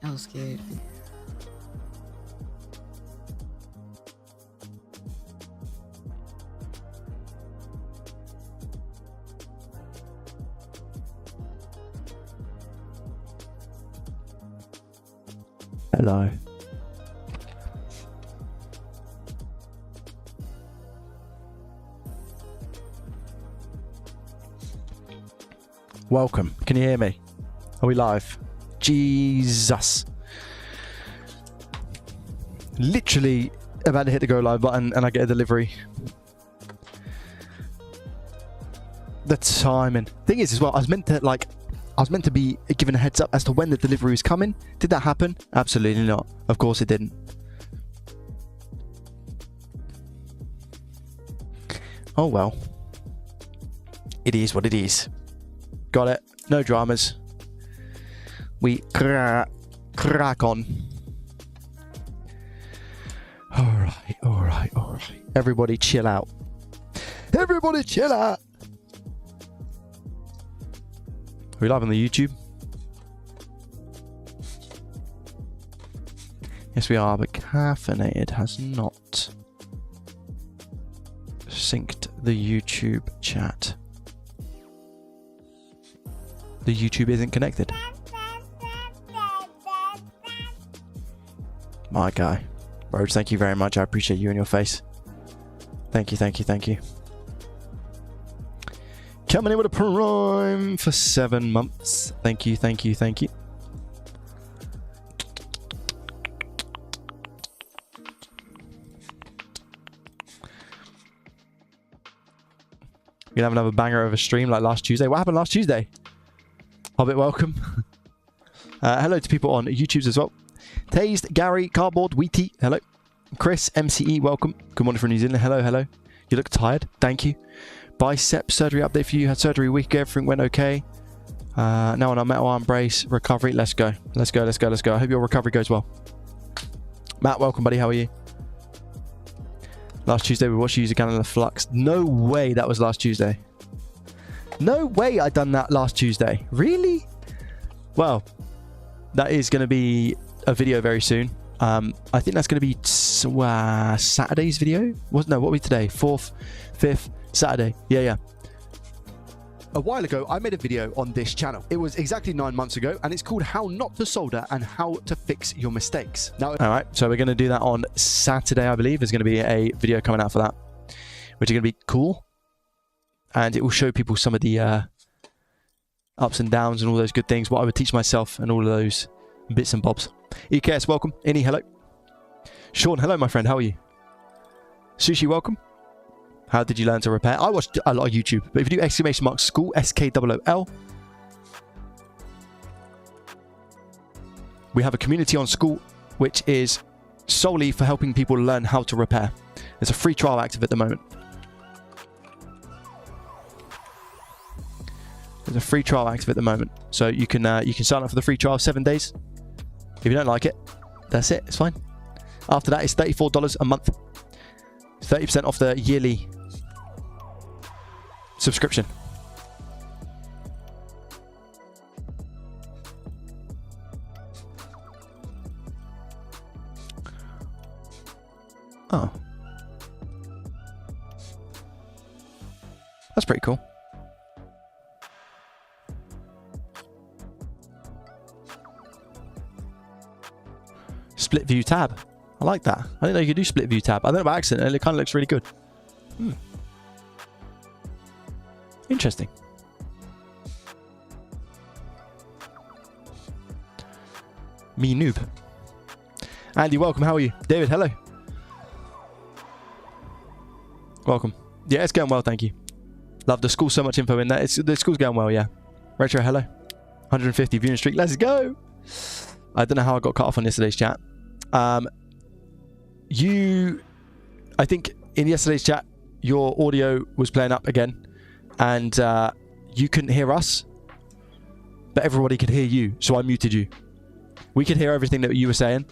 I was scared. Hello. Welcome. Can you hear me? Are we live? Jesus. Literally about to hit the go live button and I get a delivery. The timing. Thing is as well, I was meant to be given a heads up as to when the delivery was coming. Did that happen? Absolutely not. Of course it didn't. Oh well. It is what it is. Got it. No dramas. We crack on. Alright. Everybody chill out. Everybody chill out. Are we live on the YouTube? Yes, we are, but Caffeinated has not synced the YouTube chat. The YouTube isn't connected. My guy. Rhodes, thank you very much. I appreciate you and your face. Thank you. Coming in with a prime for 7 months. Thank you. We're gonna have another banger of a stream like last Tuesday. What happened last Tuesday? Hobbit, welcome. Hello to people on YouTube as well. Tased, Gary, Cardboard, Wheaty, hello. Chris, MCE, welcome. Good morning from New Zealand. Hello. You look tired. Thank you. Bicep surgery update for you. Had surgery week. Everything went okay. Now on our metal arm brace recovery. Let's go. I hope your recovery goes well. Matt, welcome, buddy. How are you? Last Tuesday we watched you use a gallon of flux. No way that was last Tuesday. No way I done that last Tuesday. Really? Well, that is going to be a video very soon. I think that's going to be Saturday's video. What are we today? 4th, 5th, Saturday. Yeah. A while ago, I made a video on this channel. It was exactly 9 months ago, and it's called How Not to Solder and How to Fix Your Mistakes. Now, all right, so we're going to do that on Saturday, I believe. There's going to be a video coming out for that, which is going to be cool. And it will show people some of the ups and downs and all those good things, what I would teach myself and all of those bits and bobs. EKS, welcome. Innie, hello. Sean, hello, my friend. How are you? Sushi, welcome. How did you learn to repair? I watched a lot of YouTube, but if you do !school, SKOOL, we have a community on School, which is solely for helping people learn how to repair. There's a free trial active at the moment. So you can sign up for the free trial, 7 days. If you don't like it, that's it. It's fine. After that, it's $34 a month. 30% off the yearly subscription. Oh. That's pretty cool. Split view tab. I like that. I didn't know you could do split view tab. I did it by accident and it kind of looks really good. Interesting. Me noob. Andy, welcome. How are you? David, hello. Welcome. Yeah, it's going well, thank you. Love the school, so much info in there. The school's going well, yeah. Retro, hello. 150 viewing streak. Let's go. I don't know how I got cut off on yesterday's chat. I think in yesterday's chat, your audio was playing up again, and you couldn't hear us, but everybody could hear you, so I muted you. We could hear everything that you were saying,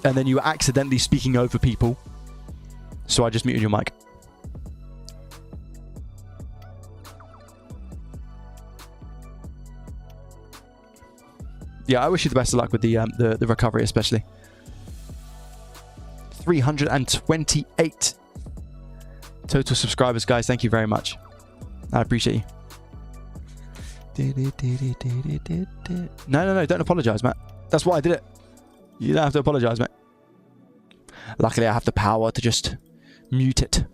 and then you were accidentally speaking over people, so I just muted your mic. Yeah, I wish you the best of luck with the recovery, especially. 328 total subscribers, guys. Thank you very much. I appreciate you. No, don't apologize, Matt. That's why I did it. You don't have to apologize, mate. Luckily, I have the power to just mute it.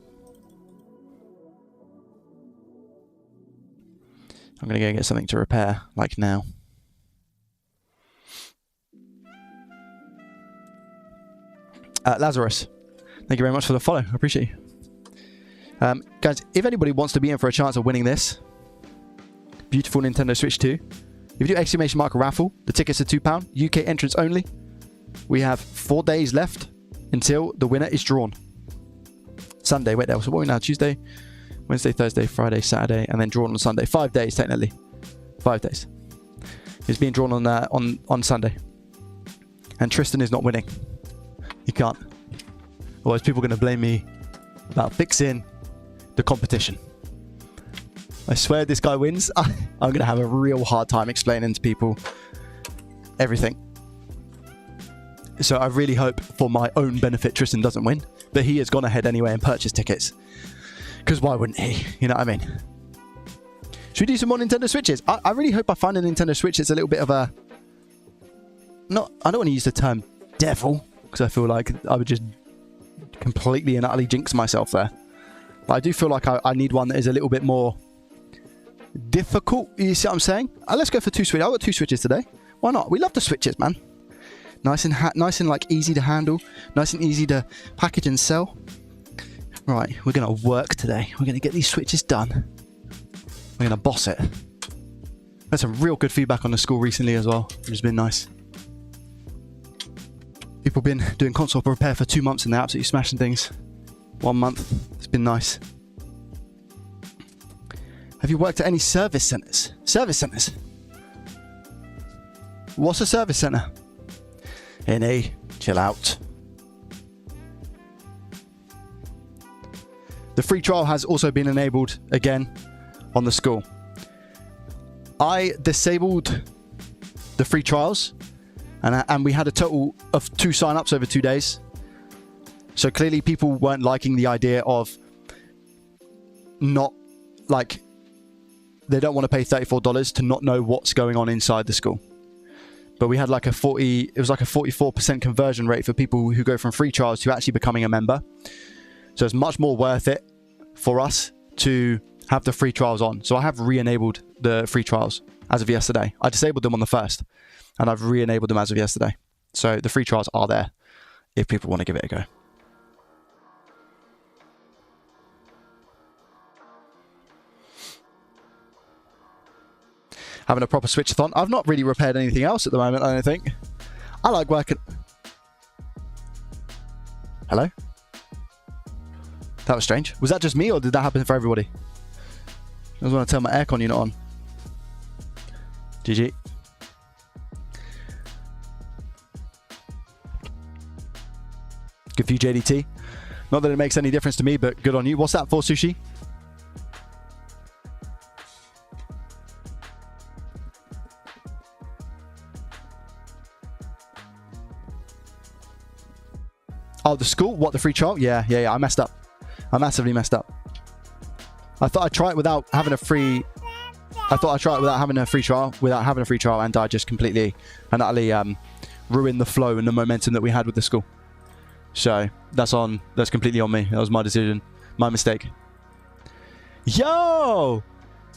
I'm going to go get something to repair, like now. Lazarus, thank you very much for the follow. I appreciate you. Guys, if anybody wants to be in for a chance of winning this beautiful Nintendo Switch 2, if you do ! Raffle, the tickets are £2, UK entrance only. We have 4 days left until the winner is drawn. Sunday, wait there, so what are we now? Tuesday, Wednesday, Thursday, Friday, Saturday, and then drawn on Sunday. 5 days, technically. 5 days. It's being drawn on Sunday. And Tristan is not winning. He can't. Otherwise, people are going to blame me about fixing the competition. I swear this guy wins. I'm going to have a real hard time explaining to people everything. So I really hope for my own benefit Tristan doesn't win. But he has gone ahead anyway and purchased tickets. Because why wouldn't he? You know what I mean? Should we do some more Nintendo Switches? I really hope I find a Nintendo Switch that's a little bit of a... I don't want to use the term devil. Because I feel like I would just completely and utterly jinx myself there. But I do feel like I need one that is a little bit more difficult. You see what I'm saying? Let's go for 2 Switches. I've got 2 Switches today. Why not? We love the Switches, man. Nice and like easy to handle. Nice and easy to package and sell. Right, we're going to work today. We're going to get these Switches done. We're going to boss it. That's some real good feedback on the school recently as well, which has been nice. People have been doing console repair for 2 months and they're absolutely smashing things. 1 month. It's been nice. Have you worked at any service centres? Service centres? What's a service centre? NA, chill out. The free trial has also been enabled again on the school. I disabled the free trials and we had a total of 2 sign-ups over 2 days. So clearly people weren't liking the idea of not, like, they don't want to pay $34 to not know what's going on inside the school. But we had like a 44% conversion rate for people who go from free trials to actually becoming a member. So it's much more worth it for us to have the free trials on. So I have re-enabled the free trials as of yesterday. I disabled them on the 1st and I've re-enabled them as of yesterday. So the free trials are there if people want to give it a go. Having a proper switch-a-thon. I've not really repaired anything else at the moment, I don't think. I like working... Hello? That was strange. Was that just me or did that happen for everybody? I just want to turn my aircon unit on. GG. Good for you, JDT. Not that it makes any difference to me, but good on you. What's that for, Sushi? Oh, the school? What, the free trial? Yeah. I messed up. I massively messed up. I thought I'd try it without having a free... I thought I'd try it without having a free trial. And I just completely and utterly ruined the flow and the momentum that we had with the school. So, that's completely on me. That was my decision. My mistake. Yo!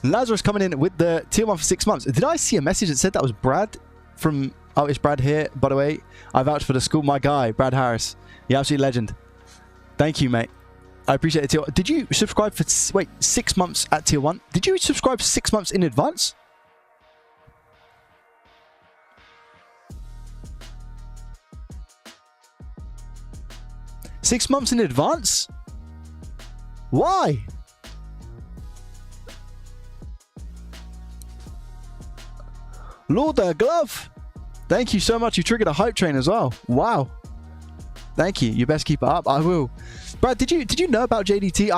Lazarus coming in with the tier 1 for 6 months. Did I see a message that said that was Brad from... Oh, it's Brad here, by the way. I vouched for the school. My guy, Brad Harris. You're absolute legend. Thank you, mate. I appreciate it. Tier 1. Did you subscribe for 6 months at tier 1? Did you subscribe 6 months in advance? Six months in advance? Why? Lord the glove. Thank you so much. You triggered a hype train as well. Wow. Thank you. You best keep it up. I will. Brad, did you know about JDT?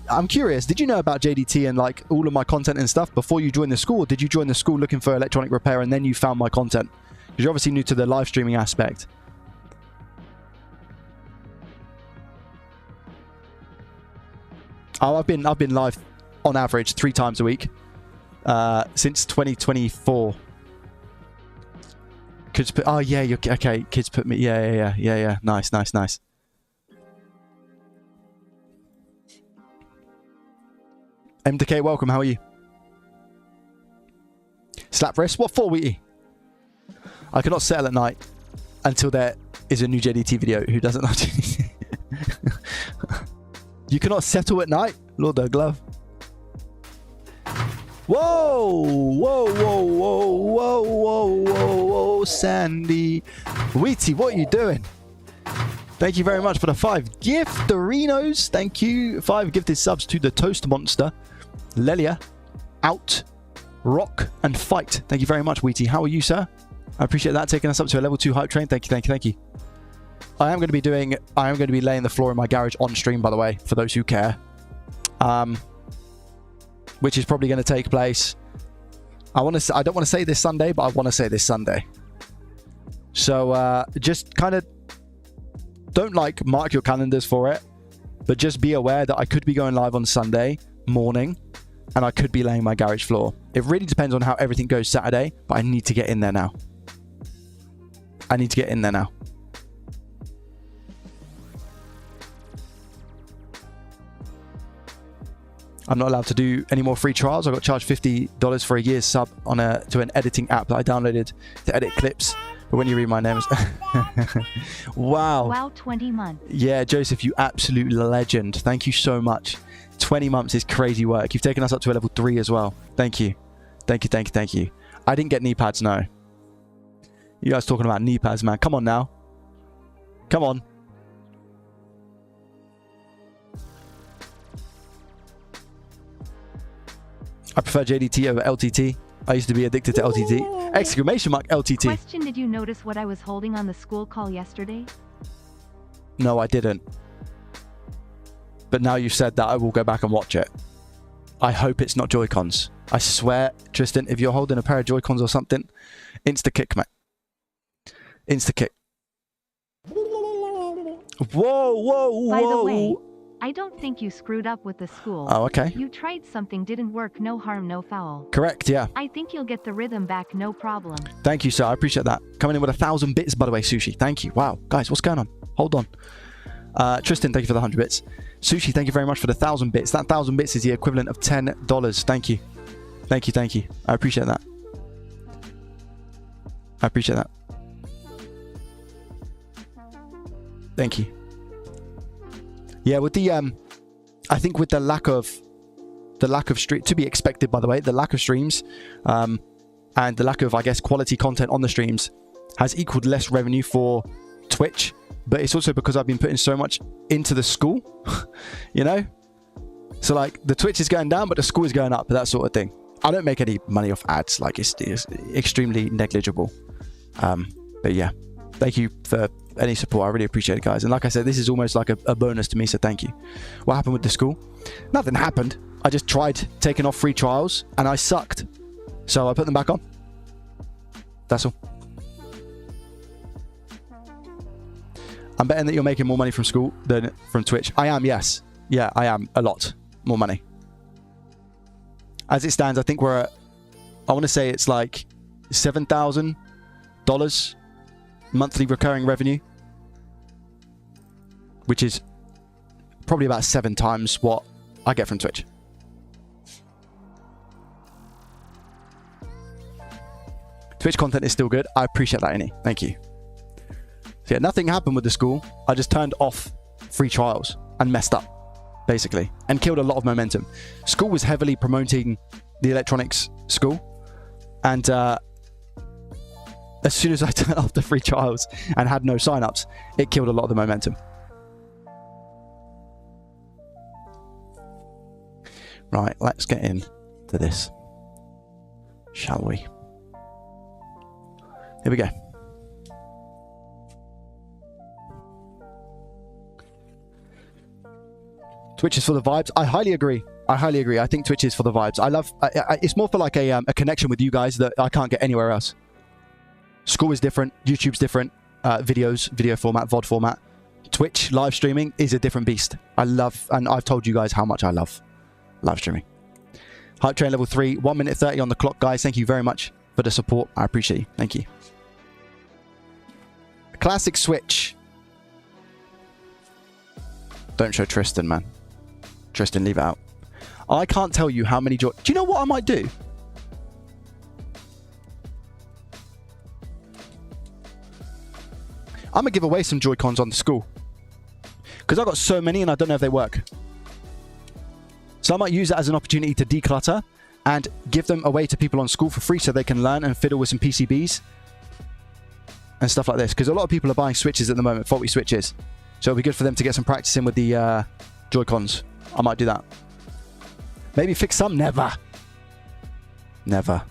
I'm curious. Did you know about JDT and like all of my content and stuff before you joined the school? Or did you join the school looking for electronic repair and then you found my content? Because you're obviously new to the live streaming aspect. Oh, I've been live on average 3 times a week since 2024. Kids put, oh yeah, you're okay. Kids put me, yeah. Nice. MDK, welcome. How are you? Slap wrist. What for, Wheaty? I cannot settle at night until there is a new JDT video. Who doesn't like JDT? You cannot settle at night, Lord the Glove. Whoa, Sandy. Wheaty, what are you doing? Thank you very much for the 5 gift-arinos. Thank you. 5 gifted subs to the Toast Monster, Lelia, Out, Rock, and Fight. Thank you very much, Wheaty. How are you, sir? I appreciate that. Taking us up to a level 2 hype train. Thank you. I am going to be laying the floor in my garage on stream, by the way, for those who care. Which is probably going to take place. I don't want to say this Sunday, but I want to say this Sunday. So just kind of don't mark your calendars for it, but just be aware that I could be going live on Sunday morning, and I could be laying my garage floor. It really depends on how everything goes Saturday, but I need to get in there now. I'm not allowed to do any more free trials. I got charged $50 for a year's sub to an editing app that I downloaded to edit clips. But when you read my name, wow, 20 months. Yeah, Joseph, you absolute legend. Thank you so much. 20 months is crazy work. You've taken us up to a level 3 as well. Thank you. I didn't get knee pads, no. You guys talking about knee pads, man? Come on now. Come on. I prefer JDT over LTT. I used to be addicted to LTT. Exclamation mark LTT. Question, did you notice what I was holding on the school call yesterday? No, I didn't. But now you've said that, I will go back and watch it. I hope it's not Joy-Cons. I swear, Tristan, if you're holding a pair of Joy-Cons or something, insta-kick, mate. Insta-kick. Whoa. By the way, I don't think you screwed up with the school. Oh, okay. You tried something, didn't work, no harm, no foul. Correct, yeah. I think you'll get the rhythm back, no problem. Thank you, sir. I appreciate that. Coming in with 1,000 bits, by the way, Sushi. Thank you. Wow. Guys, what's going on? Hold on. Tristan, thank you for the 100 bits. Sushi, thank you very much for the 1,000 bits. That 1,000 bits is the equivalent of $10. Thank you. Thank you. I appreciate that. Thank you. Yeah, with the I think with the lack of stream, to be expected, by the way, the lack of streams and the lack of, I guess, quality content on the streams has equaled less revenue for Twitch. But it's also because I've been putting so much into the school, you know? So like the Twitch is going down, but the school is going up, that sort of thing. I don't make any money off ads, like it's extremely negligible. But yeah, thank you for any support. I really appreciate it, guys. And like I said, this is almost like a bonus to me, so thank you. What happened with the school? Nothing happened. I just tried taking off free trials and I sucked. So I put them back on. That's all. I'm betting that you're making more money from school than from Twitch. I am, yes. Yeah, I am. A lot more money. As it stands, I think we're at, I want to say it's like $7,000 monthly recurring revenue, which is probably about 7 times what I get from Twitch. Twitch content is still good. I appreciate that, Innie. Thank you. So yeah, nothing happened with the school. I just turned off free trials and messed up, basically, and killed a lot of momentum. School was heavily promoting the electronics school, and as soon as I turned off the free trials and had no signups, it killed a lot of the momentum. Right, let's get into this, shall we? Here we go. Twitch is for the vibes. I highly agree. I think Twitch is for the vibes. It's more for like a connection with you guys that I can't get anywhere else. School is different. YouTube's different. Videos, video format, VOD format. Twitch, live streaming is a different beast. I love, and I've told you guys how much I love live streaming. Hype Train level 3, 1 minute 30 on the clock, guys. Thank you very much for the support. I appreciate you. Thank you. Classic Switch. Don't show Tristan, man. Tristan, leave it out. I can't tell you how many joy... Do you know what I might do? I'm going to give away some Joy-Cons on the school. Because I've got so many and I don't know if they work. So I might use that as an opportunity to declutter and give them away to people on school for free so they can learn and fiddle with some PCBs and stuff like this. Because a lot of people are buying Switches at the moment, faulty Switches. So it'll be good for them to get some practice in with the Joy-Cons. I might do that. Maybe fix some? Never. Never.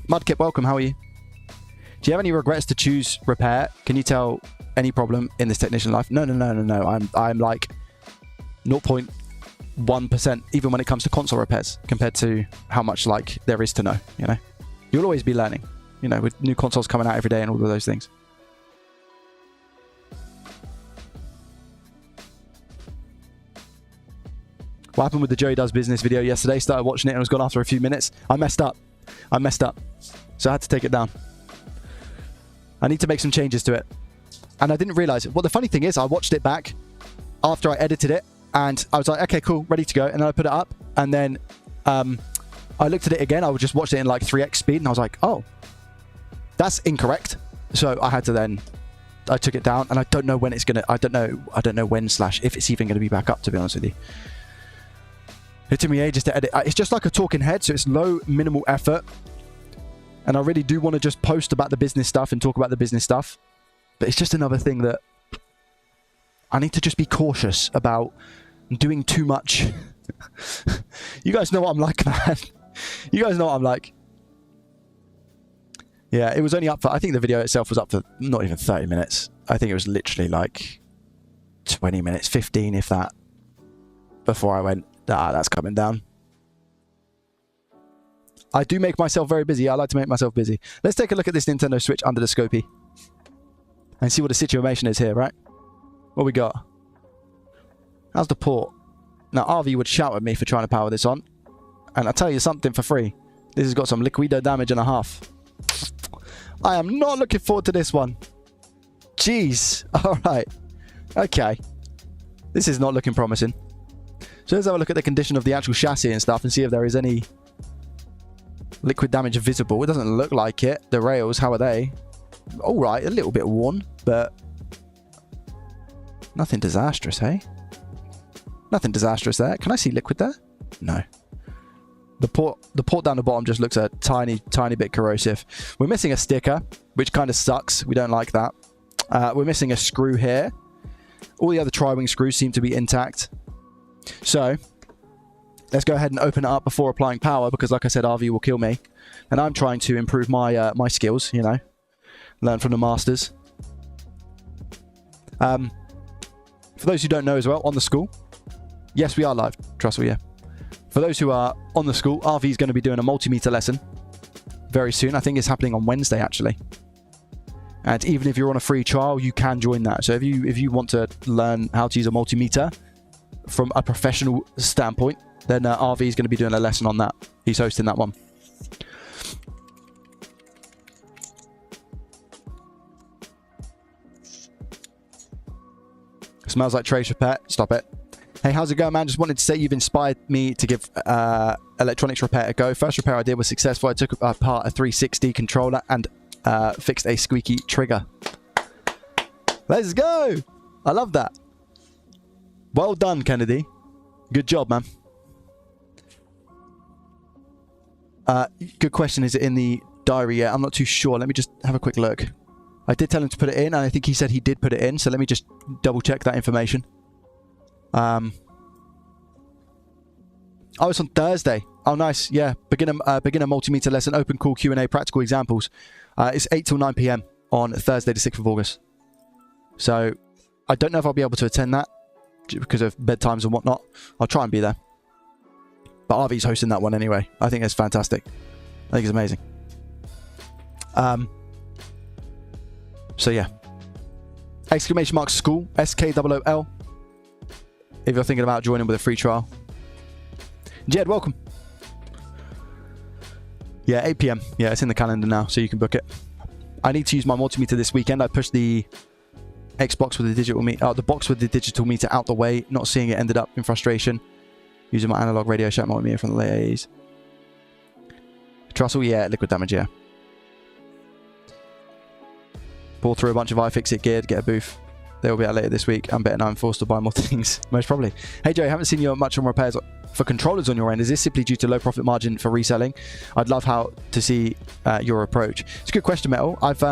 Mudkip, welcome. How are you? Do you have any regrets to choose repair? Can you tell any problem in this technician life? No. I'm like 0.1%, even when it comes to console repairs, compared to how much like there is to know, you know? You'll always be learning, you know, with new consoles coming out every day and all of those things. What happened with the Joey Does Business video yesterday? Started watching it and was gone after a few minutes. I messed up. So I had to take it down. I need to make some changes to it. And I didn't realize it. Well, the funny thing is, I watched it back after I edited it and I was like, okay, cool, ready to go. And then I put it up and then I looked at it again. I just watched it in like 3x speed and I was like, oh, that's incorrect. So I had to then, I took it down and I don't know when it's going to, I don't know when / if it's even going to be back up, to be honest with you. It took me ages to edit. It's just like a talking head, so it's low, minimal effort. And I really do want to just post about the business stuff and talk about the business stuff. But it's just another thing that I need to just be cautious about doing too much. You guys know what I'm like, man. You guys know what I'm like. Yeah, it was only up for, I think the video itself was up for not even 30 minutes. I think it was literally like 20 minutes, 15 if that, before I went, that's coming down. I do make myself very busy. I like to make myself busy. Let's take a look at this Nintendo Switch under the scopy and see what the situation is here, right? What we got? How's the port? Now, RV would shout at me for trying to power this on. And I'll tell you something for free. This has got some liquido damage and a half. I am not looking forward to this one. Jeez. All right. Okay. This is not looking promising. So let's have a look at the condition of the actual chassis and stuff and see if there is any liquid damage visible. It doesn't look like it. The rails, how are they? All right, a little bit worn, but nothing disastrous, hey? Nothing disastrous there. Can I see liquid there? No. The port down the bottom just looks a tiny bit corrosive. We're missing a sticker, which kind of sucks. We don't like that. We're missing a screw here. All the other tri-wing screws seem to be intact. So let's go ahead and open it up before applying power, because like I said, RV will kill me. And I'm trying to improve my my skills, you know. Learn from the masters. For those who don't know as well, on the school. Yes, we are live. Trust me, yeah. For those who are on the school, RV is going to be doing a multimeter lesson very soon. I think it's happening on Wednesday, actually. And even if you're on a free trial, you can join that. So if you want to learn how to use a multimeter from a professional standpoint, then RV is going to be doing a lesson on that. He's hosting that one. Smells like trace repair. Stop it. Hey, how's it going, man? Just wanted to say you've inspired me to give electronics repair a go. First repair I did was successful. I took apart a 360 controller and fixed a squeaky trigger. Let's go! I love that. Well done, Kennedy. Good job, man. Good question. Is it in the diary yet? I'm not too sure. Let me just have a quick look. I did tell him to put it in, and I think he said he did put it in. So let me just double check that information. Oh, it's on Thursday. Oh, nice. Yeah, beginner multimeter lesson, open call Q&A, practical examples. It's 8 till 9 p.m. on Thursday, the 6th of August. So I don't know if I'll be able to attend that. because of bedtimes and whatnot. I'll try and be there. But RV's hosting that one anyway. I think it's fantastic. I think it's amazing. So yeah. Exclamation mark school. SKOOL. If you're thinking about joining with a free trial. Jed, welcome. Yeah, 8 p.m. Yeah, it's in the calendar now, so you can book it. I need to use my multimeter this weekend. I pushed the Xbox with the digital meter, the box with the digital meter out the way. Not seeing it ended up in frustration. Using my analog Radio Shack multimeter from the late 80s. Trussell, yeah, liquid damage, yeah. Pull through a bunch of iFixit gear to get a booth. They will be out later this week. I'm betting I'm forced to buy more things. Most probably. Hey Joe, I haven't seen you much on repairs for controllers on your end. Is this simply due to low profit margin for reselling? I'd love to see your approach. It's a good question, Metal. I've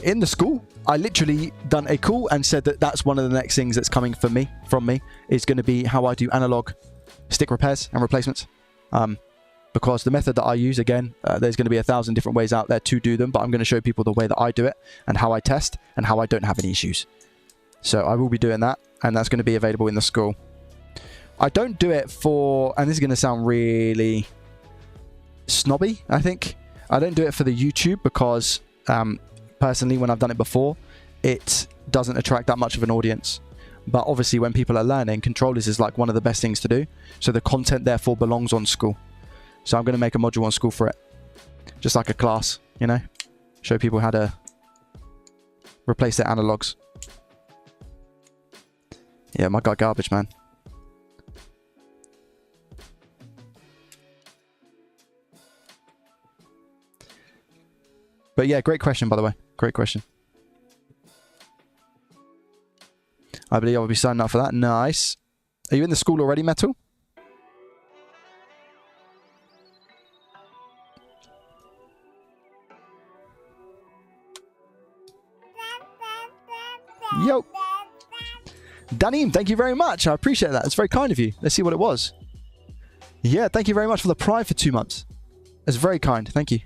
in the school, I literally done a call and said that that's one of the next things that's coming from me is going to be how I do analog stick repairs and replacements. Because the method that I use, again, there's going to be 1,000 different ways out there to do them, but I'm going to show people the way that I do it and how I test and how I don't have any issues. So I will be doing that, and that's going to be available in the school. I don't do it for, and this is going to sound really snobby, I think. I don't do it for the YouTube because, personally, when I've done it before, it doesn't attract that much of an audience. But obviously, when people are learning, controllers is like one of the best things to do. So the content, therefore, belongs on school. So I'm going to make a module on school for it. Just like a class, you know? Show people how to replace their analogs. Yeah, my God, garbage, man. But yeah, great question, by the way. Great question. I believe I'll be signing up for that. Nice. Are you in the school already, Metal? Yo. Danim, thank you very much. I appreciate that. It's very kind of you. Let's see what it was. Yeah, thank you very much for the Pride for 2 months. It's very kind. Thank you.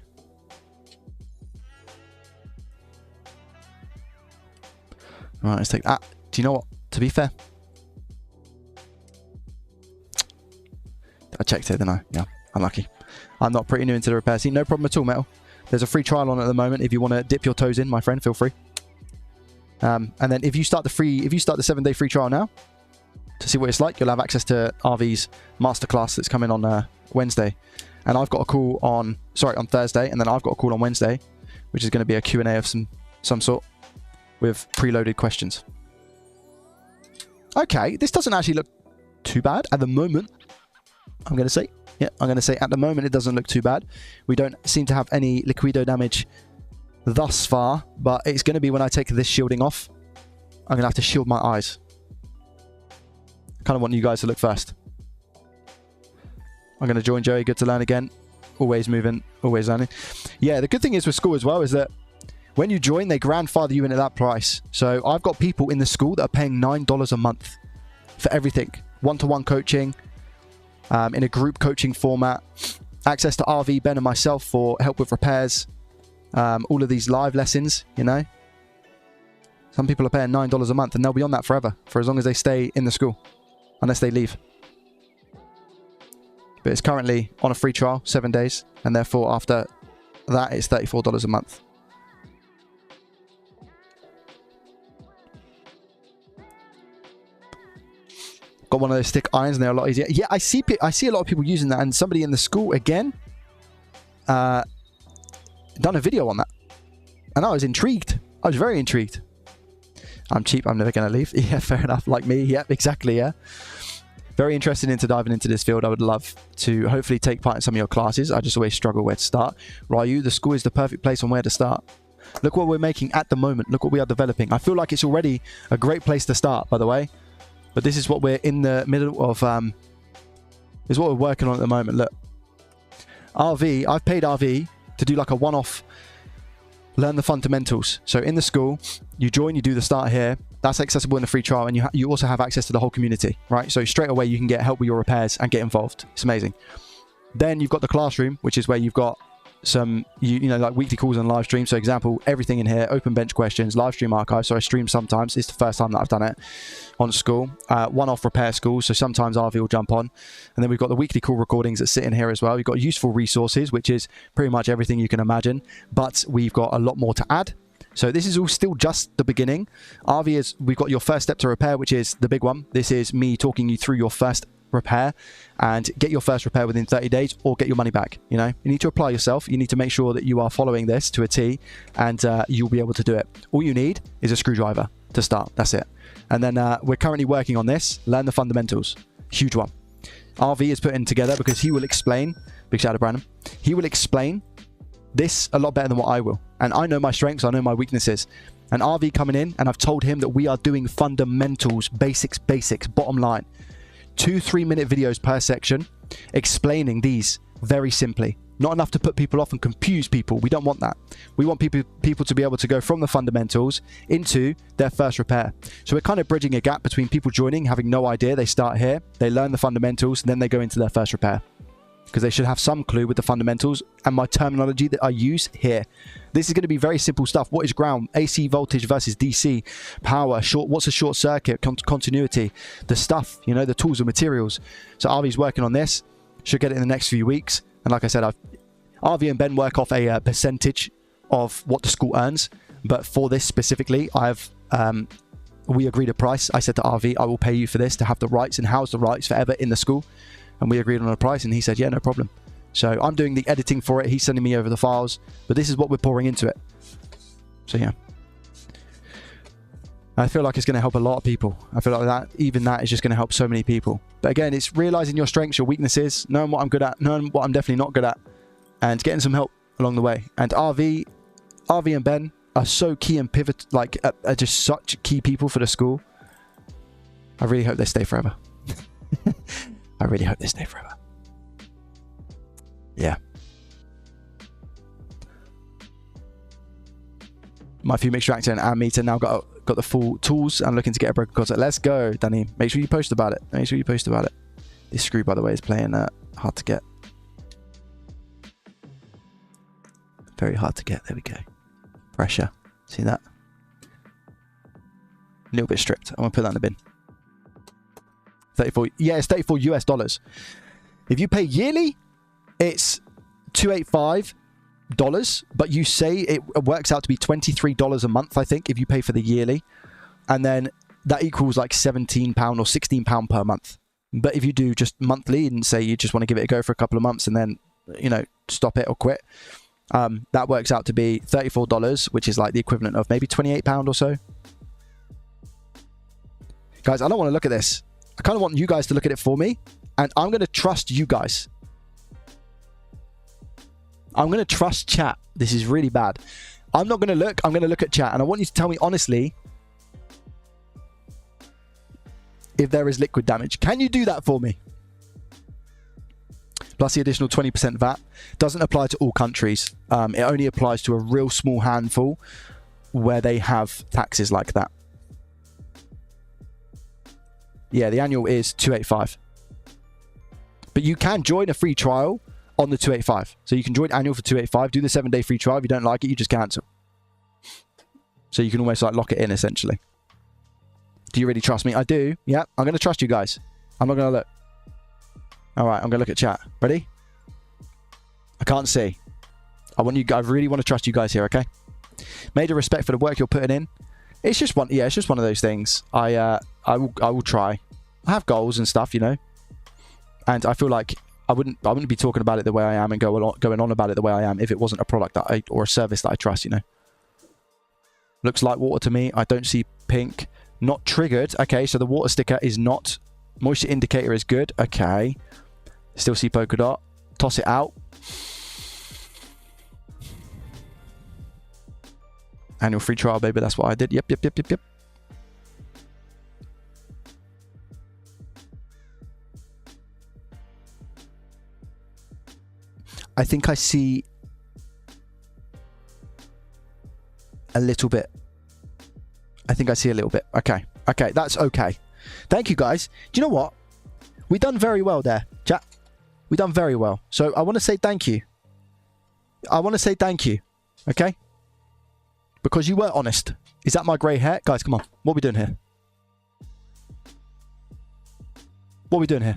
Right, let's take that. Do you know what? To be fair, I checked it, didn't I? Yeah, unlucky. I'm not pretty new into the repair scene. No problem at all, Metal. There's a free trial on at the moment. If you want to dip your toes in, my friend, feel free. And then if you start the 7-day free trial now to see what it's like, you'll have access to RV's masterclass that's coming on Wednesday. And I've got a call on Thursday, and then I've got a call on Wednesday, which is going to be a Q&A of some sort with preloaded questions. Okay, this doesn't actually look too bad at the moment. I'm going to say at the moment it doesn't look too bad. We don't seem to have any liquido damage thus far, but it's going to be when I take this shielding off. I'm going to have to shield my eyes. I kind of want you guys to look first. I'm going to join Joey. Good to learn again. Always moving, always learning. Yeah, the good thing is with school as well is that when you join, they grandfather you in at that price. So I've got people in the school that are paying $9 a month for everything. One-to-one coaching, in a group coaching format, access to RV, Ben and myself for help with repairs, all of these live lessons, you know. Some people are paying $9 a month and they'll be on that forever, for as long as they stay in the school, unless they leave. But it's currently on a free trial, 7 days, and therefore after that it's $34 a month. Got one of those stick irons and they're a lot easier. Yeah, I see a lot of people using that, and somebody in the school again done a video on that. And I was intrigued. I was very intrigued. I'm cheap, I'm never going to leave. Yeah, fair enough. Like me. Yeah, exactly, yeah. Very interested into diving into this field. I would love to hopefully take part in some of your classes. I just always struggle where to start. Ryu, the school is the perfect place on where to start. Look what we're making at the moment. Look what we are developing. I feel like it's already a great place to start, by the way. But this is what we're in the middle of, is what we're working on at the moment. Look, RV, I've paid RV to do like a one-off, learn the fundamentals. So in the school, you join, you do the start here. That's accessible in the free trial, and you also have access to the whole community, right? So straight away, you can get help with your repairs and get involved. It's amazing. Then you've got the classroom, which is where you've got some, you know, like weekly calls and live streams. So example, everything in here, open bench questions, live stream archive. So I stream sometimes. It's the first time that I've done it on school. One-off repair school. So sometimes RV will jump on. And then we've got the weekly call recordings that sit in here as well. We've got useful resources, which is pretty much everything you can imagine. But we've got a lot more to add. So this is all still just the beginning. RV is, we've got your first step to repair, which is the big one. This is me talking you through your first repair, and get your first repair within 30 days or get your money back. You know, you need to apply yourself. You need to make sure that you are following this to a T, and you'll be able to do it. All you need is a screwdriver to start. That's it. And then we're currently working on this. Learn the fundamentals. Huge one. RV is putting together because he will explain. Big shout out to Brandon. He will explain this a lot better than what I will. And I know my strengths. I know my weaknesses. And RV coming in, and I've told him that we are doing fundamentals, basics, bottom line. 2-3 minute videos per section explaining these very simply. Not enough to put people off and confuse people. We don't want that. We want people to be able to go from the fundamentals into their first repair. So we're kind of bridging a gap between people joining, having no idea. They start here, they learn the fundamentals, and then they go into their first repair. Because they should have some clue with the fundamentals and my terminology that I use here. This is going to be very simple stuff. What is ground? AC voltage versus DC. Power. What's a short circuit? Continuity. The stuff, you know, the tools and materials. So RV's working on this. Should get it in the next few weeks. And like I said, RV and Ben work off a percentage of what the school earns. But for this specifically, we agreed a price. I said to RV, I will pay you for this to have the rights and house the rights forever in the school. And we agreed on a price, and he said, yeah, no problem. So I'm doing the editing for it. He's sending me over the files, but this is what we're pouring into it. So yeah. I feel like it's going to help a lot of people. I feel like even that is just going to help so many people. But again, it's realizing your strengths, your weaknesses, knowing what I'm good at, knowing what I'm definitely not good at, and getting some help along the way. And RV and Ben are so key and pivot, like are just such key people for the school. I really hope they stay forever. I really hope they stay forever. Yeah. My few mixture actor and meter now got the full tools and looking to get a broken concert. Let's go, Danny. Make sure you post about it. Make sure you post about it. This screw, by the way, is playing hard to get. Very hard to get. There we go. Pressure. See that? A little bit stripped. I'm going to put that in the bin. 34, yeah, it's $34 US. If you pay yearly, it's $285, but you say it works out to be $23 a month, I think, if you pay for the yearly. And then that equals like £17 or £16 per month. But if you do just monthly and say you just want to give it a go for a couple of months and then, you know, stop it or quit, that works out to be $34, which is like the equivalent of maybe £28 or so. Guys, I don't want to look at this. I kind of want you guys to look at it for me, and I'm going to trust you guys. I'm going to trust chat. This is really bad. I'm not going to look. I'm going to look at chat, and I want you to tell me honestly if there is liquid damage. Can you do that for me? Plus the additional 20% VAT. Doesn't apply to all countries. It only applies to a real small handful where they have taxes like that. Yeah, the annual is $285. But you can join a free trial on the $285. So you can join annual for $285, do the 7-day free trial. If you don't like it, you just cancel. So you can almost like lock it in, essentially. Do you really trust me? I do. Yeah, I'm going to trust you guys. I'm not going to look. All right, I'm going to look at chat. Ready? I can't see. I really want to trust you guys here, okay? Major respect for the work you're putting in. It's just one, yeah, it's just one of those things. I will try. I have goals and stuff, you know. And I feel like I wouldn't be talking about it the way I am and going on about it the way I am if it wasn't a product that or a service that I trust, you know. Looks like water to me. I don't see pink. Not triggered. Okay, so the water sticker is not. Moisture indicator is good. Okay. Still see polka dot. Toss it out. Annual free trial, baby. That's what I did. Yep. I think I see a little bit. I think I see a little bit. Okay. Okay, that's okay. Thank you, guys. Do you know what? We've done very well there, chat. We've done very well. So I want to say thank you. I want to say thank you. Okay? Because you were honest. Is that my grey hair? Guys, come on. What are we doing here? What are we doing here?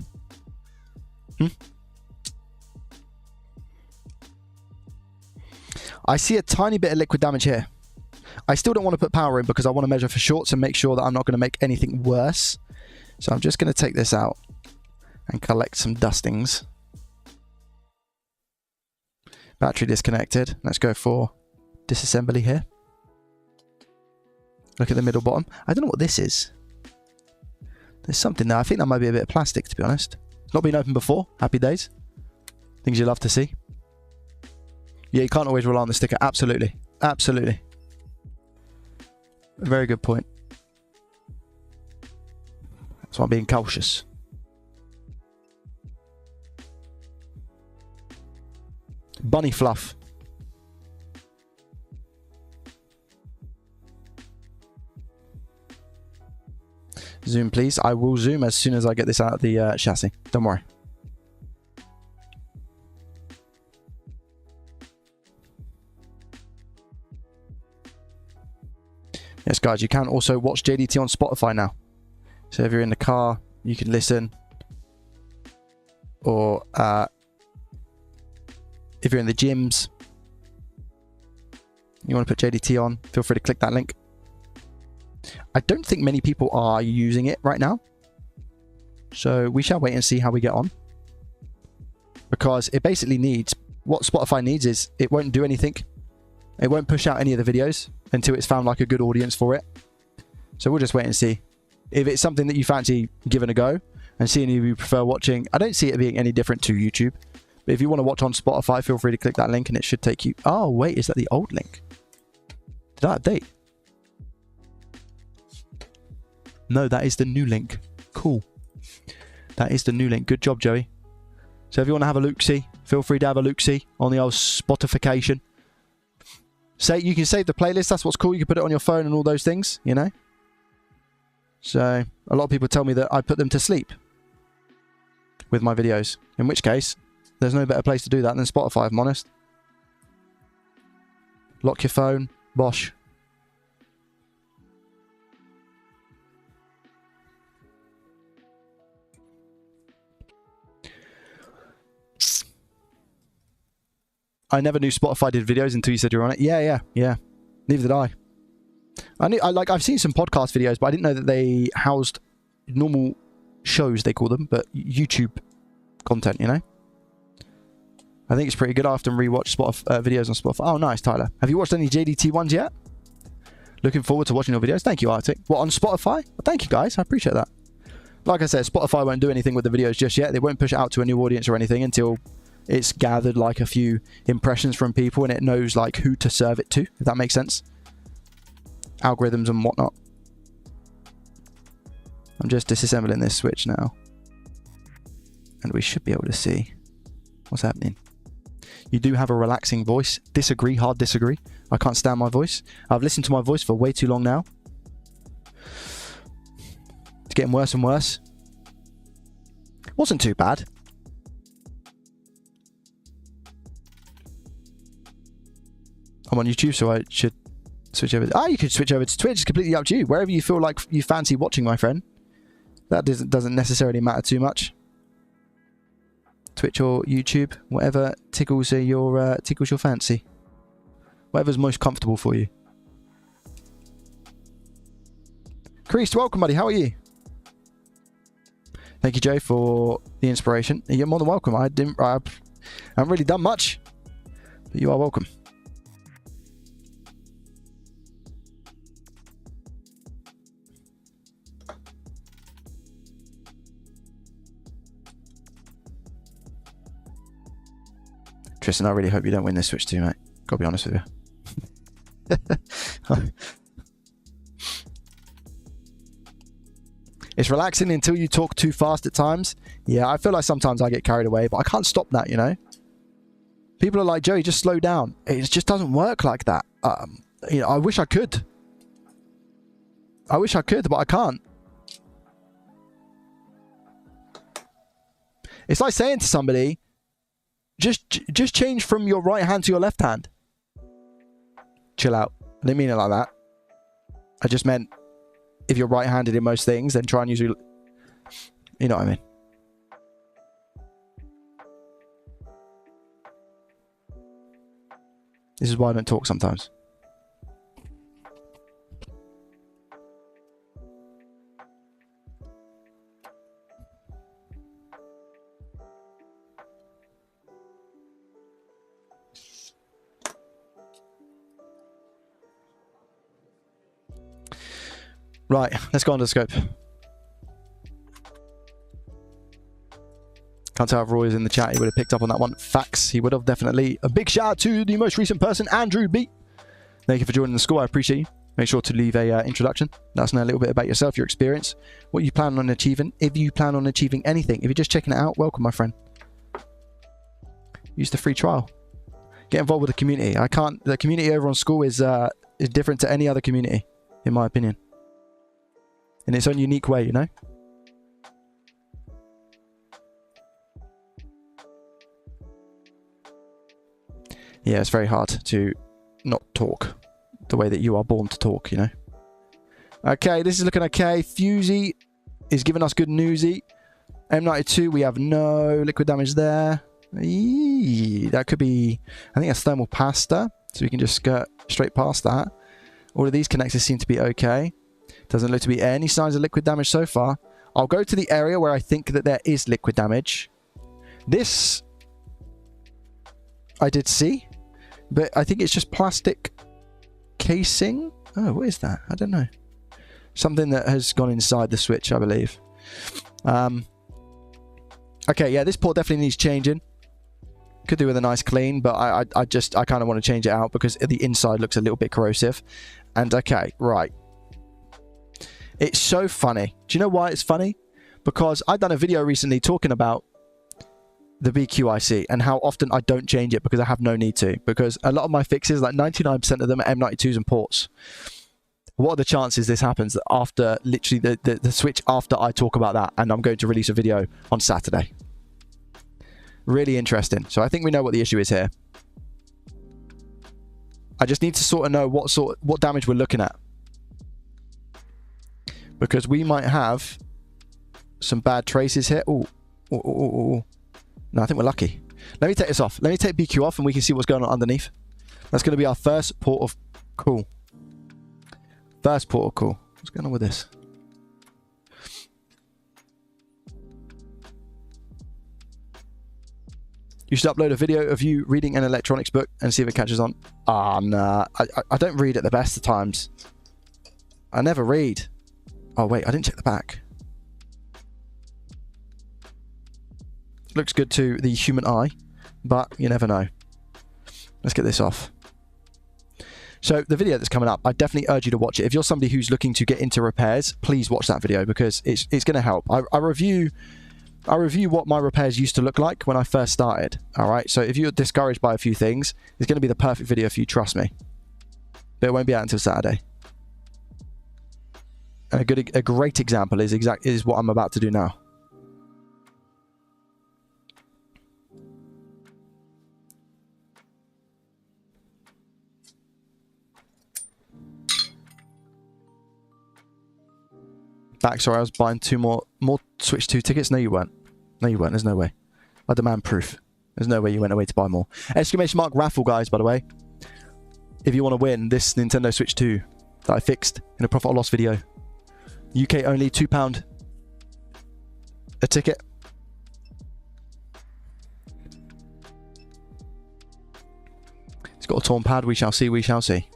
I see a tiny bit of liquid damage here. I still don't want to put power in because I want to measure for shorts and make sure that I'm not going to make anything worse. So I'm just going to take this out and collect some dustings. Battery disconnected. Let's go for disassembly here. Look at the middle bottom. I don't know what this is. There's something there. I think that might be a bit of plastic, to be honest. It's not been opened before. Happy days. Things you love to see. Yeah, you can't always rely on the sticker. Absolutely. Absolutely. Very good point. That's why I'm being cautious. Bunny fluff. Zoom, please. I will zoom as soon as I get this out of the chassis. Don't worry. Yes, guys, you can also watch JDT on Spotify now. So if you're in the car, you can listen. Or if you're in the gyms, you want to put JDT on, feel free to click that link. I don't think many people are using it right now. So we shall wait and see how we get on. Because it basically needs, what Spotify needs is, it won't do anything. It won't push out any of the videos until it's found like a good audience for it. So we'll just wait and see. If it's something that you fancy giving a go and seeing if you prefer watching, I don't see it being any different to YouTube. But if you want to watch on Spotify, feel free to click that link and it should take you... Oh, wait, is that the old link? Did I update? No, that is the new link. Cool. That is the new link. Good job, Joey. So if you want to have a look-see, feel free to have a look-see on the old Spotification. You can save the playlist. That's what's cool. You can put it on your phone and all those things, you know. So a lot of people tell me that I put them to sleep with my videos. In which case, there's no better place to do that than Spotify, if I'm honest. Lock your phone. Bosh. I never knew Spotify did videos until you said you were on it. Yeah. Neither did I. I've seen some podcast videos, but I didn't know that they housed normal shows, they call them, but YouTube content, you know? I think it's pretty good. I often rewatch videos on Spotify. Oh, nice, Tyler. Have you watched any JDT ones yet? Looking forward to watching your videos. Thank you, Arctic. What, on Spotify? Well, thank you, guys. I appreciate that. Like I said, Spotify won't do anything with the videos just yet. They won't push it out to a new audience or anything until it's gathered like a few impressions from people and it knows like who to serve it to, if that makes sense. Algorithms and whatnot. I'm just disassembling this switch now. And we should be able to see what's happening. You do have a relaxing voice. Disagree, hard disagree. I can't stand my voice. I've listened to my voice for way too long now. It's getting worse and worse. Wasn't too bad. I'm on YouTube, so I should switch over. You could switch over to Twitch. It's completely up to you. Wherever you feel like you fancy watching, my friend. That doesn't necessarily matter too much. Twitch or YouTube, whatever tickles your fancy. Whatever's most comfortable for you. Creased, welcome, buddy. How are you? Thank you, Joe, for the inspiration. You're more than welcome. I haven't really done much, but you are welcome. Tristan, I really hope you don't win this switch too, mate. Gotta be honest with you. It's relaxing until you talk too fast at times. Yeah, I feel like sometimes I get carried away, but I can't stop that, you know? People are like, Joey, just slow down. It just doesn't work like that. You know, I wish I could. I wish I could, but I can't. It's like saying to somebody, Just change from your right hand to your left hand. Chill out. I didn't mean it like that. I just meant if you're right-handed in most things, then try and use your... You know what I mean. This is why I don't talk sometimes. Right, let's go on to the scope. Can't tell if Roy is in the chat. He would have picked up on that one. Facts. He would have definitely. A big shout out to the most recent person, Andrew B. Thank you for joining the school. I appreciate you. Make sure to leave a introduction. Let us know a little bit about yourself, your experience, what you plan on achieving. If you plan on achieving anything, if you're just checking it out, welcome, my friend. Use the free trial. Get involved with the community. The community over on school is different to any other community, in my opinion. In its own unique way, you know? Yeah, it's very hard to not talk the way that you are born to talk, you know? Okay, this is looking okay. Fusey is giving us good newsy. M92, we have no liquid damage there. Eee, that could be... I think that's thermal pasta, so we can just skirt straight past that. All of these connectors seem to be okay. Doesn't look to be any signs of liquid damage so far. I'll go to the area where I think that there is liquid damage. This I did see, but I think it's just plastic casing. Oh, what is that? I don't know. Something that has gone inside the switch, I believe. Okay, yeah, this port definitely needs changing. Could do with a nice clean, but I kind of want to change it out because the inside looks a little bit corrosive. And okay, right. It's so funny. Do you know why it's funny? Because I've done a video recently talking about the BQIC and how often I don't change it because I have no need to. Because a lot of my fixes, like 99% of them are M92s and ports. What are the chances this happens after literally the switch after I talk about that, and I'm going to release a video on Saturday? Really interesting. So I think we know what the issue is here. I just need to sort of know what damage we're looking at. Because we might have some bad traces here. Ooh. No, I think we're lucky. Let me take this off. Let me take BQ off and we can see what's going on underneath. That's going to be our first port of call. First port of call. What's going on with this? You should upload a video of you reading an electronics book and see if it catches on. Ah, nah. I don't read at the best of times. I never read. Oh, wait. I didn't check the back. Looks good to the human eye, but you never know. Let's get this off. So the video that's coming up, I definitely urge you to watch it. If you're somebody who's looking to get into repairs, please watch that video because it's going to help. I review what my repairs used to look like when I first started. All right. So if you're discouraged by a few things, it's going to be the perfect video for you. Trust me. But it won't be out until Saturday. And a great example is what I'm about to do now. Back, sorry, I was buying more Switch 2 tickets. No, you weren't. No, you weren't. There's no way. I demand proof. There's no way you went away to buy more. Exclamation mark raffle, guys, by the way. If you want to win this Nintendo Switch 2 that I fixed in a profit or loss video. UK only, £2 a ticket. It's got a torn pad. We shall see. We shall see.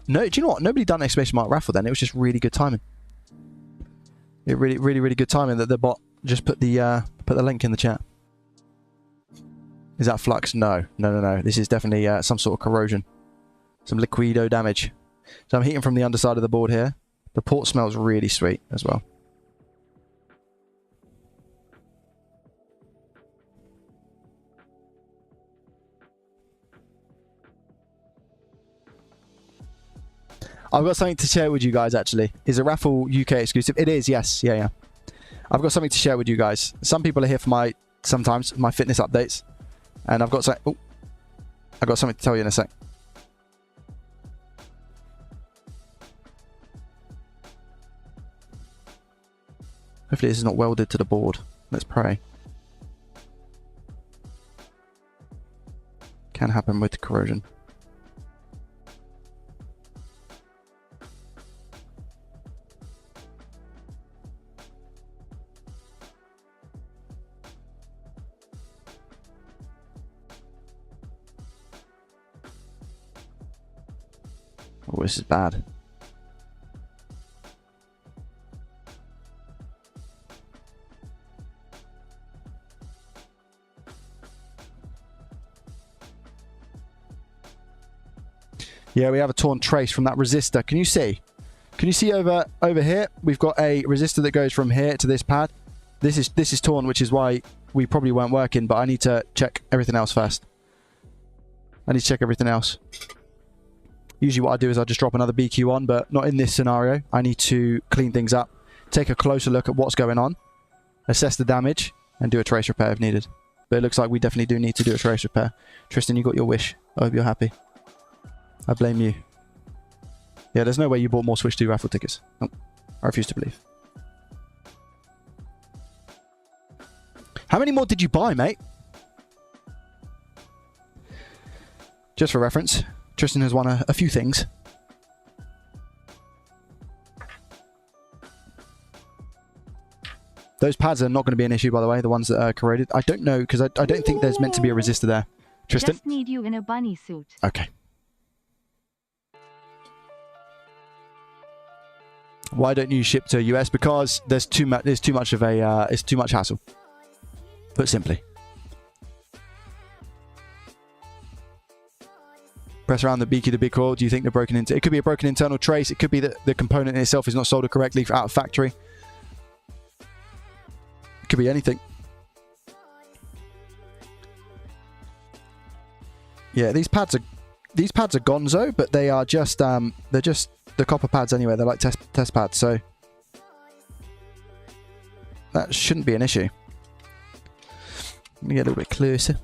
No, do you know what? Nobody done exclamation mark raffle then. It was just really good timing. It really good timing that the bot just put the link in the chat. Is that flux? No. This is definitely some sort of corrosion. Some liquido damage. So I'm heating from the underside of the board here. The port smells really sweet as well. I've got something to share with you guys, actually. Is a Raffle UK exclusive? It is, yes. Yeah. I've got something to share with you guys. Some people are here for sometimes my fitness updates. And I've got something to tell you in a sec. Hopefully this is not welded to the board. Let's pray. Can happen with corrosion. Oh, this is bad. Yeah, we have a torn trace from that resistor. Can you see? Can you see over here? We've got a resistor that goes from here to this pad. This is torn, which is why we probably weren't working, but I need to check everything else first. I need to check everything else. Usually what I do is I just drop another BQ on, but not in this scenario. I need to clean things up, take a closer look at what's going on, assess the damage, and do a trace repair if needed. But it looks like we definitely do need to do a trace repair. Tristan, you got your wish. I hope you're happy. I blame you. Yeah, there's no way you bought more Switch 2 raffle tickets. Nope. I refuse to believe. How many more did you buy, mate? Just for reference, Tristan has won a few things. Those pads are not going to be an issue, by the way, the ones that are corroded. I don't know, because I don't think there's meant to be a resistor there. Tristan? Just need you in a bunny suit. Okay. Why don't you ship to US? Because there's too much of a it's too much hassle. Put simply. Press around the BQ, the big coil. Do you think they're broken into? It could be a broken internal trace. It could be that the component in itself is not soldered correctly out of factory. It could be anything. Yeah, these pads are gonzo, but they are just they're just the copper pads anyway. They're like test pads, so that shouldn't be an issue. Let me get a little bit closer.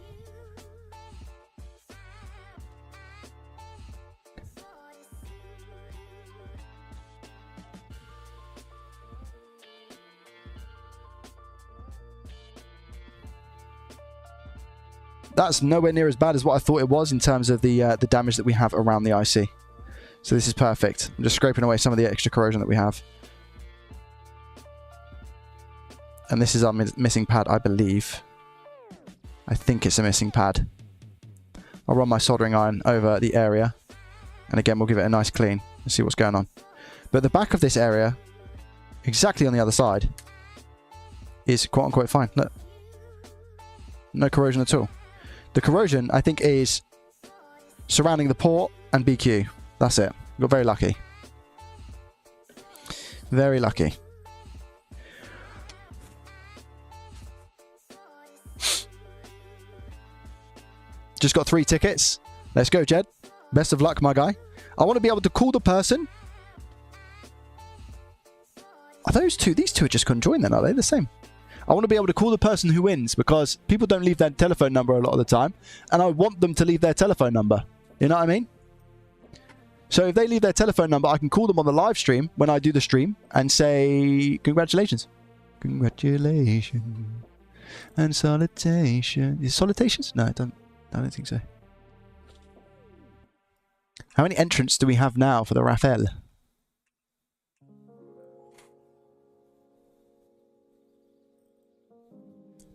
That's nowhere near as bad as what I thought it was in terms of the damage that we have around the IC. So this is perfect. I'm just scraping away some of the extra corrosion that we have. And this is our missing pad, I believe. I think it's a missing pad. I'll run my soldering iron over the area. And again, we'll give it a nice clean and see what's going on. But the back of this area, exactly on the other side, is quote-unquote fine. Look. No corrosion at all. The corrosion, I think, is surrounding the port and BQ. That's it. Got very lucky. Very lucky. Just got 3 tickets. Let's go, Jed. Best of luck, my guy. I want to be able to call the person. Are those two? These two are just conjoined then, are they? The same. I want to be able to call the person who wins because people don't leave their telephone number a lot of the time. And I want them to leave their telephone number. You know what I mean? So if they leave their telephone number, I can call them on the live stream when I do the stream and say, congratulations. Congratulations. And salutation. Is it salutations? No, I don't think so. How many entrants do we have now for the Raffle?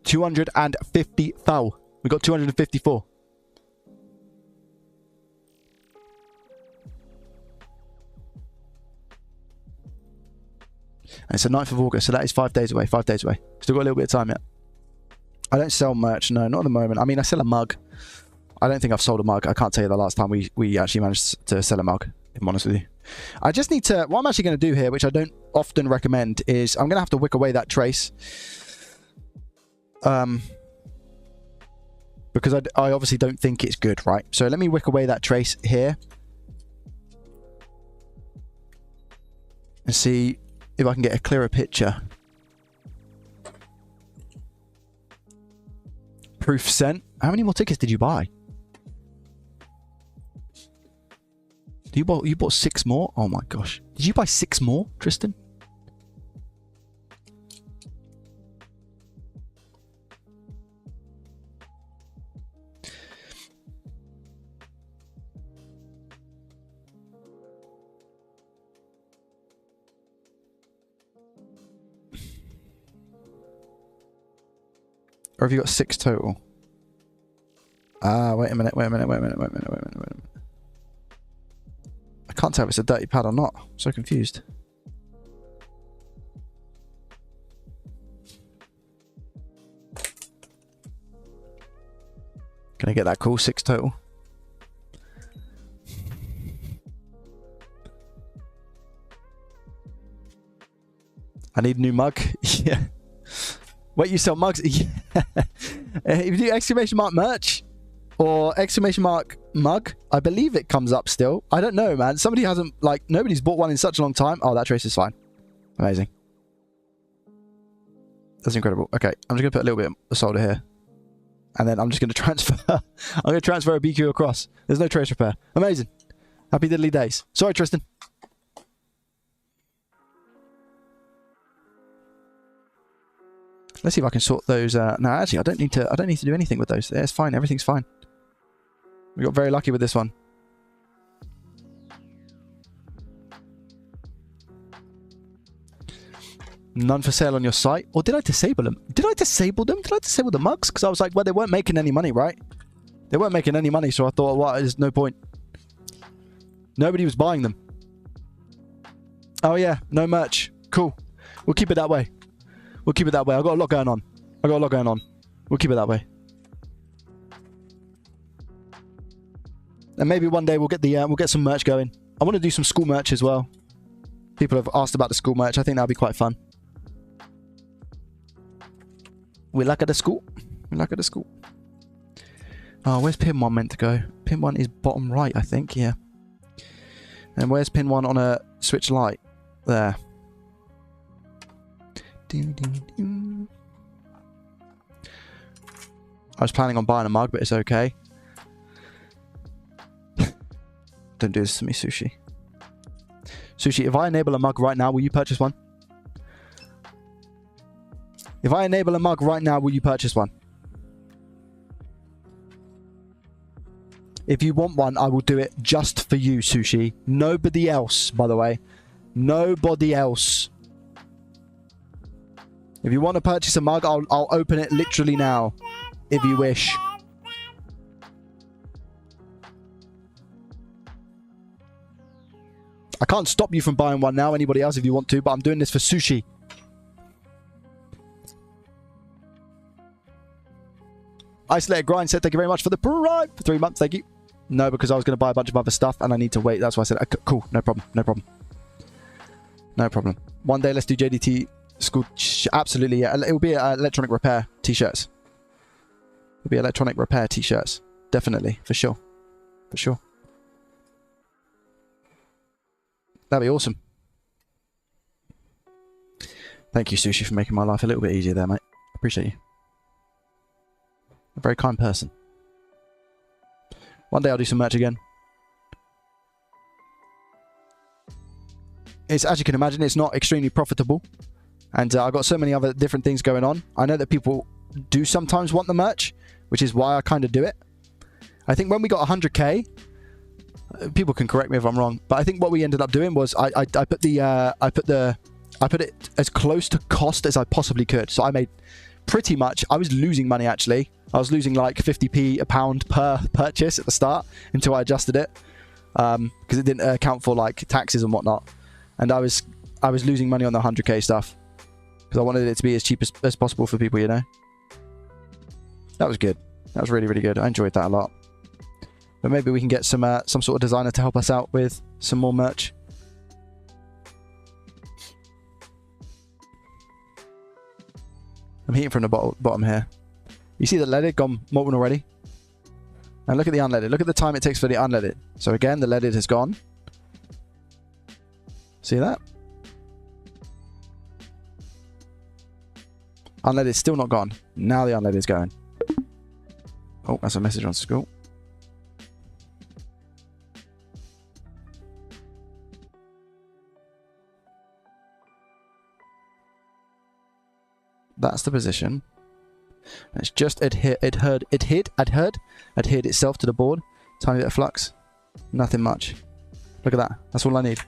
$250,000. We got 254. And it's the 9th of August, so that is 5 days away. 5 days away. Still got a little bit of time yet. I don't sell merch, no, not at the moment. I mean, I sell a mug. I don't think I've sold a mug. I can't tell you the last time we actually managed to sell a mug, if I'm honest with you. I just need to... What I'm actually going to do here, which I don't often recommend, is I'm going to have to wick away that trace. Because I obviously don't think it's good, right? So let me wick away that trace here. And see if I can get a clearer picture Proof sent. How many more tickets did you buy? You bought 6 more? Oh my gosh. Did you buy 6 more, Tristan? Or have you got 6 total? Wait a minute. I can't tell if it's a dirty pad or not. I'm so confused. Can I get that cool 6 total? I need a new mug. Yeah. Wait, you sell mugs? Yeah. If you do exclamation mark merch or exclamation mark mug, I believe it comes up still. I don't know, man. Somebody hasn't, like, nobody's bought one in such a long time. Oh, that trace is fine. Amazing. That's incredible. Okay, I'm just going to put a little bit of solder here. And then I'm just going to transfer. I'm going to transfer a BQ across. There's no trace repair. Amazing. Happy diddly days. Sorry, Tristan. Let's see if I can sort those. No, actually, I don't need to do anything with those. It's fine. Everything's fine. We got very lucky with this one. None for sale on your site. Or did I disable them? Did I disable them? Did I disable the mugs? Because I was like, well, they weren't making any money, right? They weren't making any money, so I thought, well, there's no point. Nobody was buying them. Oh yeah, no merch. Cool. We'll keep it that way. We'll keep it that way. I've got a lot going on. We'll keep it that way. And maybe one day we'll get some merch going. I want to do some school merch as well. People have asked about the school merch. I think that'll be quite fun. We luck at the school. Oh, where's pin 1 meant to go? Pin 1 is bottom right, I think. Yeah. And where's pin 1 on a switch light? There. I was planning on buying a mug, but it's okay. Don't do this to me, Sushi. Sushi, if I enable a mug right now, will you purchase one? If I enable a mug right now, will you purchase one? If you want one, I will do it just for you, Sushi. Nobody else, by the way. Nobody else. If you want to purchase a mug, I'll open it literally now, if you wish. I can't stop you from buying one now, anybody else if you want to, but I'm doing this for Sushi. Isolated Grind said, thank you very much for the prime for 3 months, thank you. No, because I was going to buy a bunch of other stuff and I need to wait. That's why I said, okay, cool, no problem. One day, let's do JDT school. Absolutely, yeah. It will be electronic repair t-shirts. It'll be electronic repair t-shirts. Definitely, for sure. That'd be awesome. Thank you, Sushi, for making my life a little bit easier there, mate. Appreciate you. A very kind person. One day I'll do some merch again. It's, as you can imagine, it's not extremely profitable. And I've got so many other different things going on. I know that people do sometimes want the merch, which is why I kind of do it. I think when we got 100k, people can correct me if I'm wrong, but I think what we ended up doing was I put it as close to cost as I possibly could. So I made pretty much, I was losing money actually. I was losing like 50p a pound per purchase at the start until I adjusted it, because it didn't account for like taxes and whatnot. And I was losing money on the 100k stuff because I wanted it to be as cheap as possible for people, you know. That was good. That was really, really good. I enjoyed that a lot. But maybe we can get some sort of designer to help us out with some more merch. I'm heating from the bottom here. You see the leaded gone molten already? And look at the unleaded. Look at the time it takes for the unleaded. So again, the leaded has gone. See that? Unleaded is still not gone. Now the unleaded is going. Oh, that's a message on school. That's the position. It's just adhered itself to the board. Tiny bit of flux. Nothing much. Look at that. That's all I need.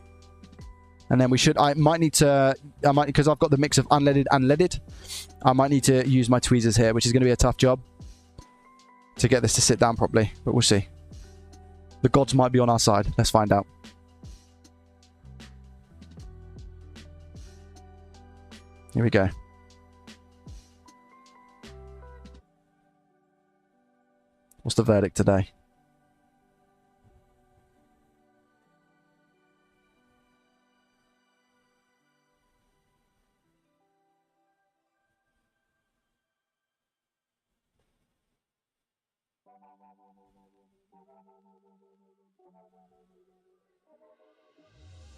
And then because I've got the mix of unleaded and leaded, I might need to use my tweezers here, which is going to be a tough job to get this to sit down properly, but we'll see. The gods might be on our side. Let's find out. Here we go. What's the verdict today?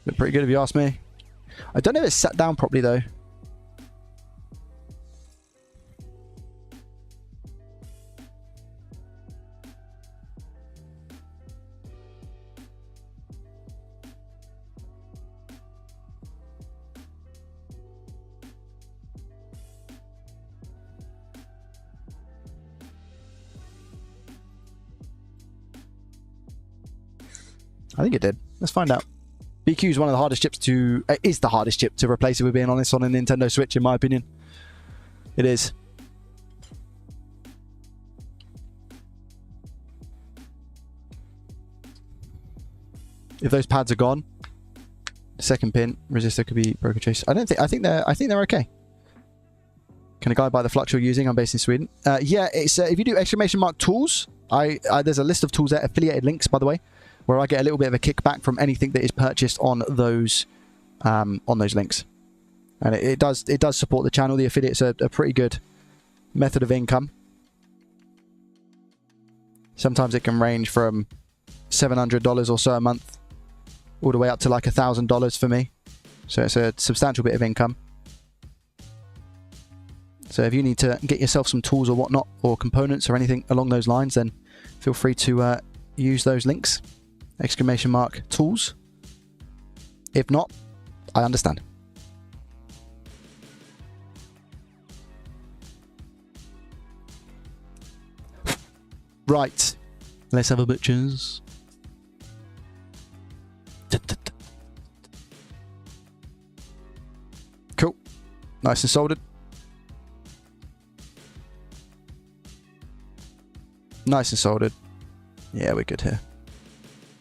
Look pretty good if you ask me. I don't know if it's sat down properly though. I think it did. Let's find out. BQ is one of the hardest chips to... is the hardest chip to replace, if we're being honest, on a Nintendo Switch, in my opinion. It is. If those pads are gone, the second pin resistor could be broken trace. I think they're okay. Can a guy buy the flux you're using? I'm based in Sweden. Yeah, it's if you do exclamation mark tools, there's a list of tools there, affiliated links, by the way, where I get a little bit of a kickback from anything that is purchased on those links, and it does support the channel. The affiliates are a pretty good method of income. Sometimes it can range from $700 or so a month, all the way up to like $1,000 for me. So it's a substantial bit of income. So if you need to get yourself some tools or whatnot, or components or anything along those lines, then feel free to use those links. Exclamation mark tools. If not, I understand. Right. Let's have a butchers. Cool. Nice and soldered. Nice and soldered. Yeah, we're good here.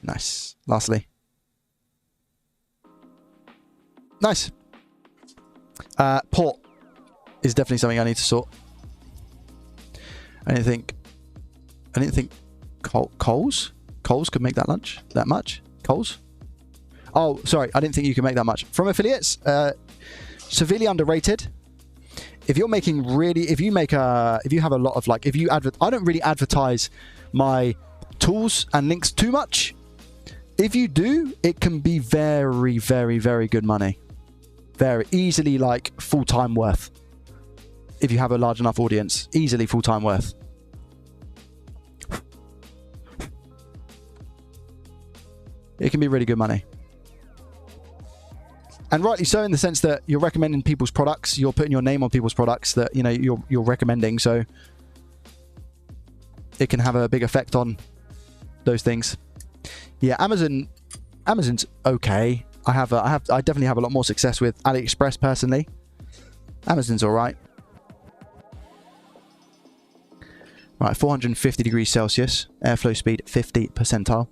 Nice. Lastly. Nice. Port is definitely something I need to sort. I didn't think Coles could make that much. Coles? Oh, sorry. I didn't think you could make that much. From affiliates, severely underrated. If you're making if you have a lot of I don't really advertise my tools and links too much. If you do, it can be very, very, very good money. Very easily, like full-time worth. If you have a large enough audience, easily full-time worth. It can be really good money. And rightly so, in the sense that you're recommending people's products, you're putting your name on people's products that you're recommending, so it can have a big effect on those things. Yeah, Amazon's okay. I definitely have a lot more success with AliExpress personally. Amazon's all right. Right, 450 degrees Celsius, airflow speed 50 percentile.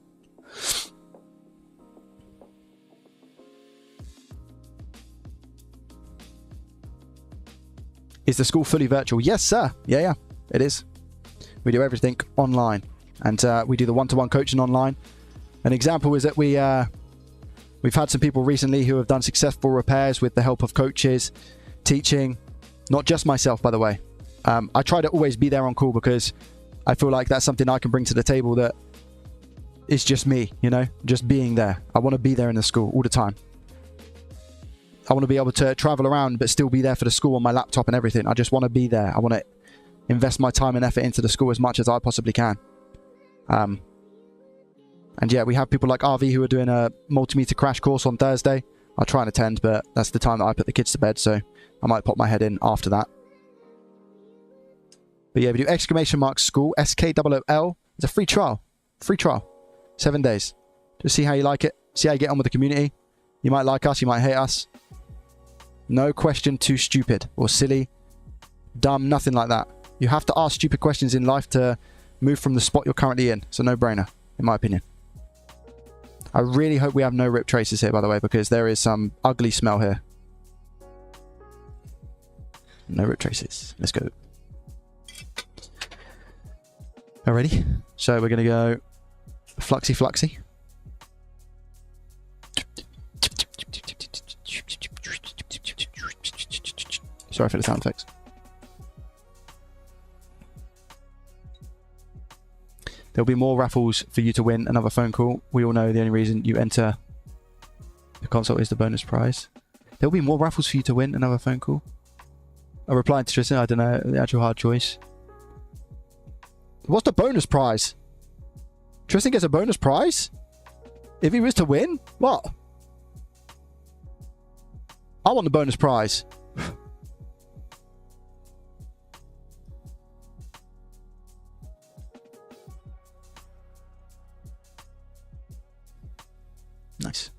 Is the school fully virtual? Yes, sir. Yeah, it is. We do everything online, and we do the one-to-one coaching online. An example is that we've had some people recently who have done successful repairs with the help of coaches, teaching, not just myself, by the way. I try to always be there on call because I feel like that's something I can bring to the table that is just me, just being there. I want to be there in the school all the time. I want to be able to travel around but still be there for the school on my laptop and everything. I just want to be there. I want to invest my time and effort into the school as much as I possibly can. And yeah, we have people like RV who are doing a multimeter crash course on Thursday. I'll try and attend, but that's the time that I put the kids to bed, so I might pop my head in after that. But yeah, we do exclamation mark school, SKOOL. It's a free trial. Free trial. 7 days. Just see how you like it. See how you get on with the community. You might like us, you might hate us. No question too stupid or silly, dumb, nothing like that. You have to ask stupid questions in life to move from the spot you're currently in. It's a no-brainer, in my opinion. I really hope we have no rip traces here, by the way, because there is some ugly smell here. No rip traces. Let's go. Alrighty. So we're going to go Fluxy Fluxy. Sorry for the sound effects. There'll be more raffles for you to win another phone call. We all know the only reason you enter the console is the bonus prize. There'll be more raffles for you to win another phone call. I'm replying to Tristan, I don't know, the actual hard choice. What's the bonus prize? Tristan gets a bonus prize? If he was to win? What? I want the bonus prize. Nice.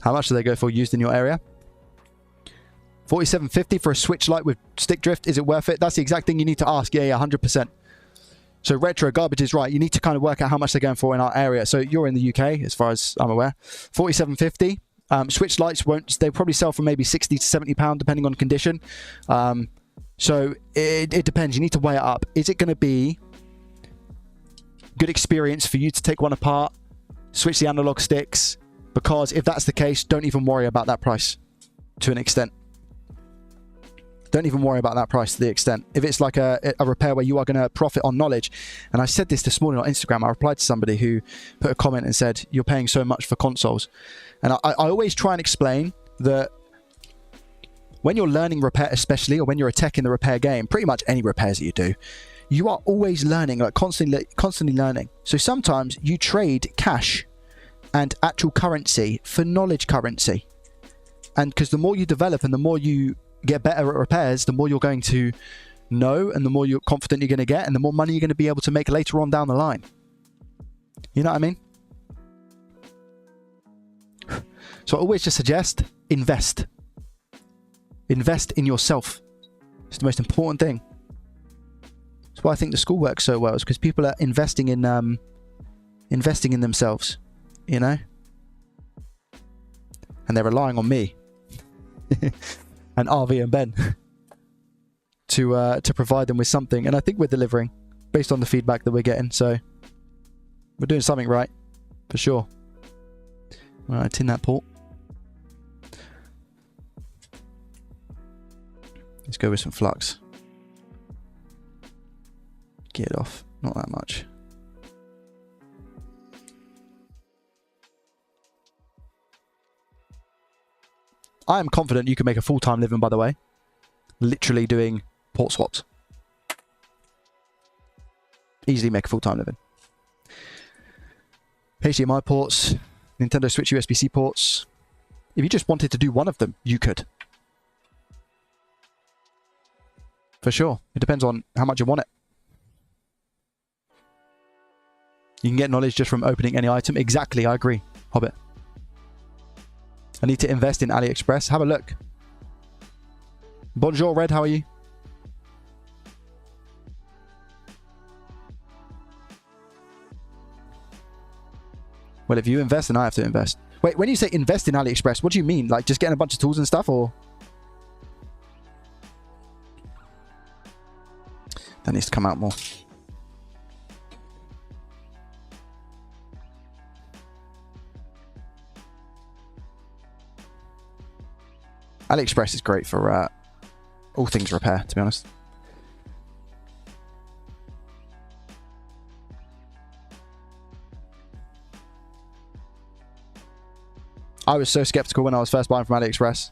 How much do they go for used in your area? 47.50 for a switch light with stick drift. Is it worth it? That's the exact thing you need to ask. Yeah, 100%. So retro garbage is right. You need to kind of work out how much they're going for in our area. So you're in the UK, as far as I'm aware. 47.50. Switch lights won't. They probably sell for maybe 60 to 70 pound, depending on condition. So it depends. You need to weigh it up. Is it going to be good experience for you to take one apart, switch the analog sticks? Because if that's the case, don't even worry about that price to an extent. Don't even worry about that price to the extent. If it's like a repair where you are going to profit on knowledge, and I said this morning on Instagram, I replied to somebody who put a comment and said, you're paying so much for consoles. And I always try and explain that when you're learning repair, especially, or when you're a tech in the repair game, pretty much any repairs that you do, you are always learning, like constantly learning. So sometimes you trade cash and actual currency for knowledge currency. And because the more you develop and the more you get better at repairs, the more you're going to know and the more you're confident you're going to get and the more money you're going to be able to make later on down the line. You know what I mean? So I always just suggest invest. Invest in yourself. It's the most important thing. That's why I think the school works so well, is because people are investing in themselves, you know? And they're relying on me. And RV and Ben to provide them with something, and I think we're delivering based on the feedback that we're getting. So we're doing something right for sure. All right, tin that port. Let's go with some flux. Get it off, not that much. I am confident you can make a full-time living, by the way. Literally doing port swaps. Easily make a full-time living. HDMI ports, Nintendo Switch USB-C ports. If you just wanted to do one of them, you could. For sure. It depends on how much you want it. You can get knowledge just from opening any item. Exactly, I agree, Hobbit. I need to invest in AliExpress. Have a look. Bonjour, Red. How are you? Well, if you invest, then I have to invest. Wait, when you say invest in AliExpress, what do you mean? Like just getting a bunch of tools and stuff, or? That needs to come out more. AliExpress is great for all things repair, to be honest. I was so skeptical when I was first buying from AliExpress.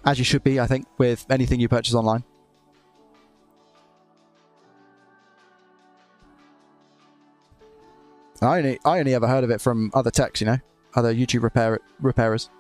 As you should be, I think, with anything you purchase online. I only ever heard of it from other techs, you know, other YouTube repairers.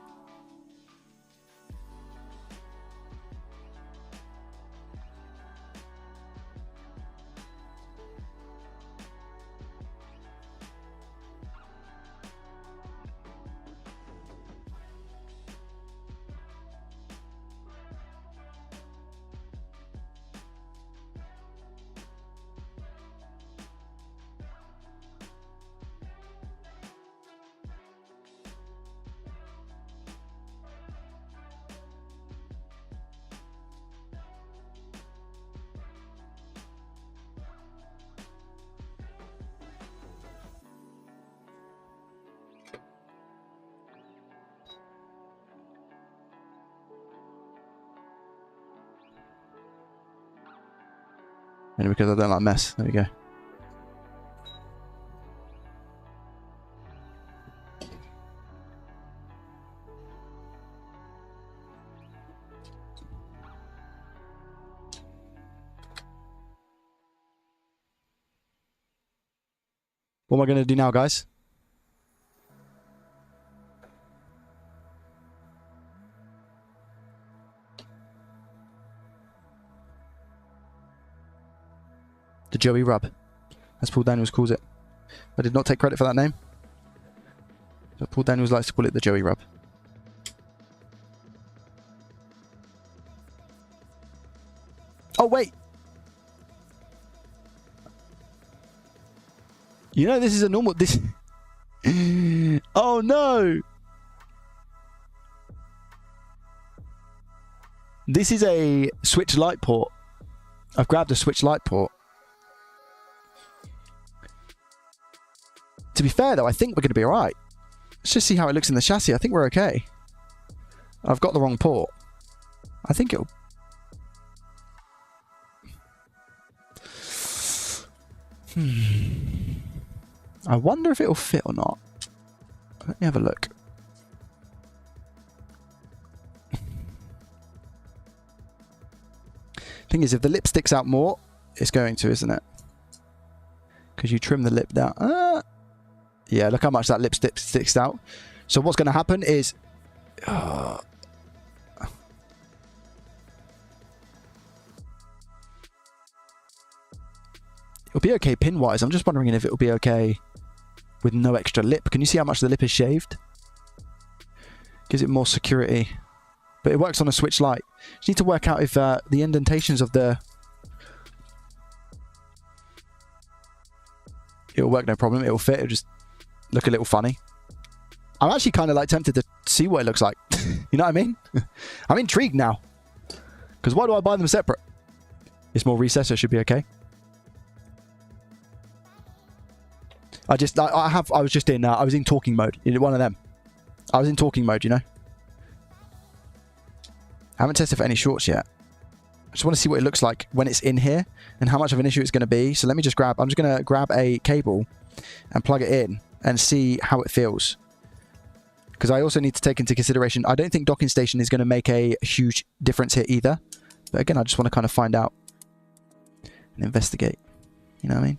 Only because I don't like mess. There we go. What am I going to do now, guys? The Joey Rub, as Paul Daniels calls it. I did not take credit for that name. But Paul Daniels likes to call it the Joey Rub. Oh, wait! You know, this is a normal... This. Oh, no! This is a switch light port. I've grabbed a switch light port. To be fair, though, I think we're going to be alright. Let's just see how it looks in the chassis. I think we're okay. I've got the wrong port. I think it'll... I wonder if it'll fit or not. Let me have a look. Thing is, if the lip sticks out more, it's going to, isn't it? Because you trim the lip down. Yeah, look how much that lip sticks out. So what's going to happen is... it'll be okay pin-wise. I'm just wondering if it'll be okay with no extra lip. Can you see how much the lip is shaved? Gives it more security. But it works on a switch light. Just need to work out if the indentations of the... It'll work no problem. It'll fit. It'll just look a little funny. I'm actually kind of like tempted to see what it looks like. You know what I mean? I'm intrigued now. Because why do I buy them separate? It's more recessed, so it should be okay. I was just in, I was in talking mode. In one of them. I was in talking mode, you know. I haven't tested for any shorts yet. I just want to see what it looks like when it's in here and how much of an issue it's going to be. So let me just I'm just going to grab a cable and plug it in and see how it feels. Because I also need to take into consideration, I don't think docking station is going to make a huge difference here either. But again, I just want to kind of find out and investigate. You know what I mean?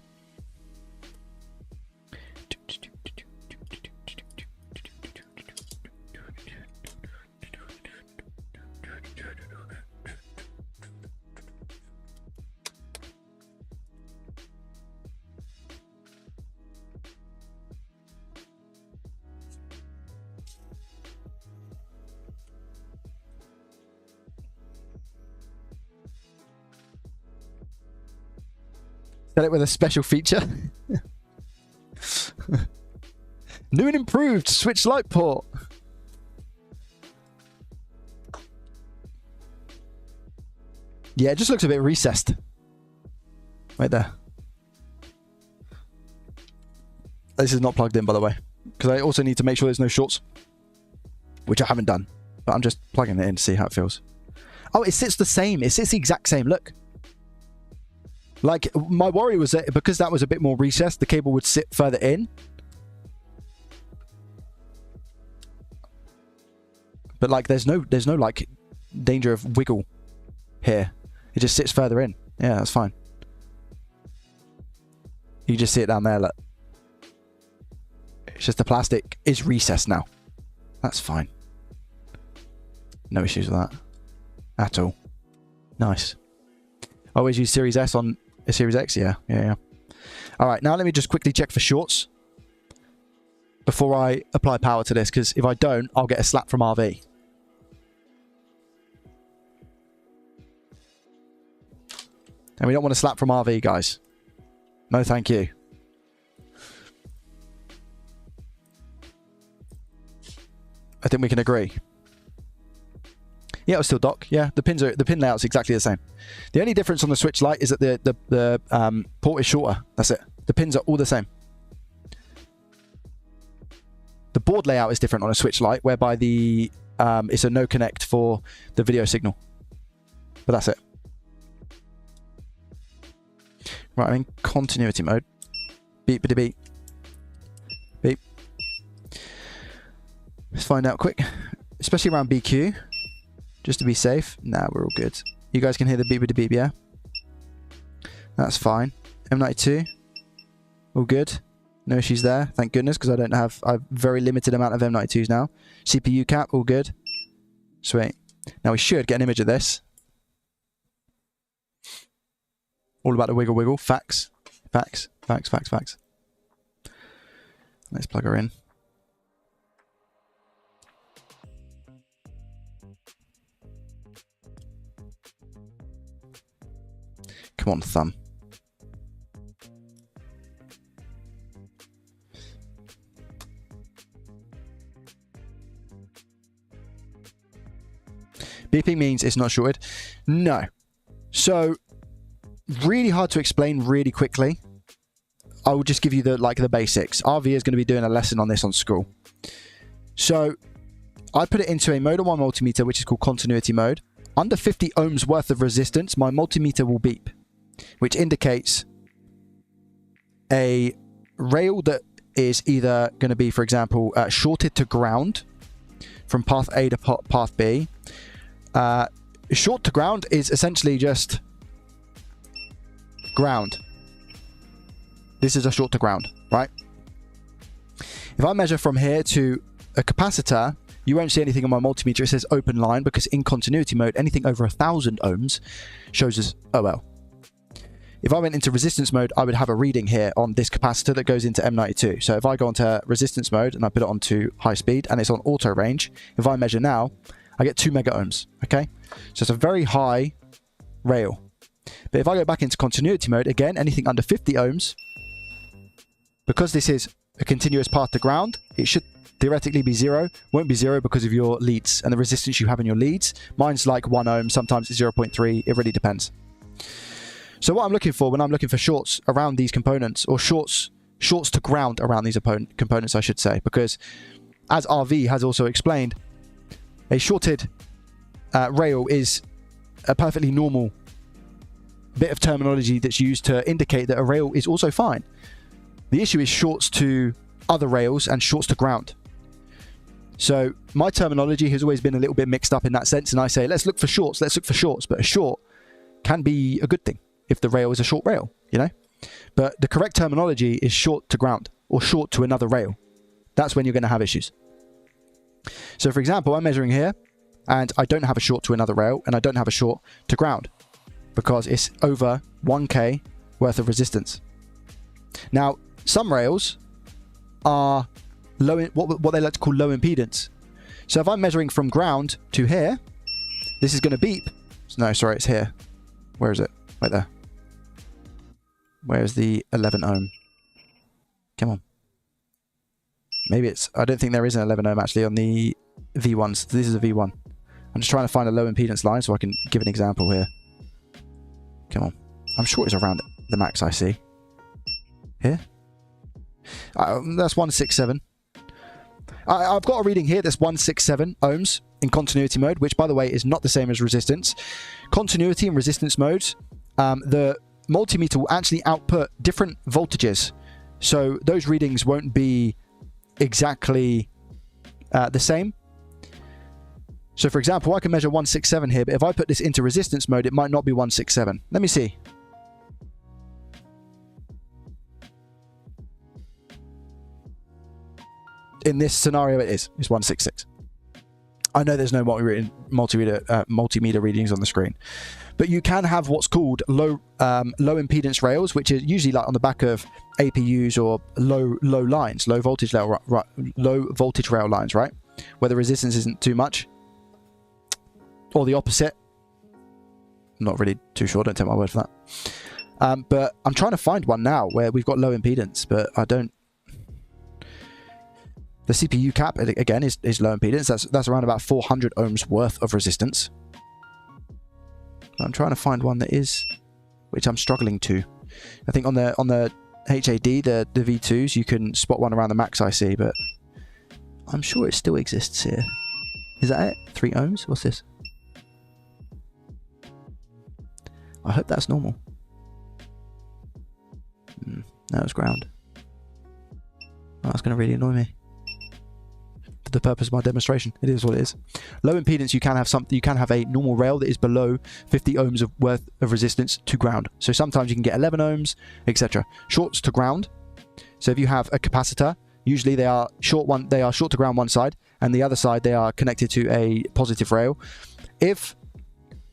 Set it with a special feature. New and improved switch light port. Yeah, it just looks a bit recessed. Right there. This is not plugged in, by the way. Because I also need to make sure there's no shorts. Which I haven't done. but I'm just plugging it in to see how it feels. Oh, it sits the same. It sits the exact same. Look. Like, my worry was that because that was a bit more recessed, the cable would sit further in. But like, there's no like danger of wiggle here. It just sits further in. Yeah, that's fine. You can just see it down there, look. It's just the plastic is recessed now. That's fine. No issues with that at all. Nice. Always use Series S on a Series X? Yeah. All right, now let me just quickly check for shorts before I apply power to this, because if I don't, I'll get a slap from RV. And we don't want to slap from RV, guys. No, thank you. I think we can agree. Yeah, it'll still dock. Yeah, the pin layout's exactly the same. The only difference on the switch light is that the port is shorter. That's it. The pins are all the same. The board layout is different on a switch light, whereby the it's a no connect for the video signal. But that's it. Right, I'm in continuity mode. Beep, beep, beep. Beep. Let's find out quick. Especially around BQ. Just to be safe. Nah, we're all good. You guys can hear the beep, beep, beep, yeah? That's fine. M92. All good. No issues there. Thank goodness, because I have a very limited amount of M92s now. CPU cap, all good. Sweet. Now we should get an image of this. All about the wiggle wiggle. Facts. Facts. Facts, facts, facts. Let's plug her in. Come on, thumb. Beeping means it's not shorted. No. So, really hard to explain really quickly. I will just give you the basics. RV is going to be doing a lesson on this on school. So, I put it into a mode on my multimeter, which is called continuity mode. Under 50 ohms worth of resistance, my multimeter will beep, which indicates a rail that is either going to be, for example, shorted to ground from path A to path B. Short to ground is essentially just ground. This is a short to ground, right? If I measure from here to a capacitor, you won't see anything on my multimeter. It says open line because in continuity mode, anything over 1,000 ohms shows as OL. If I went into resistance mode, I would have a reading here on this capacitor that goes into M92. So if I go onto resistance mode and I put it onto high speed and it's on auto range, if I measure now, I get 2 mega ohms, okay? So it's a very high rail. But if I go back into continuity mode, again, anything under 50 ohms, because this is a continuous path to ground, it should theoretically be 0. Won't be 0 because of your leads and the resistance you have in your leads. Mine's like 1 ohm, sometimes it's 0.3, it really depends. So what I'm looking for when I'm looking for shorts around these components, or shorts to ground around these components, I should say, because as RV has also explained, a shorted rail is a perfectly normal bit of terminology that's used to indicate that a rail is also fine. The issue is shorts to other rails and shorts to ground. So my terminology has always been a little bit mixed up in that sense, and I say, let's look for shorts, but a short can be a good thing if the rail is a short rail, you know? But the correct terminology is short to ground, or short to another rail. That's when you're going to have issues. So for example, I'm measuring here, and I don't have a short to another rail, and I don't have a short to ground, because it's over 1K worth of resistance. Now, some rails are low, what they like to call low impedance. So if I'm measuring from ground to here, this is going to beep. No, sorry, it's here. Where is it? Right there. Where's the 11 ohm? Come on. Maybe it's... I don't think there is an 11 ohm actually on the V1s. This is a V1. I'm just trying to find a low impedance line so I can give an example here. Come on. I'm sure it's around the max I see. Here? That's 167. I've got a reading here that's 167 ohms. in continuity mode, which by the way is not the same as resistance. Continuity and resistance modes, the multimeter will actually output different voltages. So those readings won't be exactly the same. So for example, I can measure 167 here, but if I put this into resistance mode, it might not be 167. Let me see. In this scenario, it's 166. I know there's no multimeter readings on the screen, but you can have what's called low impedance rails, which is usually like on the back of APUs or low voltage rail lines, right? Where the resistance isn't too much, or the opposite. I'm not really too sure. Don't take my word for that. But I'm trying to find one now where we've got low impedance, but I don't. The CPU cap, again, is low impedance. That's around about 400 ohms worth of resistance. I'm trying to find one that is, which I'm struggling to. I think on the HAD, the V2s, you can spot one around the max IC, but I'm sure it still exists here. Is that it? 3 ohms? What's this? I hope that's normal. No, it's ground. Oh, that's going to really annoy me. For the purpose of my demonstration, it is what it is. Low impedance, you can have something. You can have a normal rail that is below 50 ohms of worth of resistance to ground. So sometimes you can get 11 ohms, etc. Shorts to ground. So if you have a capacitor, usually they are short to ground one side, and the other side they are connected to a positive rail. If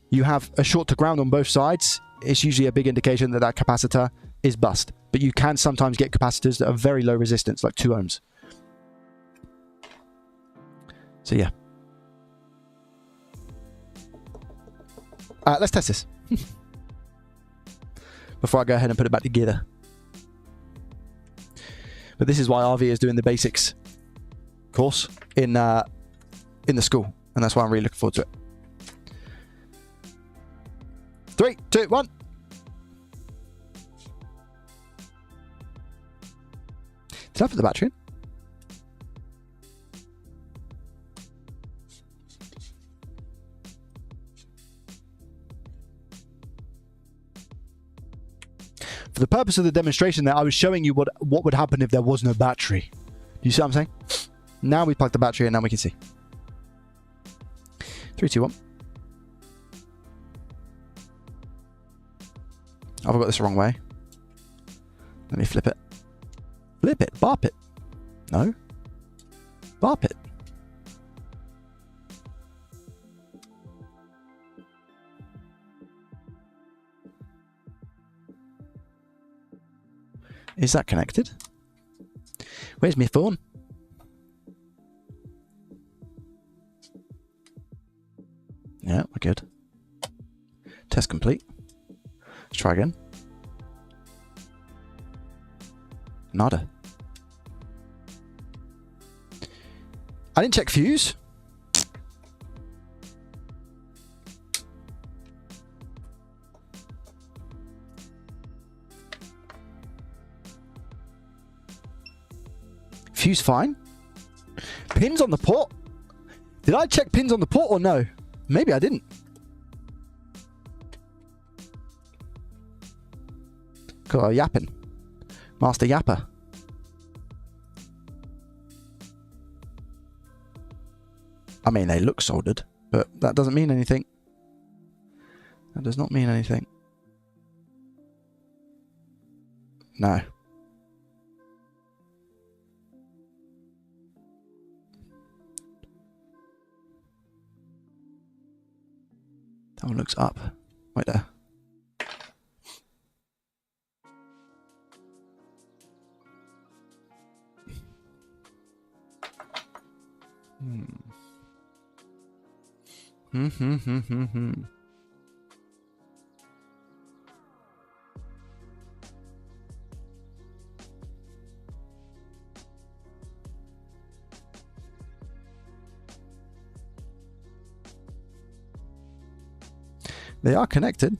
you have a short to ground on both sides, it's usually a big indication that that capacitor is bust. But you can sometimes get capacitors that are very low resistance, like 2 ohms. So yeah. Let's test this. Before I go ahead and put it back together. But this is why RV is doing the basics course in the school. And that's why I'm really looking forward to it. 3, 2, 1. Did I put the battery in? For the purpose of the demonstration there, I was showing you what would happen if there was no battery. You see what I'm saying? Now we plug the battery in, now we can see. 3, 2, 1. I've got this the wrong way. Let me flip it. Flip it. Barp it. No. Barp it. Is that connected? Where's my phone? Yeah, we're good. Test complete. Let's try again. Nada. I didn't check fuse. Fuse fine. Pins on the port. Did I check pins on the port or no? Maybe I didn't. Got a yapping. Master yapper. I mean, they look soldered, but that doesn't mean anything. That does not mean anything. No. That one looks up. Right there. They are connected.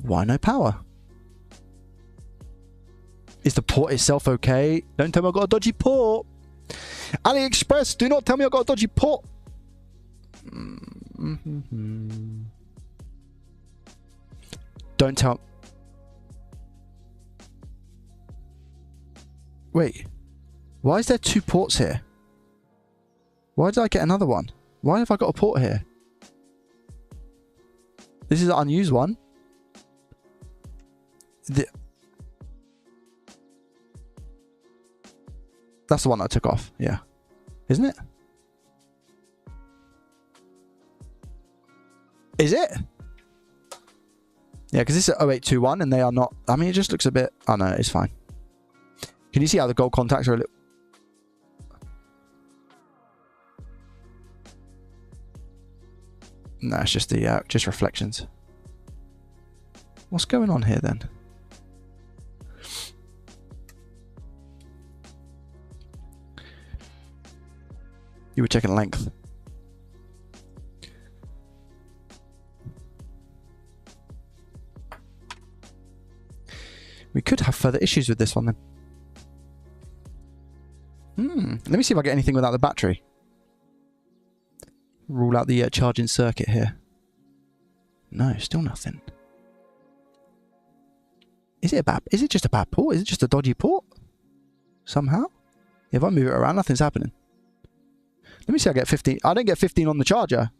Why no power? Is the port itself okay? Don't tell me I've got a dodgy port. AliExpress, do not tell me I've got a dodgy port. Don't tell. Wait. Why is there 2 ports here? Why did I get another one? Why have I got a port here? This is an unused one. That's the one I took off. Yeah. Isn't it? Is it? Yeah, because this is 0821 and they are not... I mean, it just looks a bit... Oh, no, it's fine. Can you see how the gold contacts are a little... No, it's just the just reflections. What's going on here then? You were checking length. We could have further issues with this one then. Let me see if I get anything without the battery. Rule out the charging circuit here. No, still nothing. Is it just a bad port? Is it just a dodgy port? Somehow? If I move it around, nothing's happening. Let me see. I get 15. I don't get 15 on the charger,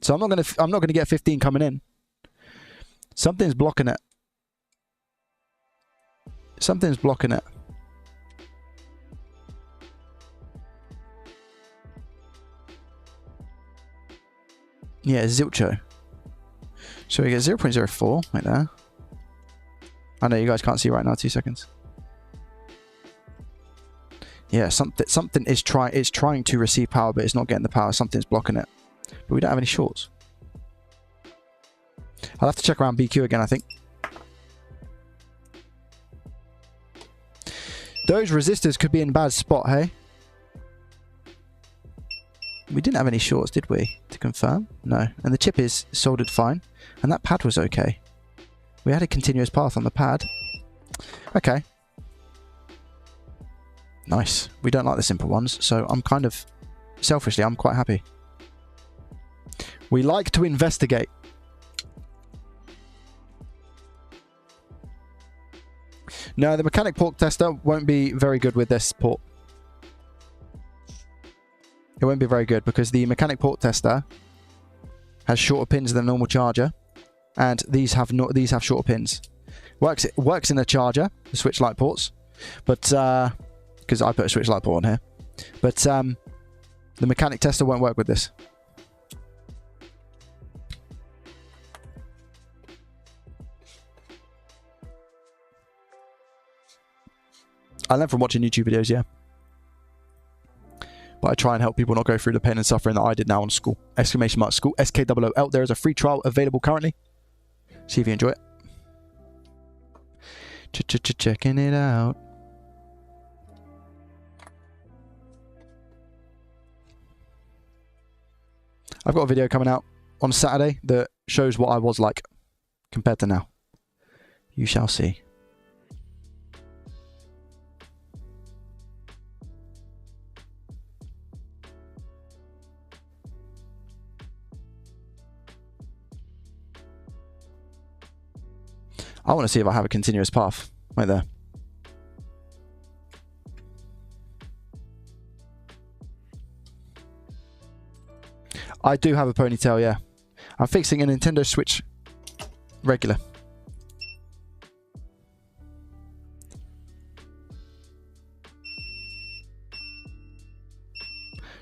so I'm not gonna get 15 coming in. Something's blocking it. Something's blocking it. Yeah, Zilcho. So we get 0.04 right there. I know you guys can't see right now. 2 seconds. Yeah, something is trying to receive power, but it's not getting the power. Something's blocking it. But we don't have any shorts. I'll have to check around BQ again, I think. Those resistors could be in a bad spot, hey? We didn't have any shorts, did we? To confirm? No. And the chip is soldered fine. And that pad was okay. We had a continuous path on the pad. Okay. Nice. We don't like the simple ones, so I'm kind of... Selfishly, I'm quite happy. We like to investigate. No, the mechanic port tester won't be very good with this port. It won't be very good because the mechanic port tester has shorter pins than a normal charger, and these have shorter pins. Works in a charger, the switch light ports, but because I put a switch light port on here, but the mechanic tester won't work with this. I learned from watching YouTube videos, yeah. But I try and help people not go through the pain and suffering that I did now on school. Exclamation mark school, SKOOL. There is a free trial available currently. See if you enjoy it. Checking it out. I've got a video coming out on Saturday that shows what I was like compared to now. You shall see. I want to see if I have a continuous path right there. I do have a ponytail, yeah. I'm fixing a Nintendo Switch regular.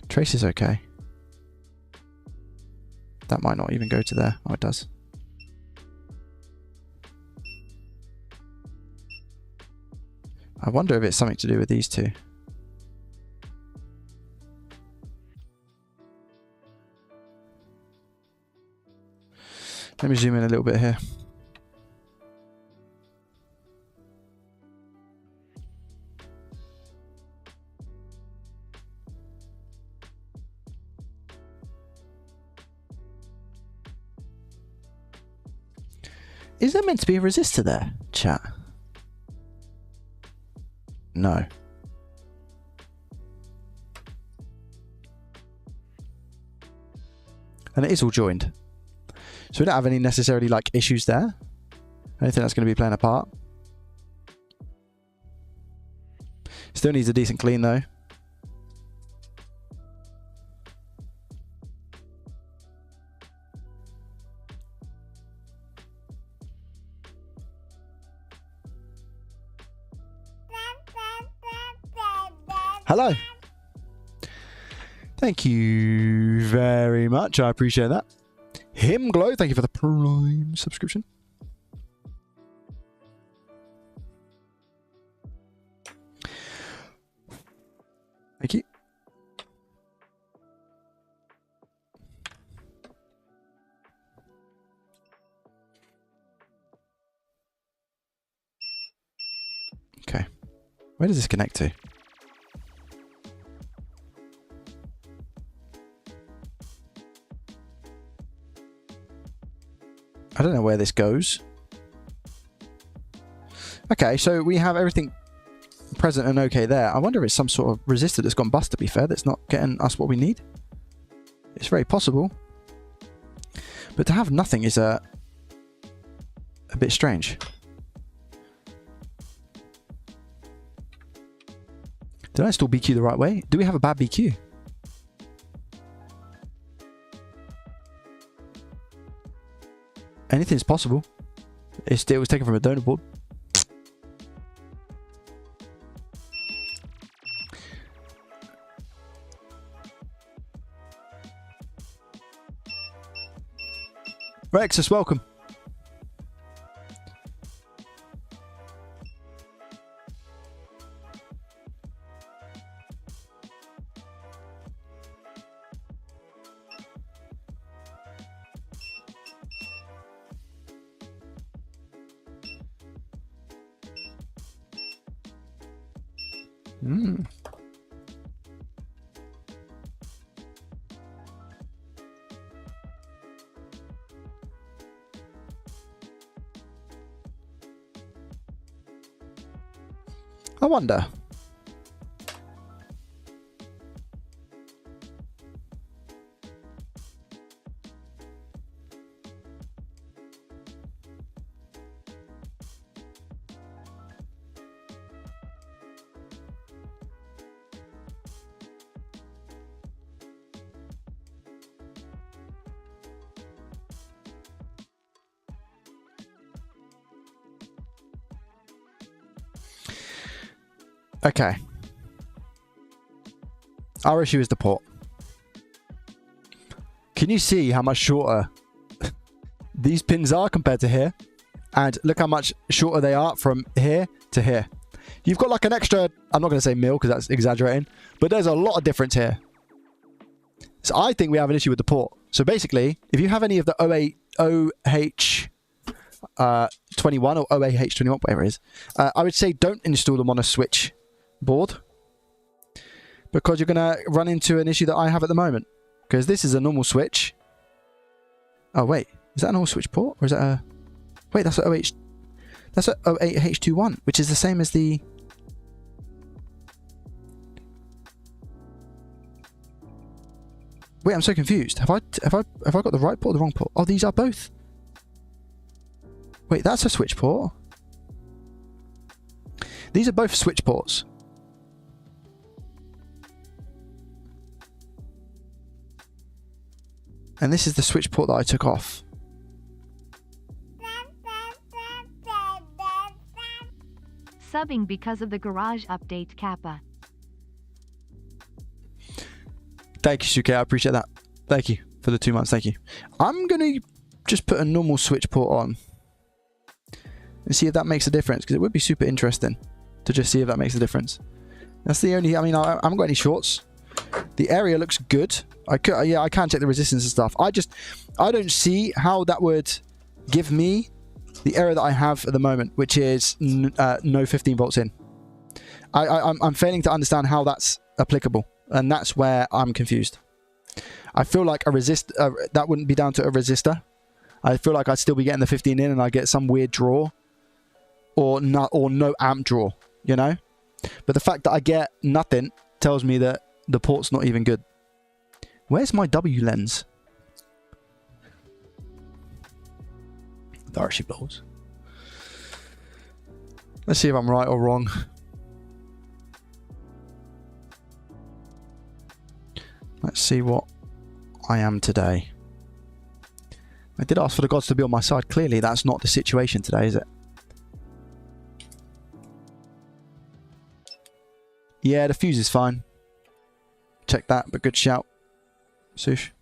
Trace is okay. That might not even go to there. Oh, it does. I wonder if it's something to do with these two. Let me zoom in a little bit here. Is there meant to be a resistor there, chat? No. And it is all joined. So we don't have any necessarily like issues there. Anything that's going to be playing a part. Still needs a decent clean though. Hello. Thank you very much. I appreciate that. Himglow, thank you for the Prime subscription. Thank you. Okay. Where does this connect to? I don't know where this goes. Okay, so we have everything present and okay there. I wonder if it's some sort of resistor that's gone bust, to be fair, that's not getting us what we need. It's very possible. But to have nothing is a bit strange. Did I install BQ the right way? Do we have a bad BQ? Anything's possible. It was taken from a donor board. Rexus, welcome. I wonder. Okay. Our issue is the port. Can you see how much shorter these pins are compared to here? And look how much shorter they are from here to here. You've got like an extra, I'm not going to say mil because that's exaggerating, but there's a lot of difference here. So I think we have an issue with the port. So basically, if you have any of the OH21 or OAH21, whatever it is, I would say don't install them on a switch board, because you're going to run into an issue that I have at the moment, because this is a normal switch. Oh wait, is that an all switch port, or is that a, wait, that's an OH, that's an OAH21, which is the same as the, wait, I'm so confused. Have I got the right port or the wrong port? Oh, these are both. Wait, that's a switch port. These are both switch ports. And this is the switch port that I took off. Subbing because of the garage update, Kappa. Thank you, Suke. I appreciate that. Thank you for the 2 months. Thank you. I'm going to just put a normal switch port on and see if that makes a difference, because it would be super interesting to just see if that makes a difference. That's the only, I mean, I haven't got any shorts. The area looks good. Yeah, I can check the resistance and stuff. I don't see how that would give me the error that I have at the moment, which is no 15 volts in. I'm failing to understand how that's applicable, and that's where I'm confused. I feel like a that wouldn't be down to a resistor. I feel like I'd still be getting the 15 in, and I get some weird draw, or no amp draw, you know. But the fact that I get nothing tells me that the port's not even good. Where's my W lens? That actually blows. Let's see if I'm right or wrong. Let's see what I am today. I did ask for the gods to be on my side. Clearly, that's not the situation today, is it? Yeah, the fuse is fine. Check that, but good shout. Sush.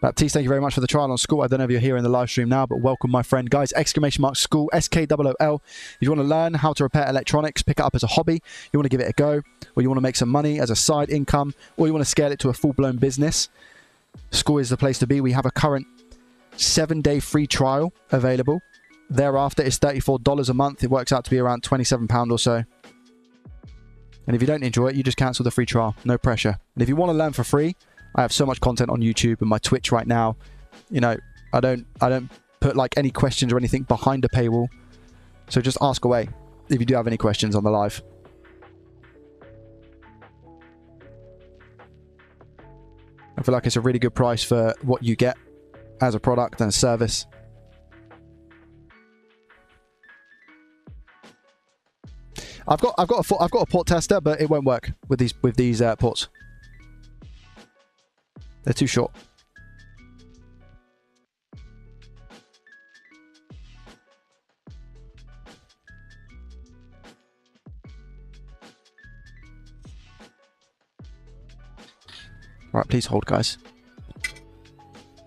Baptiste, thank you very much for the trial on School. I don't know if you're here in the live stream now, but welcome, my friend. Guys, !School, SKOOL. If you want to learn how to repair electronics, pick it up as a hobby, you want to give it a go, or you want to make some money as a side income, or you want to scale it to a full-blown business, School is the place to be. We have a current 7-day free trial available. Thereafter, it's $34 a month. It works out to be around £27 or so. And if you don't enjoy it, you just cancel the free trial. No pressure. And if you want to learn for free, I have so much content on YouTube and my Twitch right now. You know, I don't put like any questions or anything behind a paywall. So just ask away if you do have any questions on the live. I feel like it's a really good price for what you get as a product and a service. I've got a port tester, but it won't work with these ports. They're too short. Right, please hold, guys.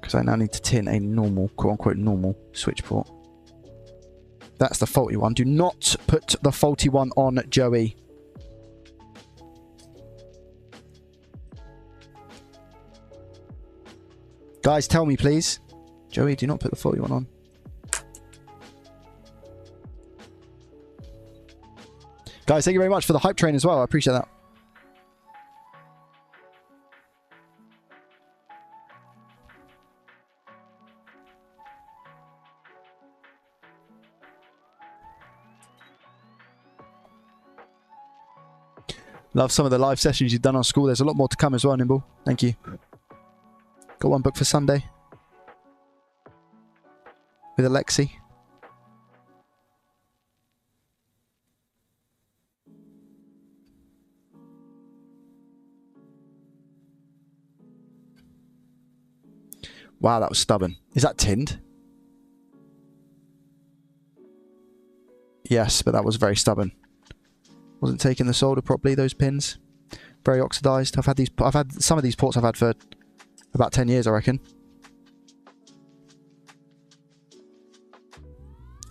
Because I now need to tin a normal, quote-unquote normal switch port. That's the faulty one. Do not put the faulty one on, Joey. Guys, tell me, please. Joey, do not put the faulty one on. Guys, thank you very much for the hype train as well. I appreciate that. Love some of the live sessions you've done on School. There's a lot more to come as well, Nimble. Thank you. Got one booked for Sunday. With Alexi. Wow, that was stubborn. Is that tinned? Yes, but that was very stubborn. Wasn't taking the solder properly, those pins. Very oxidized. I've had some of these ports I've had for about 10 years, I reckon.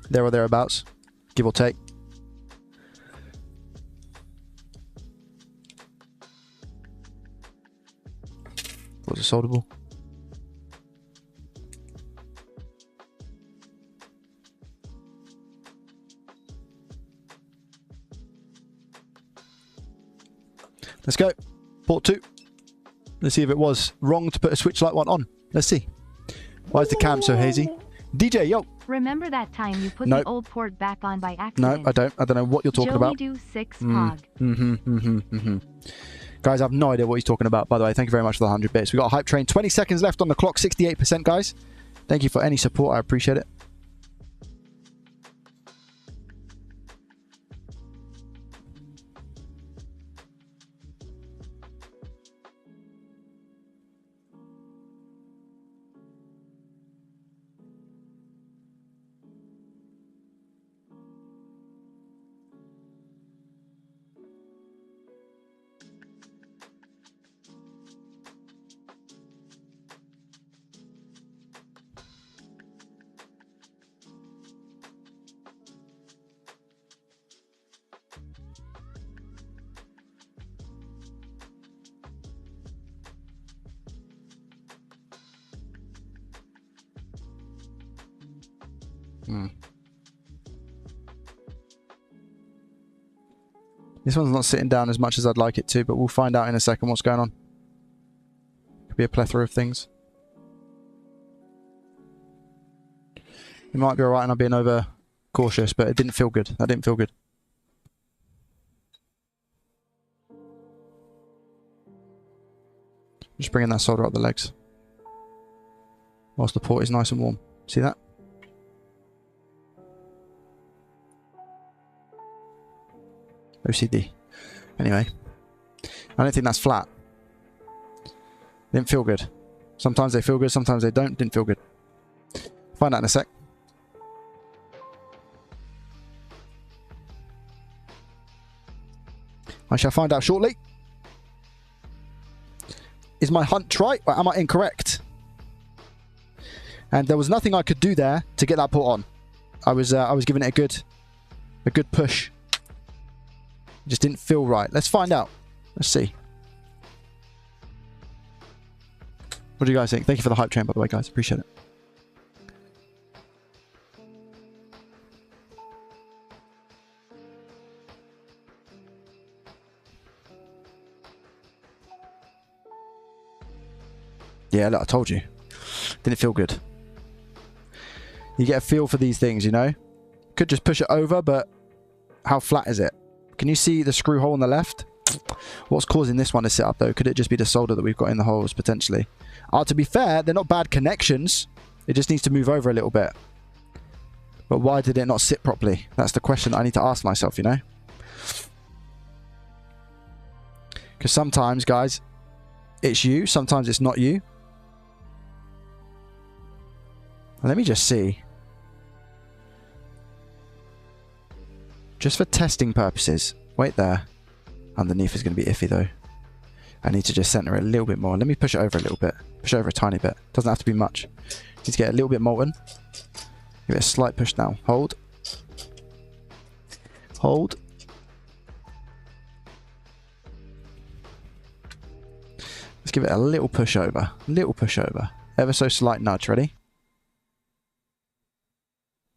There or thereabouts, give or take. Was it solderable? Let's go. Port 2. Let's see if it was wrong to put a switch light one on. Let's see. Why is the cam so hazy? DJ, yo. Remember that time you put the old port back on by accident? No, I don't. I don't know what you're talking about. Joey do 6 pog. Guys, I have no idea what he's talking about, by the way. Thank you very much for the 100 bits. We've got a hype train. 20 seconds left on the clock. 68%, guys. Thank you for any support. I appreciate it. This one's not sitting down as much as I'd like it to, but we'll find out in a second what's going on. Could be a plethora of things. It might be alright and I'm being over cautious, but it didn't feel good. That didn't feel good. Just bringing that solder up the legs. Whilst the port is nice and warm. See that? OCD. Anyway. I don't think that's flat. Didn't feel good. Sometimes they feel good, sometimes they don't. Didn't feel good. Find out in a sec. I shall find out shortly. Is my hunch right or am I incorrect? And there was nothing I could do there to get that port on. I was giving it a good push. It just didn't feel right. Let's find out. Let's see. What do you guys think? Thank you for the hype train, by the way, guys. Appreciate it. Yeah, look, I told you. Didn't feel good. You get a feel for these things, you know? Could just push it over, but how flat is it? Can you see the screw hole on the left? What's causing this one to sit up, though? Could it just be the solder that we've got in the holes, potentially? To be fair, they're not bad connections. It just needs to move over a little bit. But why did it not sit properly? That's the question I need to ask myself, you know? Because sometimes, guys, it's you. Sometimes it's not you. Let me just see. Just for testing purposes. Wait there. Underneath is going to be iffy though. I need to just center it a little bit more. Let me push it over a little bit. Push it over a tiny bit. Doesn't have to be much. Need to get a little bit molten. Give it a slight push now. Hold. Hold. Let's give it a little push over. Little push over. Ever so slight nudge. Ready?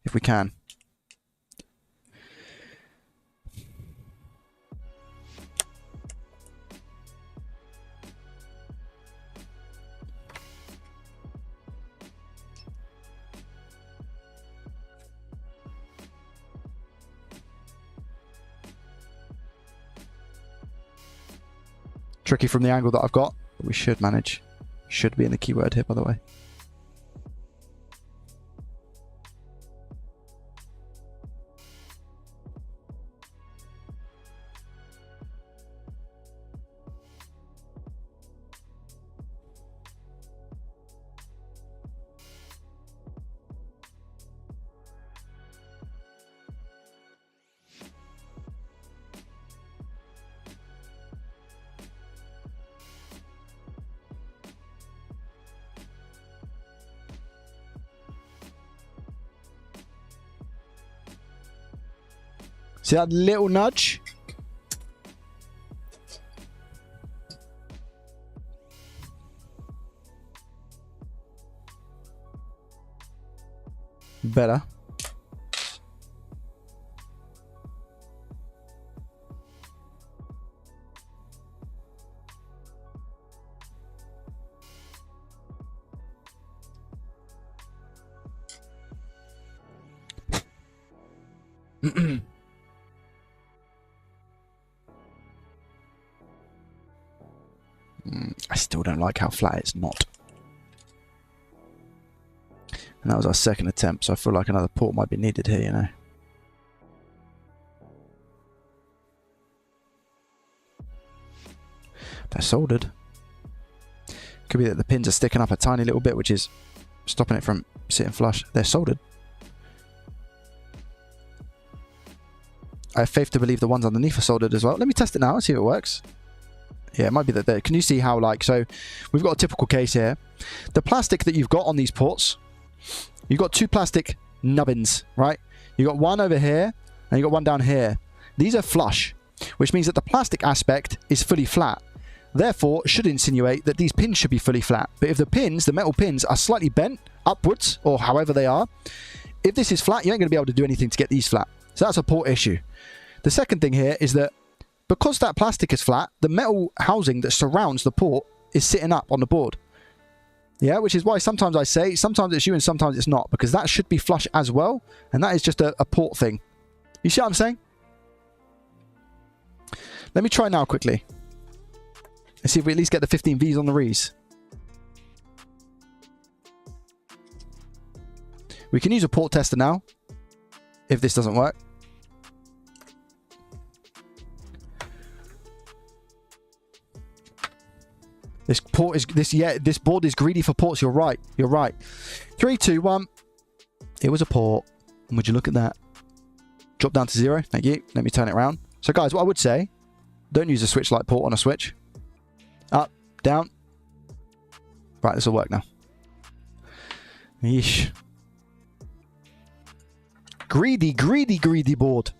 If we can. Tricky from the angle that I've got, but we should manage. Should be in the keyword here, by the way. See that little nudge? Better. I still don't like how flat it's not. And that was our second attempt, so I feel like another port might be needed here, you know. They're soldered. Could be that the pins are sticking up a tiny little bit, which is stopping it from sitting flush. They're soldered. I have faith to believe the ones underneath are soldered as well. Let me test it now and see if it works. Yeah, it might be that there. Can you see how, like, so we've got a typical case here. The plastic that you've got on these ports, you've got two plastic nubbins, right? You've got one over here and you've got one down here. These are flush, which means that the plastic aspect is fully flat. Therefore, should insinuate that these pins should be fully flat. But if the pins, the metal pins, are slightly bent upwards, or however they are, if this is flat, you ain't going to be able to do anything to get these flat. So that's a port issue. The second thing here is that because that plastic is flat, the metal housing that surrounds the port is sitting up on the board. Yeah, which is why sometimes I say, sometimes it's you and sometimes it's not, because that should be flush as well, and that is just a port thing. You see what I'm saying? Let me try now quickly. Let's see if we at least get the 15 Vs on the Rees. We can use a port tester now, if this doesn't work. This port is this board is greedy for ports. You're right. You're right. 3, 2, 1. It was a port. And would you look at that? Drop down to 0. Thank you. Let me turn it around. So guys, what I would say, don't use a switch light port on a switch. Up, down. Right, this will work now. Yeesh. Greedy, greedy, greedy board.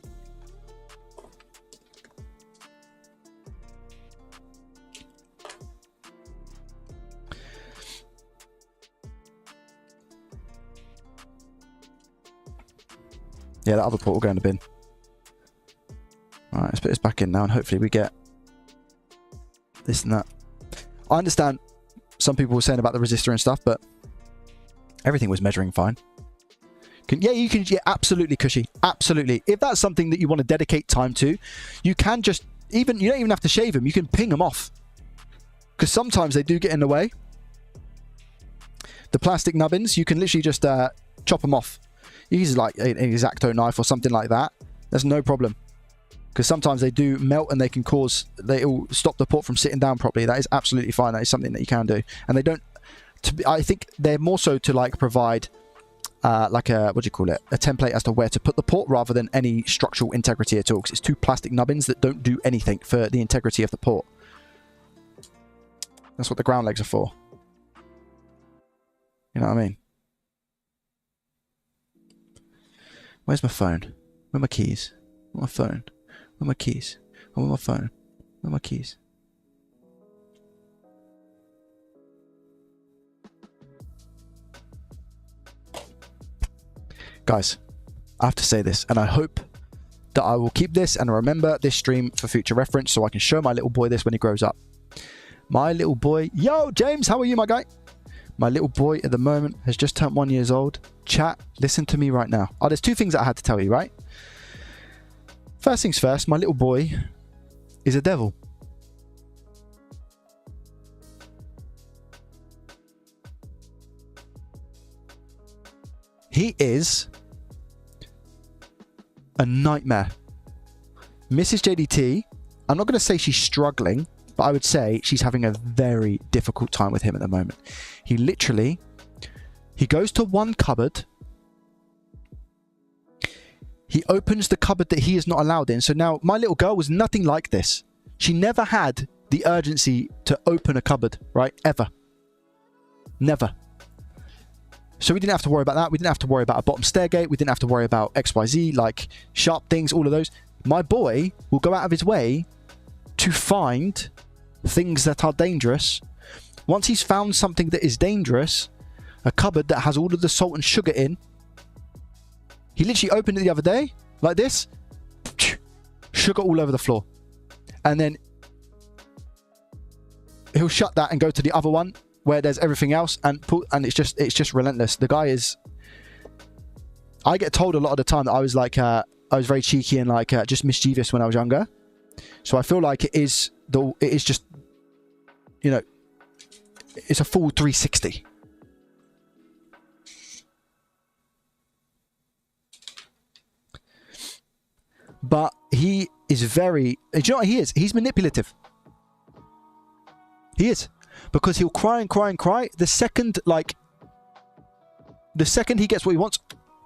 Yeah, that other port will go in the bin. Alright, let's put this back in now and hopefully we get this and that. I understand some people were saying about the resistor and stuff, but everything was measuring fine. Yeah, absolutely, Cushy. Absolutely. If that's something that you want to dedicate time to, you can just, you don't even have to shave them. You can ping them off. Because sometimes they do get in the way. The plastic nubbins, you can literally just chop them off. Use like an X-Acto knife or something like that. There's no problem. Because sometimes they do melt and they can cause, they'll stop the port from sitting down properly. That is absolutely fine. That is something that you can do. And they don't, I think they're more so to like provide like a, what do you call it? A template as to where to put the port rather than any structural integrity at all. Because it's two plastic nubbins that don't do anything for the integrity of the port. That's what the ground legs are for. You know what I mean? Where's my phone? Where are my keys? Where's my phone? Where are my keys? Oh, where's my phone? Where are my keys? Guys, I have to say this, and I hope that I will keep this and remember this stream for future reference so I can show my little boy this when he grows up. My little boy, yo, James, how are you, my guy? My little boy at the moment has just turned 1 year old. Chat, listen to me right now. Oh, there's two things that I had to tell you, right? First things first, my little boy is a devil. He is a nightmare. Mrs. JDT, I'm not going to say she's struggling, but I would say she's having a very difficult time with him at the moment. He literally, he goes to one cupboard. He opens the cupboard that he is not allowed in. So now my little girl was nothing like this. She never had the urgency to open a cupboard, right? Ever. Never. So we didn't have to worry about that. We didn't have to worry about a bottom stairgate. We didn't have to worry about XYZ, like sharp things, all of those. My boy will go out of his way to find things that are dangerous. Once he's found something that is dangerous, a cupboard that has all of the salt and sugar in, he literally opened it the other day, like this, sugar all over the floor. And then he'll shut that and go to the other one where there's everything else, and it's just relentless. The guy is, I get told a lot of the time that I was like, I was very cheeky and like just mischievous when I was younger. So I feel like it is just, you know, it's a full 360. But he is very, do you know what he is? He's manipulative. He is. Because he'll cry and cry and cry. The second he gets what he wants,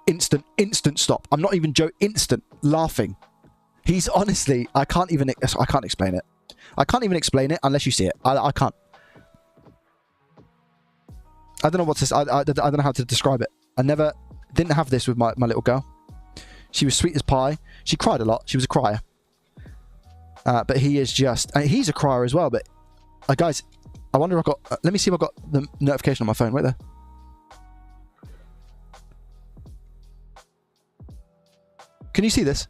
instant stop. I'm not even joking. Instant laughing. He's honestly, I can't explain it. I can't even explain it unless you see it. I can't. I don't know what to say. I don't know how to describe it. I didn't have this with my little girl. She was sweet as pie. She cried a lot. She was a crier. But he is just, he's a crier as well. But guys, I wonder if I got, let me see if I got the notification on my phone right there. Can you see this?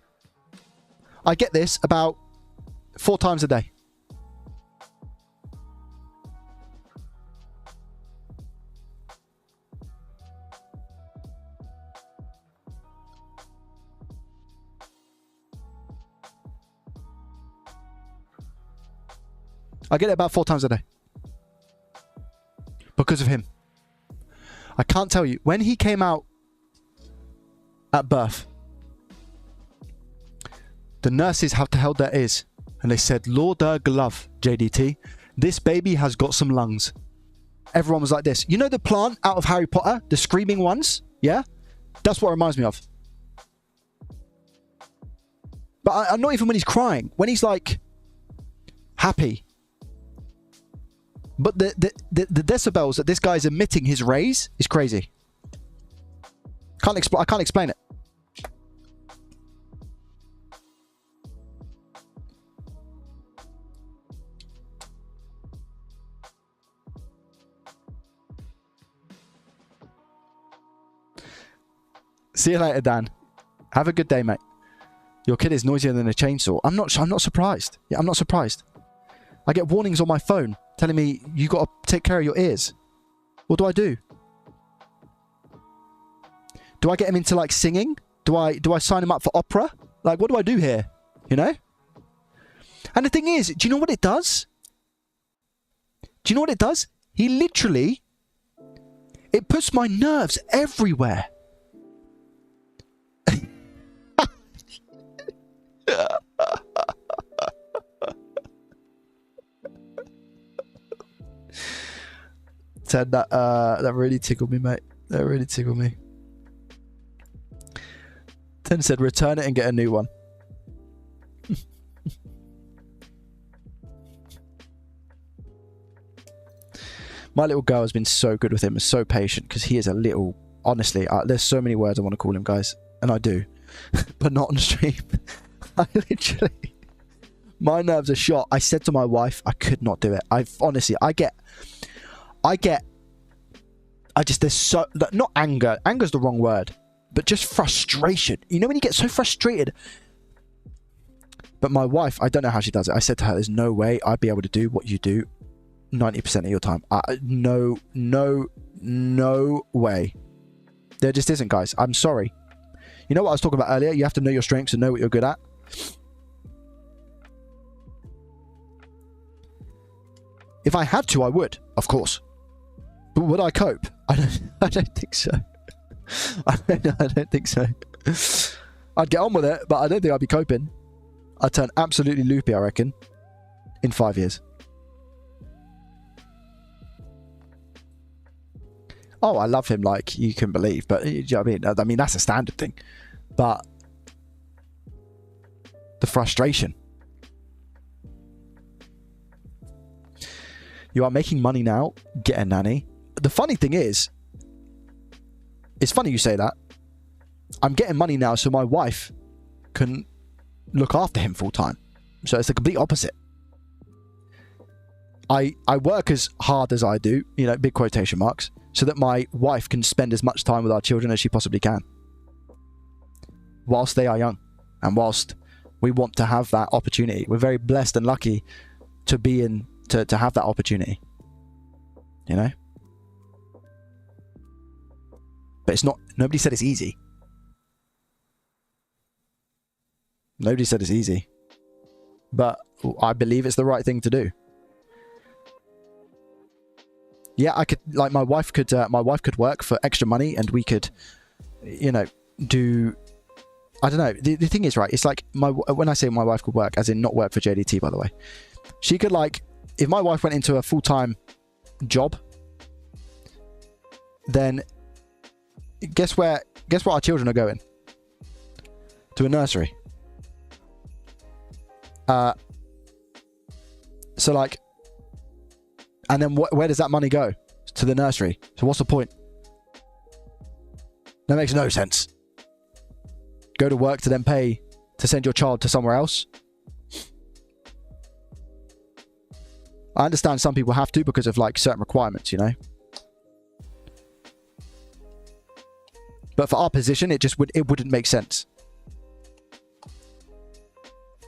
I get this about 4 times a day. I get it about 4 times a day. Because of him. I can't tell you. When he came out at birth, the nurses have to held their ears. And they said, Lord glove, JDT. This baby has got some lungs. Everyone was like this. You know the plant out of Harry Potter? The screaming ones? Yeah? That's what it reminds me of. But I'm not even when he's crying. When he's like happy. But the decibels that this guy's emitting his rays is crazy. I can't explain it. See you later, Dan. Have a good day, mate. Your kid is noisier than a chainsaw. I'm not surprised. Yeah, I'm not surprised. I get warnings on my phone telling me you got to take care of your ears. What do I do? Do I get him into like singing? Do I sign him up for opera? Like, what do I do here? You know? And the thing is, do you know what it does? Do you know what it does? He literally, it puts my nerves everywhere. Ted, that really tickled me, mate. That really tickled me. Ted said, return it and get a new one. My little girl has been so good with him and so patient because he is a little... Honestly, there's so many words I want to call him, guys. And I do. But not on stream. I literally... My nerves are shot. I said to my wife, I could not do it. Honestly, there's so... Not anger. Anger's the wrong word. But just frustration. You know when you get so frustrated? But my wife, I don't know how she does it. I said to her, there's no way I'd be able to do what you do 90% of your time. No way. There just isn't, guys. I'm sorry. You know what I was talking about earlier? You have to know your strengths and know what you're good at. If I had to, I would, of course. But would I cope? I don't think so. I don't think so. I'd get on with it, but I don't think I'd be coping. I'd turn absolutely loopy, I reckon, in 5 years. Oh, I love him like you can believe, but you know what I mean, that's a standard thing. But the frustration. You are making money now, get a nanny. The funny thing is, it's funny you say that. I'm getting money now so my wife can look after him full time. So it's the complete opposite. I work as hard as I do, you know, big quotation marks, so that my wife can spend as much time with our children as she possibly can. Whilst they are young. And whilst we want to have that opportunity. We're very blessed and lucky to be in, to have that opportunity. You know? But it's not, nobody said it's easy. Nobody said it's easy. But I believe it's the right thing to do. Yeah, I could, like, my wife could work for extra money and we could, you know, do, I don't know. The thing is, right, it's like, when I say my wife could work, as in not work for JDT, by the way. She could, like, if my wife went into a full-time job, then guess where our children are going? To a nursery. So, like, and then where does that money go? To the nursery. So what's the point? That makes no sense. Go to work to then pay to send your child to somewhere else. I understand some people have to because of, like, certain requirements, you know. But for our position, it wouldn't make sense.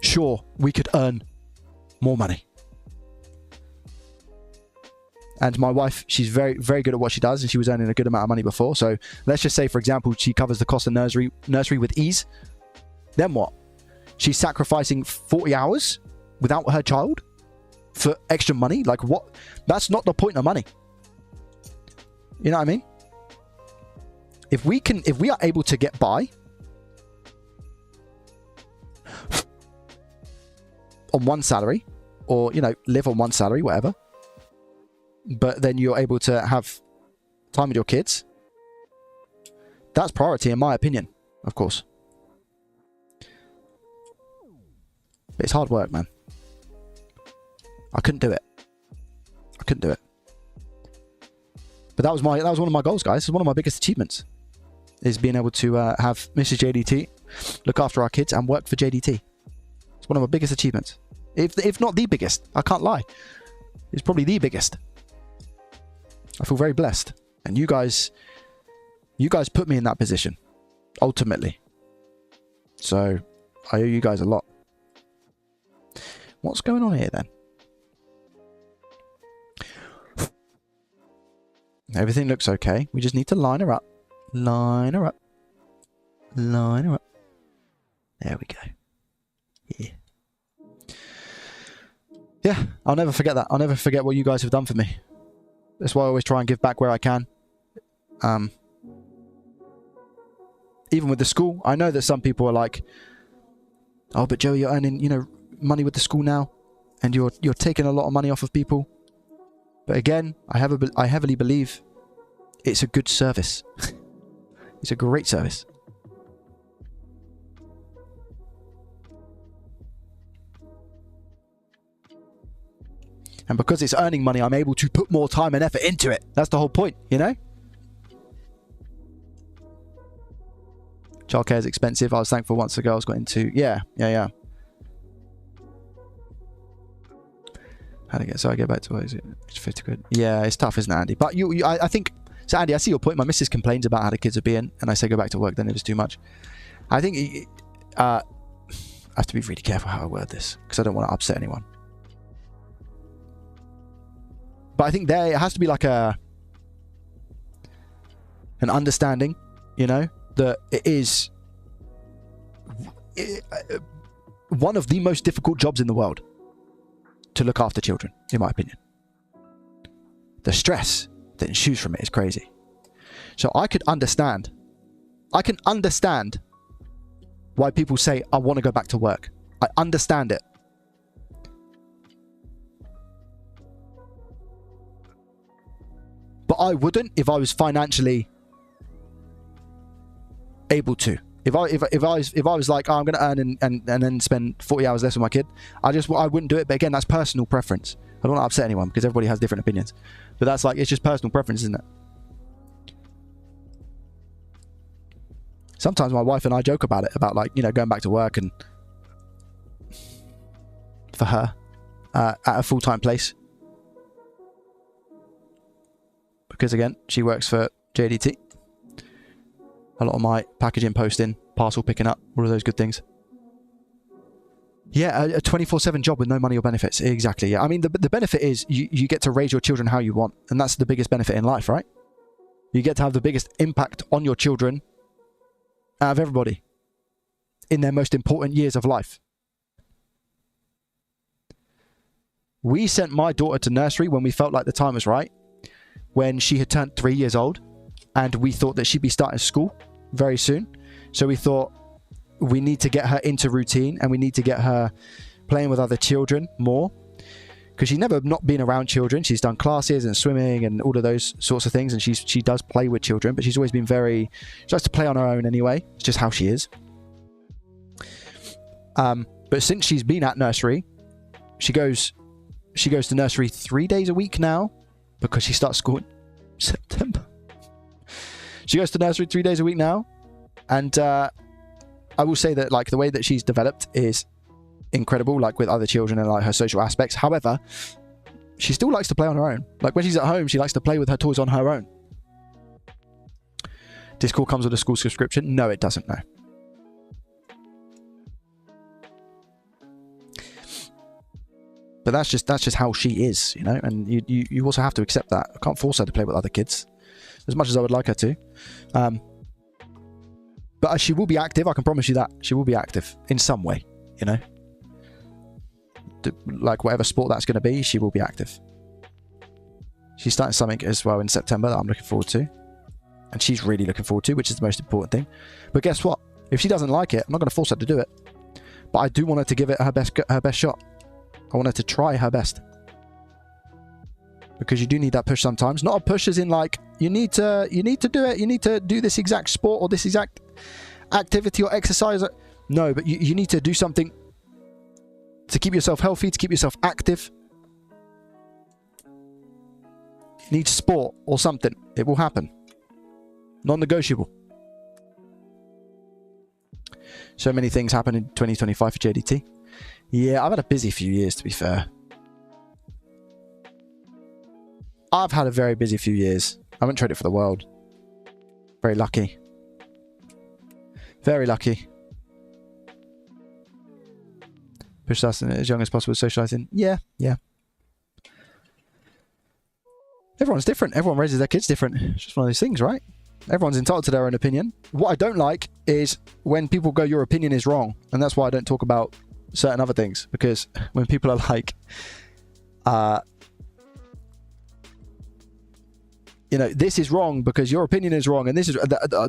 Sure, we could earn more money. And my wife, she's very, very good at what she does, and she was earning a good amount of money before. So let's just say, for example, she covers the cost of nursery with ease. Then what? She's sacrificing 40 hours without her child for extra money. Like, what? That's not the point of money. You know what I mean? If we are able to get by on one salary, or, you know, live on one salary, whatever, but then you're able to have time with your kids, that's priority in my opinion, of course. But it's hard work, man. I couldn't do it. But that was one of my goals, guys. It's one of my biggest achievements, is being able to have Mrs. JDT look after our kids and work for JDT. It's one of my biggest achievements. If not the biggest, I can't lie. It's probably the biggest. I feel very blessed. And you guys put me in that position, ultimately. So I owe you guys a lot. What's going on here then? Everything looks okay. We just need to line her up. Line her up. Line her up. There we go. Yeah. Yeah, I'll never forget that. I'll never forget what you guys have done for me. That's why I always try and give back where I can. Even with the school, I know that some people are like, oh, but Joey, you're earning, you know, money with the school now, and you're taking a lot of money off of people. But again, I heavily believe it's a good service. It's a great service. And because it's earning money, I'm able to put more time and effort into it. That's the whole point, you know? Childcare is expensive. I was thankful once the girls got into... Yeah. How to get... So I get back to what is it? It's 50 quid. Yeah, it's tough, isn't it, Andy? But I think... So, Andy, I see your point. My missus complains about how the kids are being, and I say go back to work, then it was too much. I think... I have to be really careful how I word this, because I don't want to upset anyone. But I think there it has to be like an understanding, you know, that it is one of the most difficult jobs in the world to look after children, in my opinion. The stress that ensues from it is crazy. So I can understand why people say, I want to go back to work. I understand it. But I wouldn't if I was financially able to. If I was like, oh, I'm going to earn and then spend 40 hours less with my kid, I wouldn't do it. But again, that's personal preference. I don't want to upset anyone because everybody has different opinions. But that's like, it's just personal preference, isn't it? Sometimes my wife and I joke about it, about like, you know, going back to work and for her at a full-time place. Because again, she works for JDT. A lot of my packaging, posting, parcel picking up, all of those good things. Yeah, a 24/7 job with no money or benefits. Exactly, yeah. I mean, the benefit is you get to raise your children how you want. And that's the biggest benefit in life, right? You get to have the biggest impact on your children out of everybody in their most important years of life. We sent my daughter to nursery when we felt like the time was right, when she had turned 3 years old, and we thought that she'd be starting school very soon. So we thought we need to get her into routine, and we need to get her playing with other children more, because she's never not been around children. She's done classes and swimming and all of those sorts of things, and she does play with children, but she's always been she likes to play on her own anyway. It's just how she is. But since she's been at nursery, she goes to nursery 3 days a week now, because she starts school in September. She goes to nursery 3 days a week now. And I will say that like the way that she's developed is incredible, like with other children and like her social aspects. However, she still likes to play on her own. Like when she's at home, she likes to play with her toys on her own. Discord comes with a school subscription. No, it doesn't, no. But that's just how she is, you know, and you also have to accept that. I can't force her to play with other kids, as much as I would like her to. But she will be active, I can promise you that. She will be active in some way, you know. like whatever sport that's going to be, she will be active. She's starting something as well in September that I'm looking forward to. And she's really looking forward to, which is the most important thing. But guess what? If she doesn't like it, I'm not going to force her to do it. But I do want her to give it her best shot. I want her to try her best. Because you do need that push sometimes. Not a push as in like, you need to do it. You need to do this exact sport or this exact activity or exercise. No, but you need to do something to keep yourself healthy, to keep yourself active. You need sport or something. It will happen. Non-negotiable. So many things happen in 2025 for JDT. Yeah, I've had a busy few years, to be fair. I've had a very busy few years. I haven't traded for the world. Very lucky. Very lucky. Push us as young as possible, socializing. Yeah, yeah. Everyone's different. Everyone raises their kids different. It's just one of those things, right? Everyone's entitled to their own opinion. What I don't like is when people go, your opinion is wrong. And that's why I don't talk about certain other things. Because when people are like, you know, this is wrong because your opinion is wrong. And this is,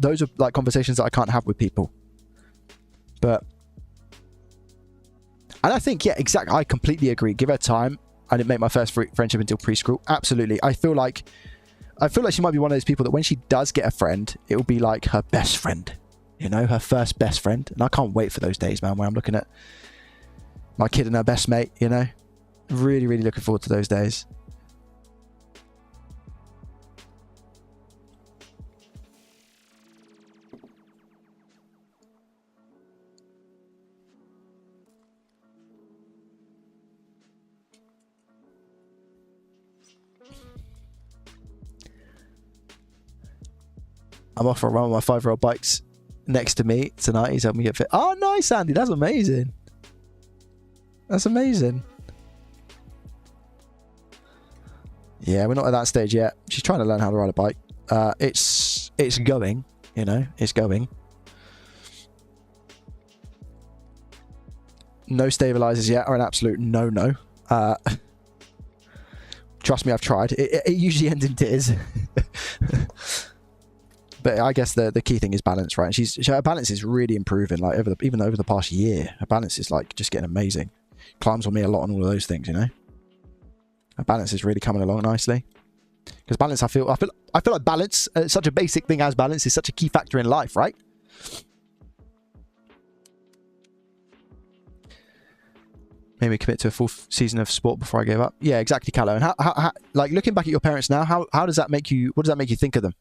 those are like conversations that I can't have with people. But, and I think, yeah, exactly. I completely agree. Give her time. I didn't make my first friendship until preschool. Absolutely. I feel like she might be one of those people that when she does get a friend, it will be like her best friend, you know, her first best friend. And I can't wait for those days, man, where I'm looking at my kid and her best mate, you know, really, really looking forward to those days. I'm off for a run with my 5-year-old bikes next to me tonight. He's helping me get fit. Oh, nice, Andy. That's amazing. That's amazing. Yeah, we're not at that stage yet. She's trying to learn how to ride a bike. It's going, you know, it's going. No stabilizers yet are an absolute no-no. Trust me, I've tried. It usually ends in tears. But I guess the key thing is balance, right? And her balance is really improving. Like even over the past year, her balance is like just getting amazing. Climbs on me a lot on all of those things, you know. Her balance is really coming along nicely. Because balance, I feel like balance, such a basic thing as balance, is such a key factor in life, right? Maybe commit to a full season of sport before I gave up. Yeah, exactly, Callow. And how like looking back at your parents now, how does that make you? What does that make you think of them?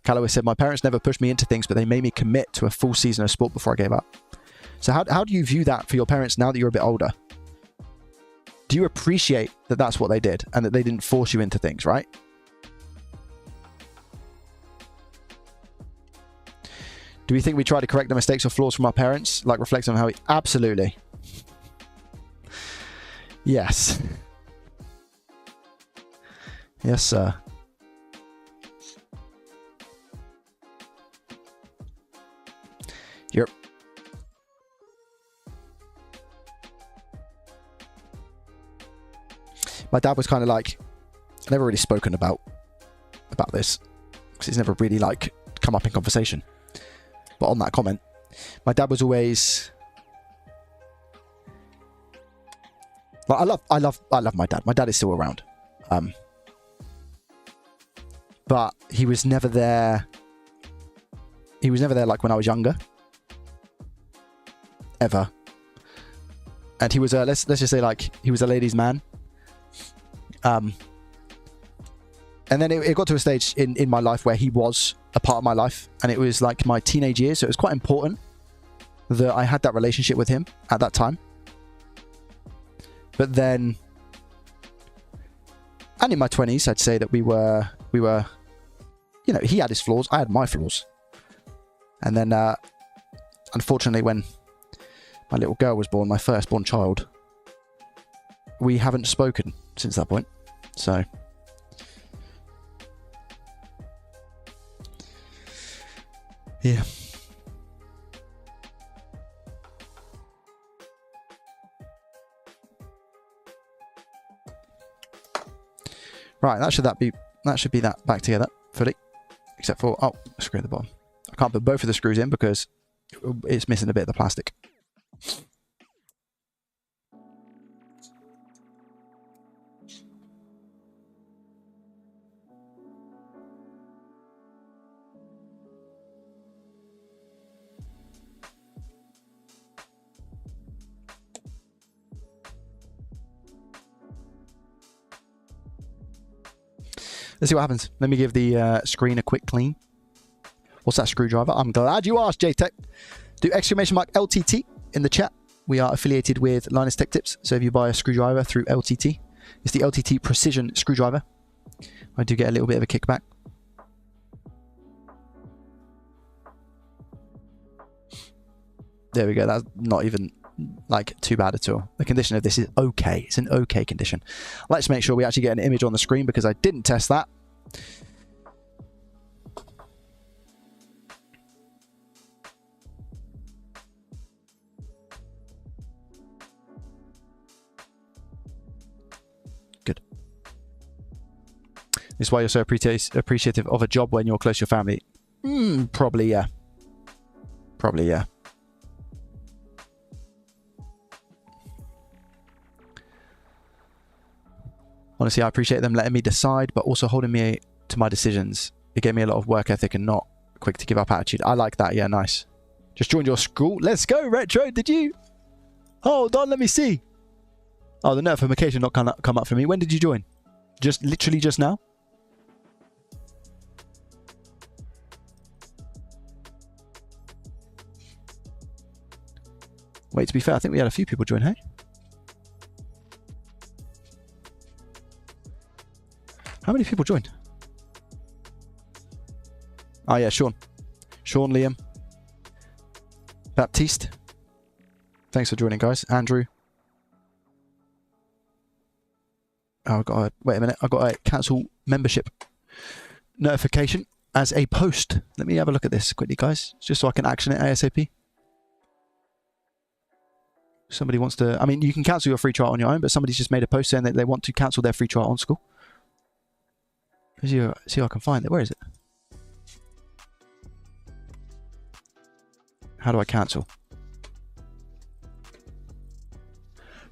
Calloway said, my parents never pushed me into things, but they made me commit to a full season of sport before I gave up. So how do you view that for your parents now that you're a bit older? Do you appreciate that that's what they did and that they didn't force you into things, right? Do we think we try to correct the mistakes or flaws from our parents, like reflecting on how we... Absolutely. Yes. Yes, sir. Yep. My dad was kind of like, never really spoken about this because it's never really like come up in conversation. But on that comment, my dad was always like, I love my dad. My dad is still around, but he was never there. He was never there like when I was younger. Ever. And he was let's just say like he was a ladies' man. And then it got to a stage in my life where he was a part of my life, and it was like my teenage years, so it was quite important that I had that relationship with him at that time. But then, and in my 20s, I'd say that we were, you know, he had his flaws, I had my flaws. And then, unfortunately, when my little girl was born, my firstborn child, we haven't spoken since that point. So, yeah. Right, that should be that back together fully. Except for, oh, screw at the bottom. I can't put both of the screws in because it's missing a bit of the plastic. Let's see what happens. Let me give the screen a quick clean. What's that screwdriver? I'm glad you asked, JTech. Do exclamation mark LTT in the chat. We are affiliated with Linus Tech Tips. So if you buy a screwdriver through LTT, it's the LTT Precision Screwdriver. I do get a little bit of a kickback. There we go. That's not even like too bad at all. The condition of this is okay. It's an okay condition. Let's make sure we actually get an image on the screen because I didn't test that. Good. This is why you're so appreciative of a job when you're close to your family. Probably, yeah. Probably, yeah. Honestly, I appreciate them letting me decide, but also holding me to my decisions. It gave me a lot of work ethic and not quick to give up attitude. I like that. Yeah, nice. Just joined your school. Let's go, Retro. Did you? Hold on, let me see. Oh, the notification not come up for me. When did you join? Just literally just now? Wait, to be fair, I think we had a few people join, hey? How many people joined? Oh yeah, Sean, Liam, Baptiste. Thanks for joining, guys. Andrew. Oh, wait a minute. I got a cancel membership notification as a post. Let me have a look at this quickly, guys, just so I can action it ASAP. Somebody wants to. I mean, you can cancel your free trial on your own, but somebody's just made a post saying that they want to cancel their free trial on school. See if I can find it. Where is it? How do I cancel?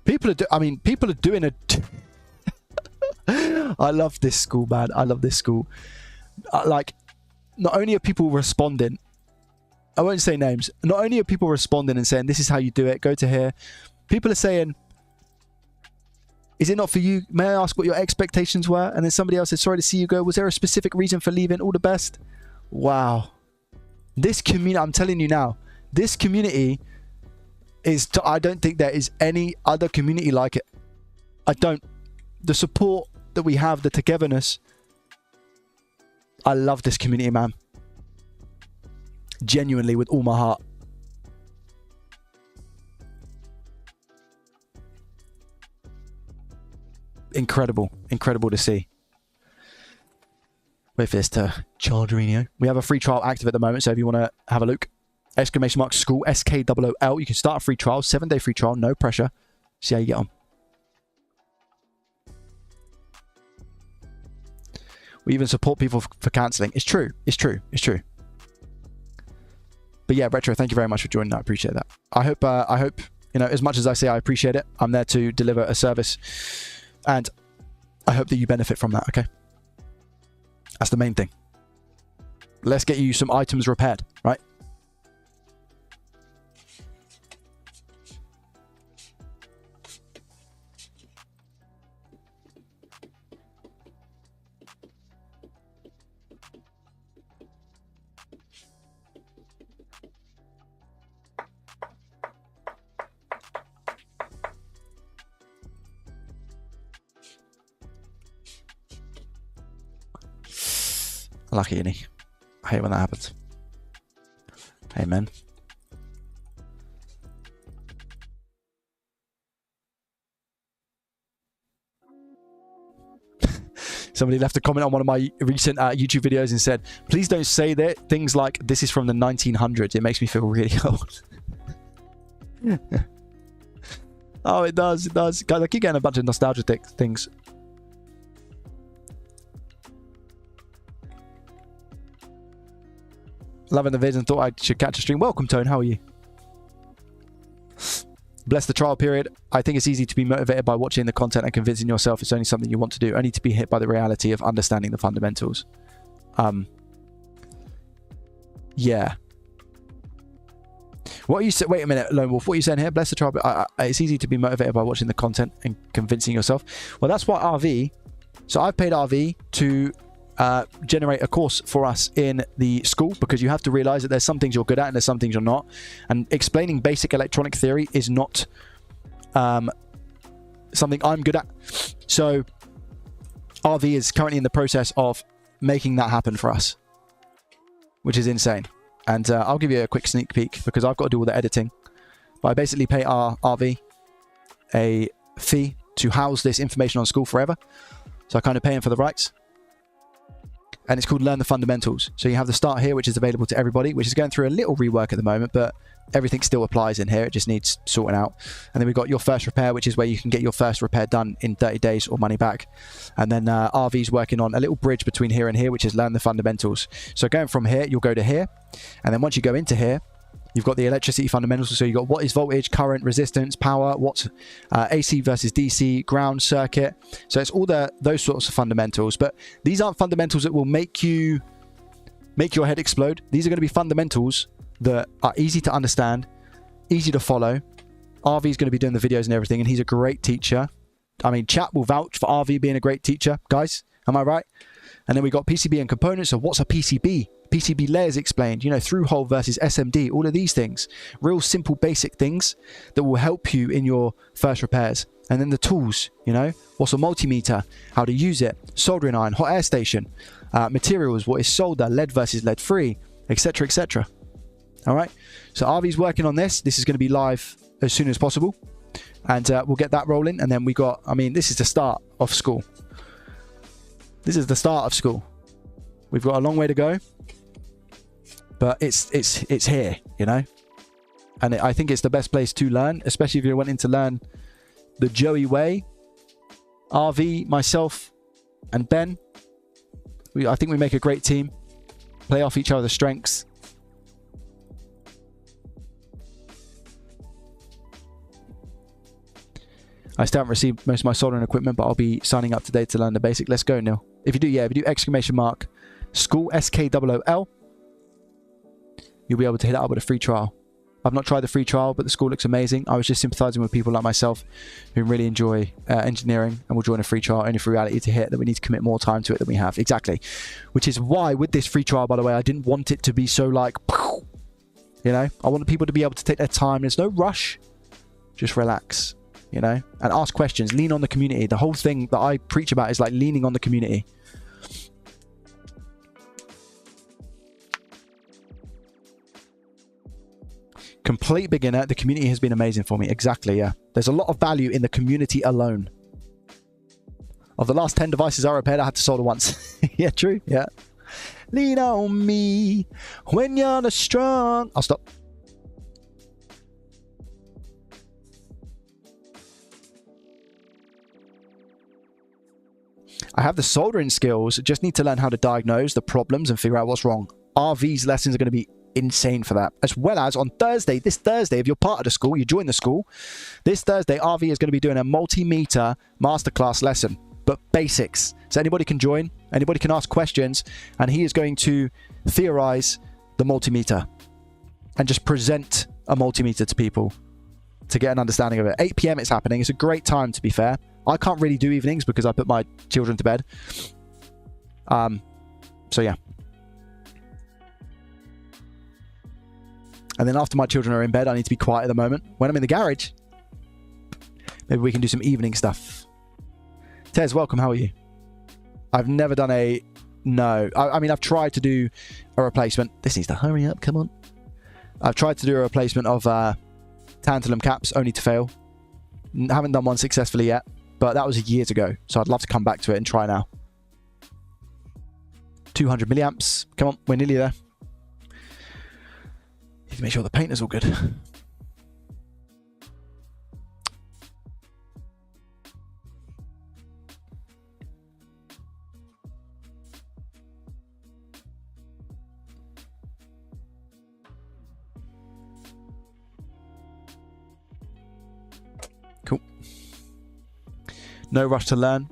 People are doing a. I love this school, man. I love this school. Like, not only are people responding, I won't say names. Not only are people responding and saying, "This is how you do it. Go to here." People are saying, "Is it not for you? May I ask what your expectations were?" And then somebody else said, "Sorry to see you go. Was there a specific reason for leaving? All the best." Wow. This community, I'm telling you now, this community is, I don't think there is any other community like it. I don't. The support that we have, the togetherness. I love this community, man. Genuinely, with all my heart. Incredible to see. Wait for this to charge, Reno. We have a free trial active at the moment, so if you want to have a look, exclamation mark school SKOOL. You can start a free trial, 7-day free trial, no pressure. See how you get on. We even support people for cancelling. It's true. But yeah, Retro, thank you very much for joining. I appreciate that. I hope you know, as much as I say I appreciate it, I'm there to deliver a service. And I hope that you benefit from that, okay? That's the main thing. Let's get you some items repaired, right? Lucky, innit? I hate when that happens. Amen. Somebody left a comment on one of my recent YouTube videos and said, "Please don't say that things like this is from the 1900s. It makes me feel really old." Oh, it does. Guys, I keep getting a bunch of nostalgia things. Loving the vids and thought I should catch a stream. Welcome, Tone. How are you? Bless the trial period. I think it's easy to be motivated by watching the content and convincing yourself it's only something you want to do, only to be hit by the reality of understanding the fundamentals. Yeah. What are you saying? Wait a minute, Lone Wolf. What are you saying here? Bless the trial. It's easy to be motivated by watching the content and convincing yourself. Well, that's why RV. So I've paid RV to generate a course for us in the school, because you have to realize that there's some things you're good at and there's some things you're not. And explaining basic electronic theory is not something I'm good at. So RV is currently in the process of making that happen for us, which is insane. And I'll give you a quick sneak peek because I've got to do all the editing. But I basically pay our RV a fee to house this information on school forever. So I kind of pay him for the rights. And it's called Learn the Fundamentals. So you have the start here, which is available to everybody, which is going through a little rework at the moment, but everything still applies in here. It just needs sorting out. And then we've got your first repair, which is where you can get your first repair done in 30 days or money back. And then RV's working on a little bridge between here and here, which is Learn the Fundamentals. So going from here, you'll go to here. And then once you go into here, you've got the electricity fundamentals. So you've got what is voltage, current, resistance, power, what's AC versus DC, ground, circuit. So it's all those sorts of fundamentals. But these aren't fundamentals that will make your head explode. These are going to be fundamentals that are easy to understand, easy to follow. RV is going to be doing the videos and everything, and he's a great teacher. I mean, chat will vouch for RV being a great teacher, guys. Am I right? And then we got PCB and components. So what's a PCB? PCB layers explained, through hole versus SMD, all of these things. Real simple, basic things that will help you in your first repairs. And then the tools, what's a multimeter, how to use it, soldering iron, hot air station, materials, what is solder, lead versus lead free, etc., etc. All right. So RV's working on this. This is going to be live as soon as possible. And we'll get that rolling. And then we got, this is the start of school. This is the start of school. We've got a long way to go. But it's here, And I think it's the best place to learn, especially if you're wanting to learn the Joey way. RV, myself, and Ben. I think we make a great team. Play off each other's strengths. I still haven't received most of my soldering equipment, but I'll be signing up today to learn the basic. Let's go, Neil. If you do exclamation mark school, SKOOL, you'll be able to hit it up with a free trial. I've not tried the free trial, but the school looks amazing. I was just sympathizing with people like myself who really enjoy engineering and will join a free trial, only for reality to hit that we need to commit more time to it than we have. Exactly. Which is why with this free trial, by the way, I didn't want it to be so like, I wanted people to be able to take their time. There's no rush. Just relax, and ask questions. Lean on the community. The whole thing that I preach about is like leaning on the community. Complete beginner. The community has been amazing for me. Exactly, yeah. There's a lot of value in the community alone. Of the last 10 devices I repaired, I had to solder once. Yeah, true. Yeah. Lean on me when you're the strong. I'll stop. I have the soldering skills. Just need to learn how to diagnose the problems and figure out what's wrong. RV's lessons are going to be insane for that, as well as on this Thursday, if you're part of the school, you join the school, this Thursday RV is going to be doing a multimeter masterclass lesson, but basics. So anybody can join, anybody can ask questions, and he is going to theorize the multimeter and just present a multimeter to people to get an understanding of it. 8 p.m. it's happening. It's a great time, to be fair. I can't really do evenings because I put my children to bed. So yeah. And then after my children are in bed, I need to be quiet at the moment. When I'm in the garage, maybe we can do some evening stuff. Tez, welcome. How are you? I've never done a... No. I've tried to do a replacement. This needs to hurry up. Come on. I've tried to do a replacement of tantalum caps, only to fail. Haven't done one successfully yet, but that was years ago. So I'd love to come back to it and try now. 200 milliamps. Come on. We're nearly there. Need to make sure the paint is all good. No rush to learn.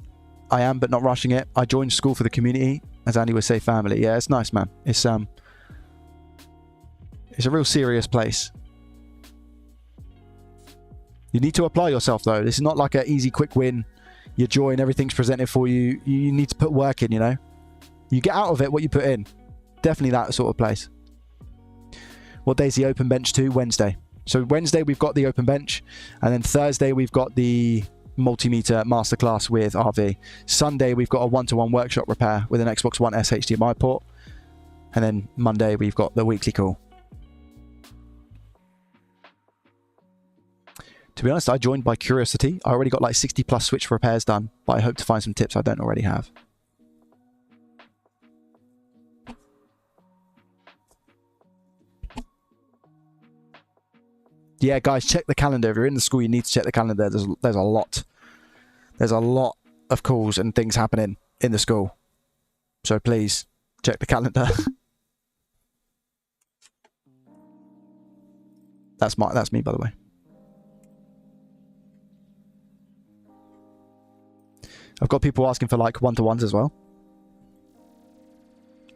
I am, but not rushing it. I joined school for the community, as Andy would say, family. Yeah, it's nice, man. It's a real serious place. You need to apply yourself, though. This is not like an easy, quick win. You join, everything's presented for you. You need to put work in, you know. You get out of it what you put in. Definitely that sort of place. What day's the open bench to? Wednesday. So Wednesday we've got the open bench, and then Thursday we've got the multimeter masterclass with RV. Sunday we've got a one-to-one workshop repair with an Xbox One S HDMI port, and then Monday we've got the weekly call. To be honest, I joined by curiosity. I already got like 60 plus Switch repairs done, but I hope to find some tips I don't already have. Yeah, guys, check the calendar. If you're in the school, you need to check the calendar. There's a lot. There's a lot of calls and things happening in the school. So please, check the calendar. That's me, by the way. I've got people asking for like one-to-ones as well,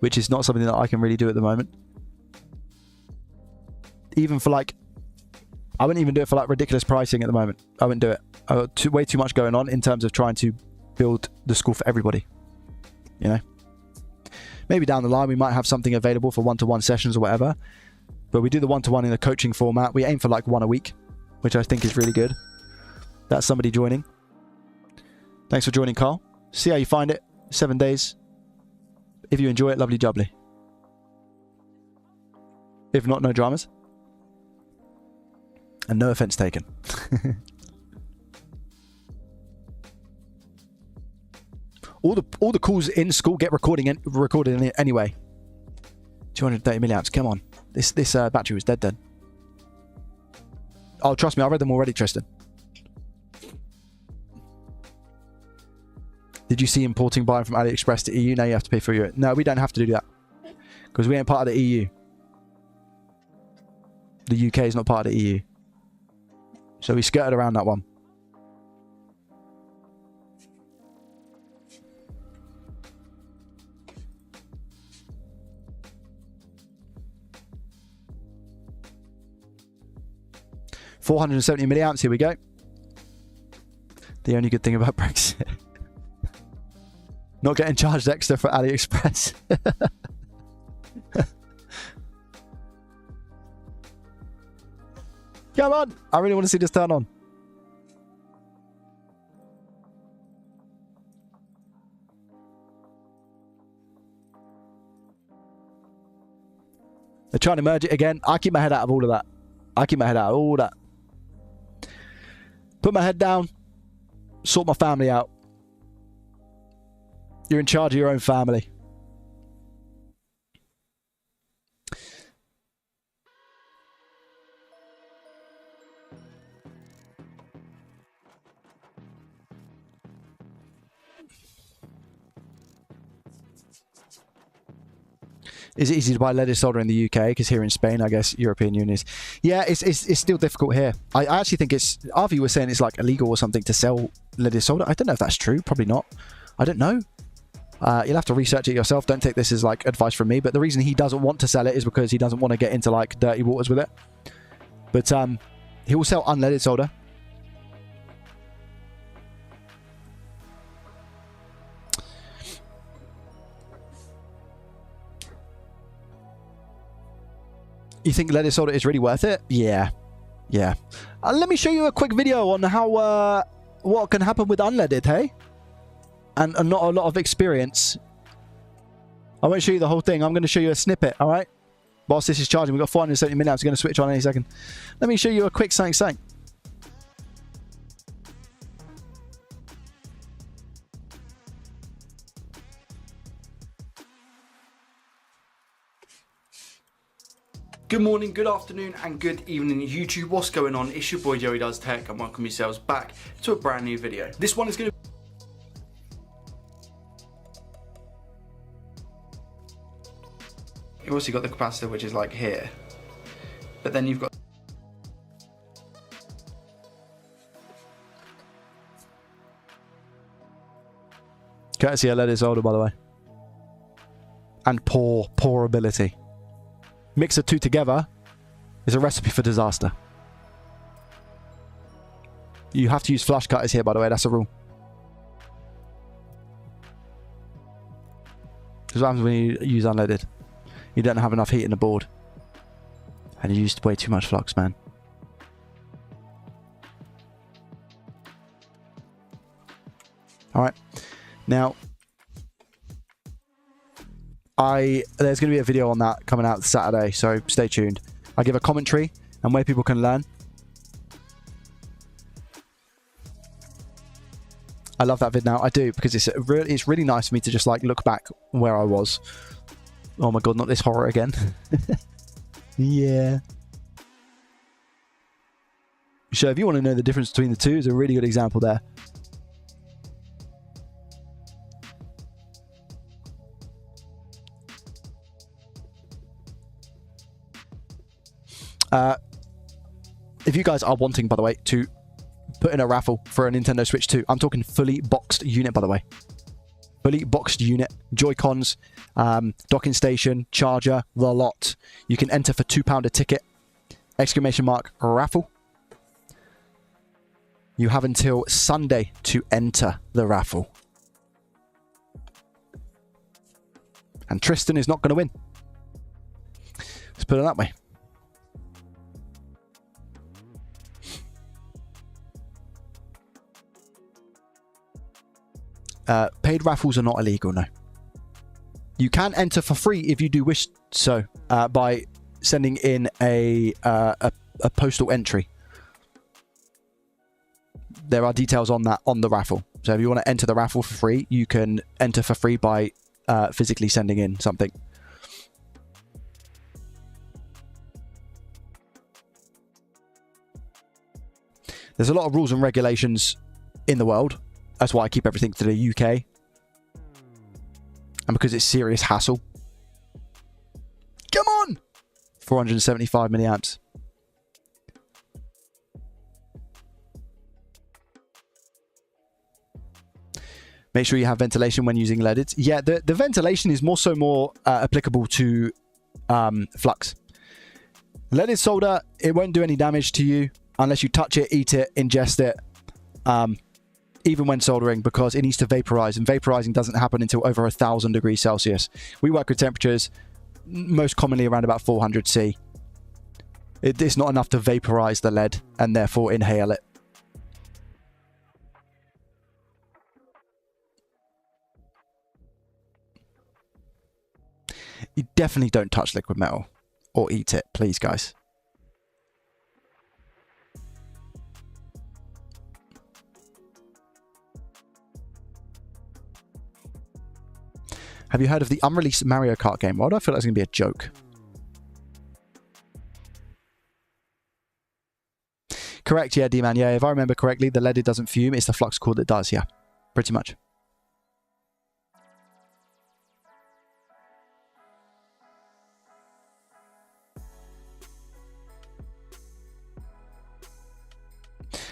which is not something that I can really do at the moment. Even for like, I wouldn't even do it for like ridiculous pricing at the moment. I wouldn't do it. I've got way too much going on in terms of trying to build the school for everybody. You know, maybe down the line we might have something available for one-to-one sessions or whatever, but we do the one-to-one in a coaching format. We aim for like 1 a week, which I think is really good. That's somebody joining. Thanks for joining, Carl. See how you find it. 7 days. If you enjoy it, lovely jubbly. If not, no dramas. And no offense taken. all the calls in school get recorded anyway. 230 milliamps. Come on. This battery was dead. Oh, trust me, I read them already, Tristan. Did you see importing buying from AliExpress to EU? Now you have to pay for it. No, we don't have to do that. Because we ain't part of the EU. The UK is not part of the EU. So we skirted around that one. $470 milliamps, here we go. The only good thing about Brexit. Not getting charged extra for AliExpress. Come on! I really want to see this turn on. They're trying to merge it again. I keep my head out of all of that. I keep my head out of all that. Put my head down. Sort my family out. You're in charge of your own family. Is it easy to buy leaded solder in the UK? Because here in Spain, I guess European Union is. Yeah, it's still difficult here. I actually think it's. Arvi was saying it's like illegal or something to sell leaded solder. I don't know if that's true. Probably not. I don't know. You'll have to research it yourself. Don't take this as like advice from me. But the reason he doesn't want to sell it is because he doesn't want to get into like dirty waters with it. But he will sell unleaded solder. You think leaded solder is really worth it? Yeah. Yeah. Let me show you a quick video on how what can happen with unleaded, hey? And not a lot of experience. I won't show you the whole thing. I'm going to show you a snippet, all right? Whilst this is charging, we've got 470 milliamps. We're going to switch on any second. Let me show you a quick something. Good morning, good afternoon, and good evening, YouTube. What's going on? It's your boy Joey Does Tech, and welcome yourselves back to a brand new video. This one is going to You've also got the capacitor, which is like here, but then you've got Courtesy of Leaded Solder, by the way. And poor ability. Mix the two together is a recipe for disaster. You have to use flush cutters here, by the way. That's a rule. Because what happens when you use unleaded? You don't have enough heat in the board. And you used way too much flux, man. Alright. Now, there's going to be a video on that coming out Saturday, so stay tuned. I give a commentary and where people can learn. I love that vid now. I do, because it's really nice for me to just like look back where I was. Oh my god, not this horror again. Yeah. So if you want to know the difference between the two, is a really good example there. If you guys are wanting, by the way, to put in a raffle for a Nintendo Switch 2, I'm talking fully boxed unit, by the way. Fully boxed unit, Joy-Cons, docking station, charger, the lot. You can enter for £2 a ticket. ! Raffle. You have until Sunday to enter the raffle. And Tristan is not going to win. Let's put it that way. Paid raffles are not illegal, no. You can enter for free if you do wish so, by sending in a postal entry. There are details on that on the raffle. So if you want to enter the raffle for free, you can enter for free by physically sending in something. There's a lot of rules and regulations in the world. That's why I keep everything to the UK. And because it's serious hassle. Come on! 475 milliamps. Make sure you have ventilation when using leaded. Yeah, the ventilation is more applicable to flux. Leaded solder, it won't do any damage to you unless you touch it, eat it, ingest it. Even when soldering, because it needs to vaporize, and vaporizing doesn't happen until over 1,000 degrees Celsius. We work with temperatures most commonly around about 400 C. It's not enough to vaporize the lead and therefore inhale it. You definitely don't touch liquid metal or eat it, please, guys. Have you heard of the unreleased Mario Kart game? Why do I feel like it's going to be a joke? Correct, yeah, D-Man. Yeah, if I remember correctly, the leaded doesn't fume. It's the flux core that does, yeah. Pretty much.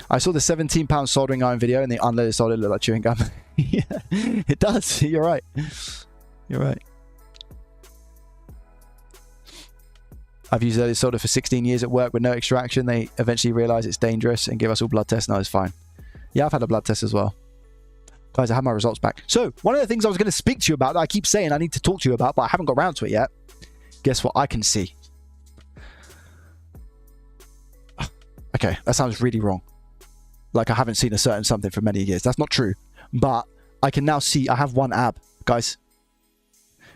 I saw the £17 soldering iron video and the unleaded solder looked like chewing gum. Yeah, it does. You're right. You're right. I've used leaded solder for 16 years at work with no extraction. They eventually realize it's dangerous and give us all blood tests. No, it's fine. Yeah, I've had a blood test as well. Guys, I have my results back. So, one of the things I was going to speak to you about that I keep saying I need to talk to you about, but I haven't got around to it yet. Guess what I can see? Okay, that sounds really wrong. Like I haven't seen a certain something for many years. That's not true. But I can now see I have one ab, guys.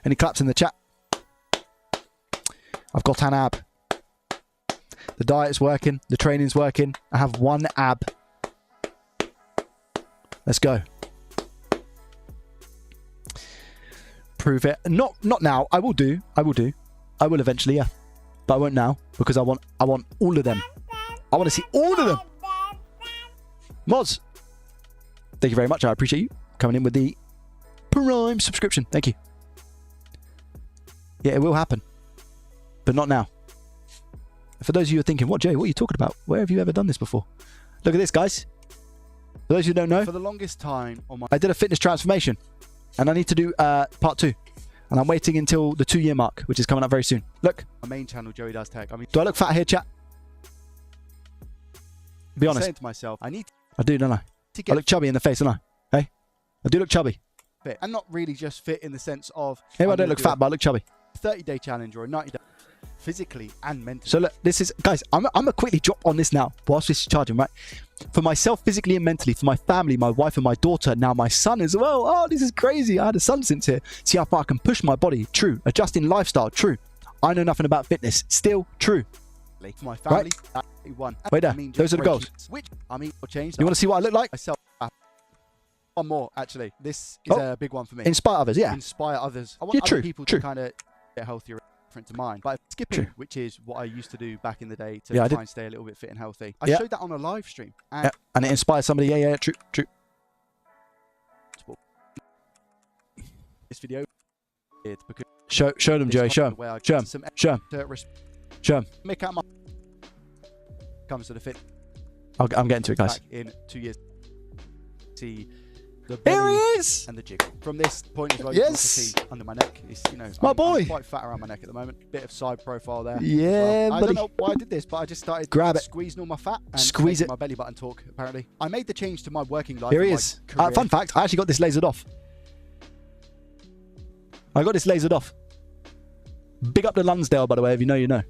Any claps in the chat? I've got an ab. The diet's working. The training's working. I have one ab. Let's go. Prove it. Not now. I will do. I will eventually, yeah. But I won't now because I want all of them. I want to see all of them. Moz, thank you very much. I appreciate you coming in with the Prime subscription. Thank you. Yeah, it will happen. But not now. For those of you who are thinking, what, Jay, what are you talking about? Where have you ever done this before? Look at this, guys. For those who don't know, for the longest time, I did a fitness transformation. And I need to do part 2. And I'm waiting until the 2-year mark, which is coming up very soon. Look, my main channel, Joey Does Tech. I mean, do I look fat here, chat? Be honest. Saying to myself, I do, don't I? I look chubby in the face, don't I? Hey, I do look chubby. Fit. And not really just fit in the sense of... Maybe I don't look fat, but I look chubby. 30-day challenge or a 90-day... Physically and mentally. So look, this is... Guys, I'm going to quickly drop on this now whilst this is charging, right? For myself, physically and mentally. For my family, my wife and my daughter. Now my son as well. Oh, this is crazy. I had a son since here. See how far I can push my body. True. Adjusting lifestyle. True. I know nothing about fitness. Still true. For my family, right? Wait there. Those are the goals. Which, change. You want to see what I look like? Myself. One more, actually. This is a big one for me. Inspire others, yeah. Inspire others. I want other people to kind of get healthier, different to mine. But skipping, which is what I used to do back in the day to try and stay a little bit fit and healthy. I showed that on a live stream. And, and it inspired somebody. Yeah, true. This video. Show them, Joey. Show them. Make out my... Comes to the fit. I'm getting to it, guys. Back in 2 years. See... Here he is! And the jig. From this point as well, you can see under my neck. It's, you know, I'm quite fat around my neck at the moment. Bit of side profile there. Yeah, I don't know why I did this, but I just started squeezing all my fat and squeeze it. My belly button talk, apparently. I made the change to my working life. Here he is. Fun fact, I actually got this lasered off. Big up to Lonsdale, by the way, if you know, you know.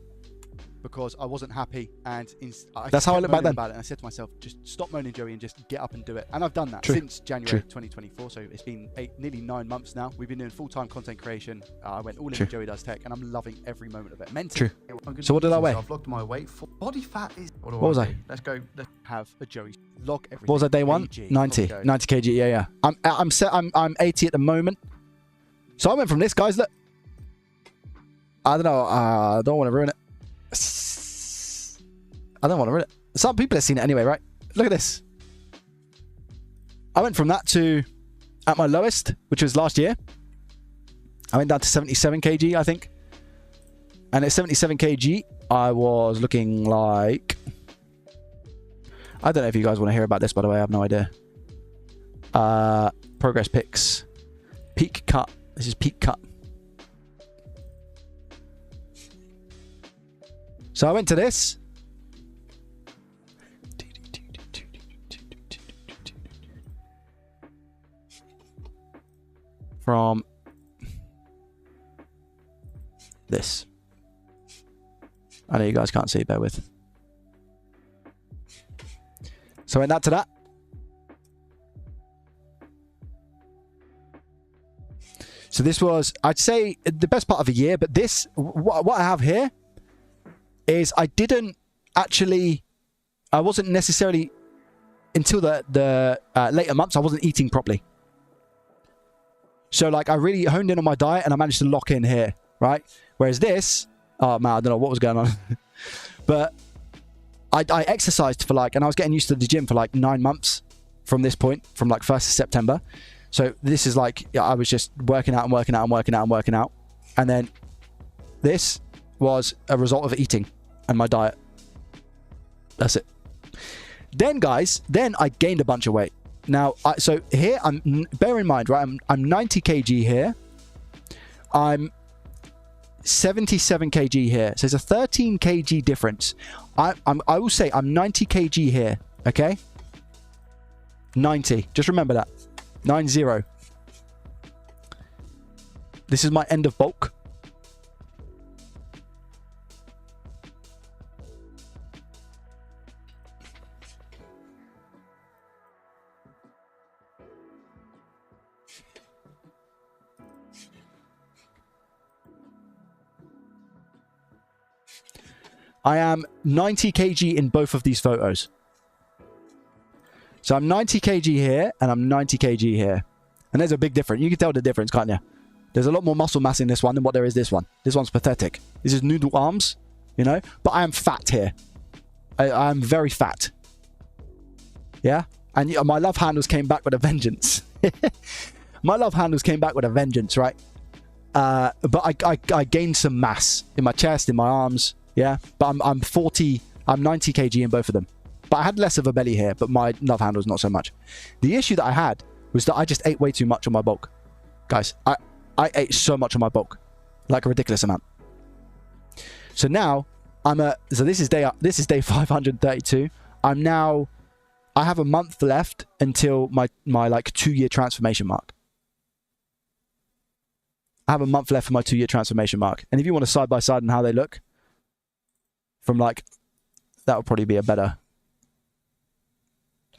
Because I wasn't happy, and that's how I look back then. About it, and I said to myself, just stop moaning, Joey, and just get up and do it. And I've done that since January 2024, so it's been nearly 9 months now. We've been doing full-time content creation. I went all in with Joey Does Tech, and I'm loving every moment of it. Mentally. So what did I weigh? I've logged my weight. Body fat is... What was I? Let's have a Joey log everything. What was I day one? 90 kg, yeah. I'm 80 at the moment. So I went from this, guys, look. I don't know, I don't want to ruin it. I don't want to ruin it. Some people have seen it anyway, right? Look at this. I went from that to, at my lowest, which was last year, I went down to 77 kg, I think. And at 77 kg, I was looking like... I don't know if you guys want to hear about this, by the way. I have no idea. Progress pics. Peak cut. This is peak cut. So I went to this. From this. I know you guys can't see, bear with. So I went that to that. So this was, I'd say, the best part of a year, but this, what I have here is I didn't actually, I wasn't necessarily, until the later months, I wasn't eating properly. So like I really honed in on my diet and I managed to lock in here, right? Whereas this, oh man, I don't know what was going on. But I exercised for like, and I was getting used to the gym for like 9 months from this point, from like 1st of September. So this is like, I was just working out. And then this was a result of eating and my diet. That's it. Then guys, I gained a bunch of weight. Now, so here, bear in mind, right, I'm 90 kg here. I'm 77 kg here. So there's a 13 kg difference. I will say I'm 90 kg here, okay? 90. Just remember that. 90. This is my end of bulk. I am 90 kg in both of these photos. So I'm 90 kg here and I'm 90 kg here. And there's a big difference. You can tell the difference, can't you? There's a lot more muscle mass in this one than what there is this one. This one's pathetic. This is noodle arms, you know? But I am fat here. I am very fat. Yeah? And my love handles came back with a vengeance. My love handles came back with a vengeance, right? But I gained some mass in my chest, in my arms. Yeah, but I'm 90 kg in both of them. But I had less of a belly here, but my love handles not so much. The issue that I had was that I just ate way too much on my bulk. Guys, I ate so much of my bulk. Like a ridiculous amount. So now, so this is day 532. I have a month left until my like 2-year transformation mark. I have a month left for my 2-year transformation mark. And if you want a side by side on how they look, from like, that would probably be a better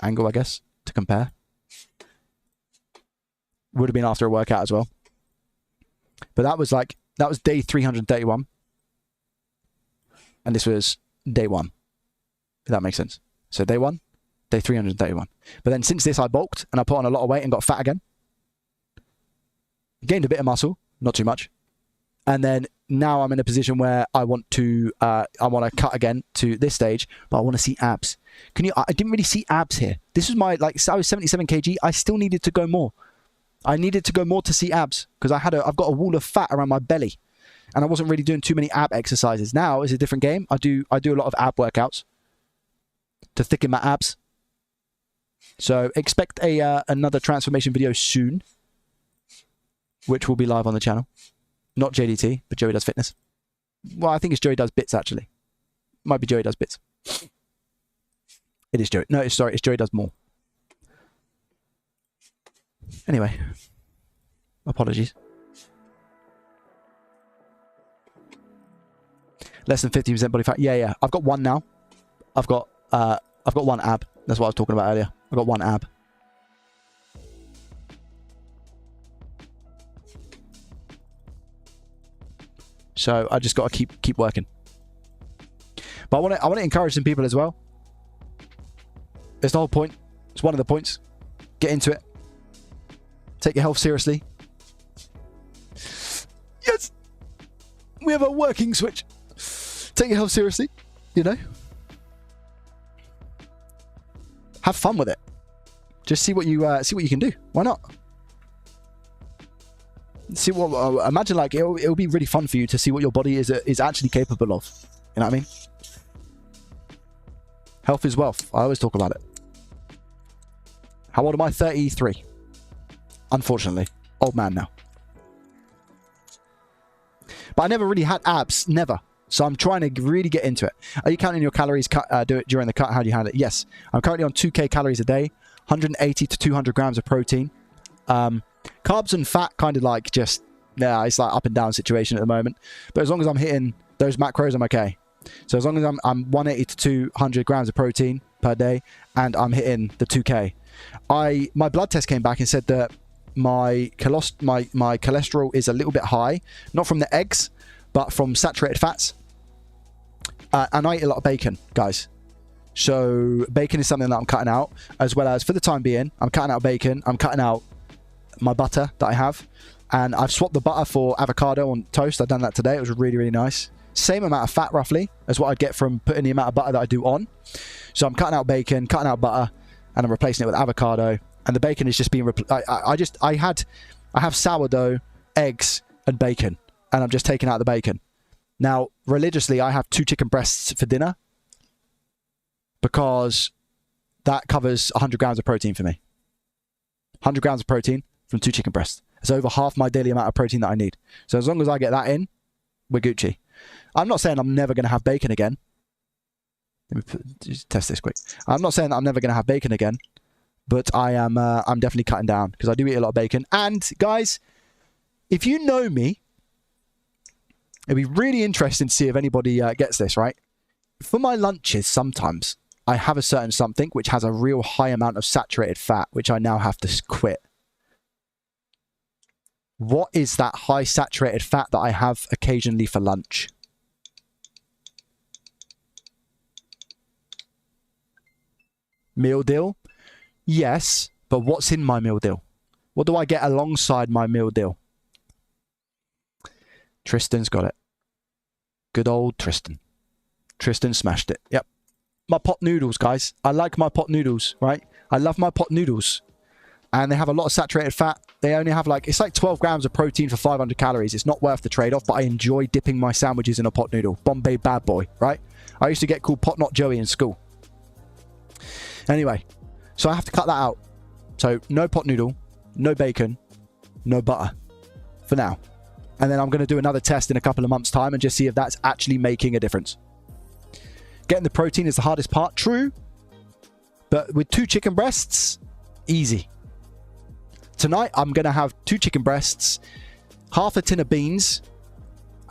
angle, I guess, to compare. Would have been after a workout as well. But that was day 331. And this was day 1. If that makes sense. So day 1, day 331. But then since this, I bulked and I put on a lot of weight and got fat again. Gained a bit of muscle, not too much. And then now I'm in a position where I want to cut again to this stage, but I want to see abs. I didn't really see abs here. This was I was 77 kg. I still needed to go more. I needed to go more to see abs because I've got a wall of fat around my belly, and I wasn't really doing too many ab exercises. Now it's a different game. I do a lot of ab workouts to thicken my abs. So expect another transformation video soon, which will be live on the channel. Not JDT, but Joey Does Fitness. Well, I think it's Joey Does Bits, actually. Might be Joey Does Bits. It is Joey. No, it's Joey Does More. Anyway. Apologies. Less than 50% body fat. Yeah. I've got one now. I've got one ab. That's what I was talking about earlier. I've got one ab. So I just got to keep working. But I want to encourage some people as well. It's the whole point. It's one of the points. Get into it. Take your health seriously. Yes! We have a working switch. Take your health seriously. You know? Have fun with it. Just see what you can do. Why not? See what imagine like it'll be really fun for you to see what your body is actually capable of. You know what I mean? Health is wealth. I always talk about it. How old am I? 33. Unfortunately, old man now. But I never really had abs, never. So I'm trying to really get into it. Are you counting your calories? Do it during the cut. How do you handle it? Yes, I'm currently on 2k calories a day, 180 to 200 grams of protein. Carbs and fat kind of like just, it's like up and down situation at the moment. But as long as I'm hitting those macros, I'm okay. So as long as I'm 180 to 200 grams of protein per day and I'm hitting the 2k. My blood test came back and said that my cholesterol is a little bit high, not from the eggs, but from saturated fats. And I eat a lot of bacon, guys. So bacon is something that I'm cutting out, as well as for the time being, I'm cutting out bacon. I'm cutting out my butter that I have, and I've swapped the butter for avocado on toast. I've done that today. It was really, really nice. Same amount of fat roughly as what I'd get from putting the amount of butter that I do on. So I'm cutting out bacon, cutting out butter, and I'm replacing it with avocado. And the bacon is just being I have sourdough, eggs, and bacon, and I'm just taking out the bacon. Now, religiously, I have 2 chicken breasts for dinner because that covers 100 grams of protein for me. 100 grams of protein from 2 chicken breasts. It's over half my daily amount of protein that I need. So as long as I get that in, we're Gucci. I'm not saying I'm never going to have bacon again. Let me just test this quick. I'm not saying that I'm never going to have bacon again, but I'm definitely cutting down because I do eat a lot of bacon. And guys, if you know me, it'd be really interesting to see if anybody gets this, right? For my lunches, sometimes I have a certain something which has a real high amount of saturated fat, which I now have to quit. What is that high saturated fat that I have occasionally for lunch? Meal deal? Yes, but what's in my meal deal? What do I get alongside my meal deal? Tristan's got it. Good old Tristan. Tristan smashed it. Yep. My pot noodles, guys. I like my pot noodles, right? I love my pot noodles. And they have a lot of saturated fat. They only have it's like 12 grams of protein for 500 calories. It's not worth the trade-off, but I enjoy dipping my sandwiches in a pot noodle. Bombay bad boy, right? I used to get called Pot Not Joey in school. Anyway, so I have to cut that out. So no pot noodle, no bacon, no butter for now. And then I'm going to do another test in a couple of months' time and just see if that's actually making a difference. Getting the protein is the hardest part, true. But with 2 chicken breasts, easy. Tonight, I'm going to have 2 chicken breasts, half a tin of beans,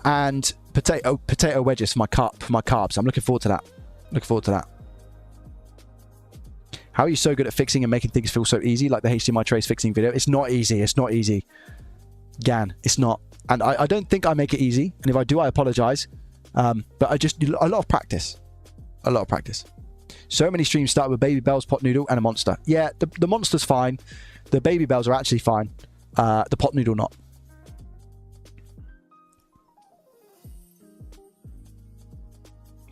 and potato wedges for my carbs. I'm looking forward to that. Looking forward to that. How are you so good at fixing and making things feel so easy? Like the HDMI trays fixing video. It's not easy. It's not easy. Gan, it's not. And I don't think I make it easy. And if I do, I apologize. But I just do a lot of practice. A lot of practice. So many streams start with Baby Bells, pot noodle, and a monster. Yeah, the monster's fine. The Baby Bells are actually fine. The pot noodle not.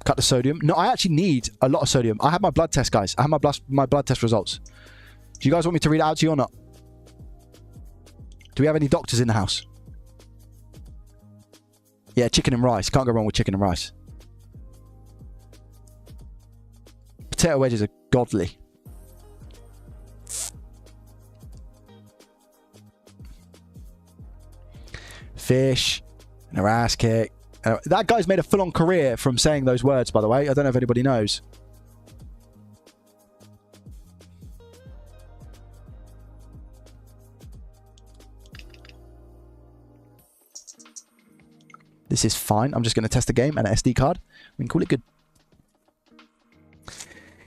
Cut the sodium. No, I actually need a lot of sodium. I have my blood test, guys. I have my blood test results. Do you guys want me to read it out to you or not? Do we have any doctors in the house? Yeah, chicken and rice. Can't go wrong with chicken and rice. Potato wedges are godly. Fish and a ass kick. That guy's made a full-on career from saying those words, by the way. I don't know if anybody knows. This is fine. I'm just going to test the game and an SD card. We can call it good.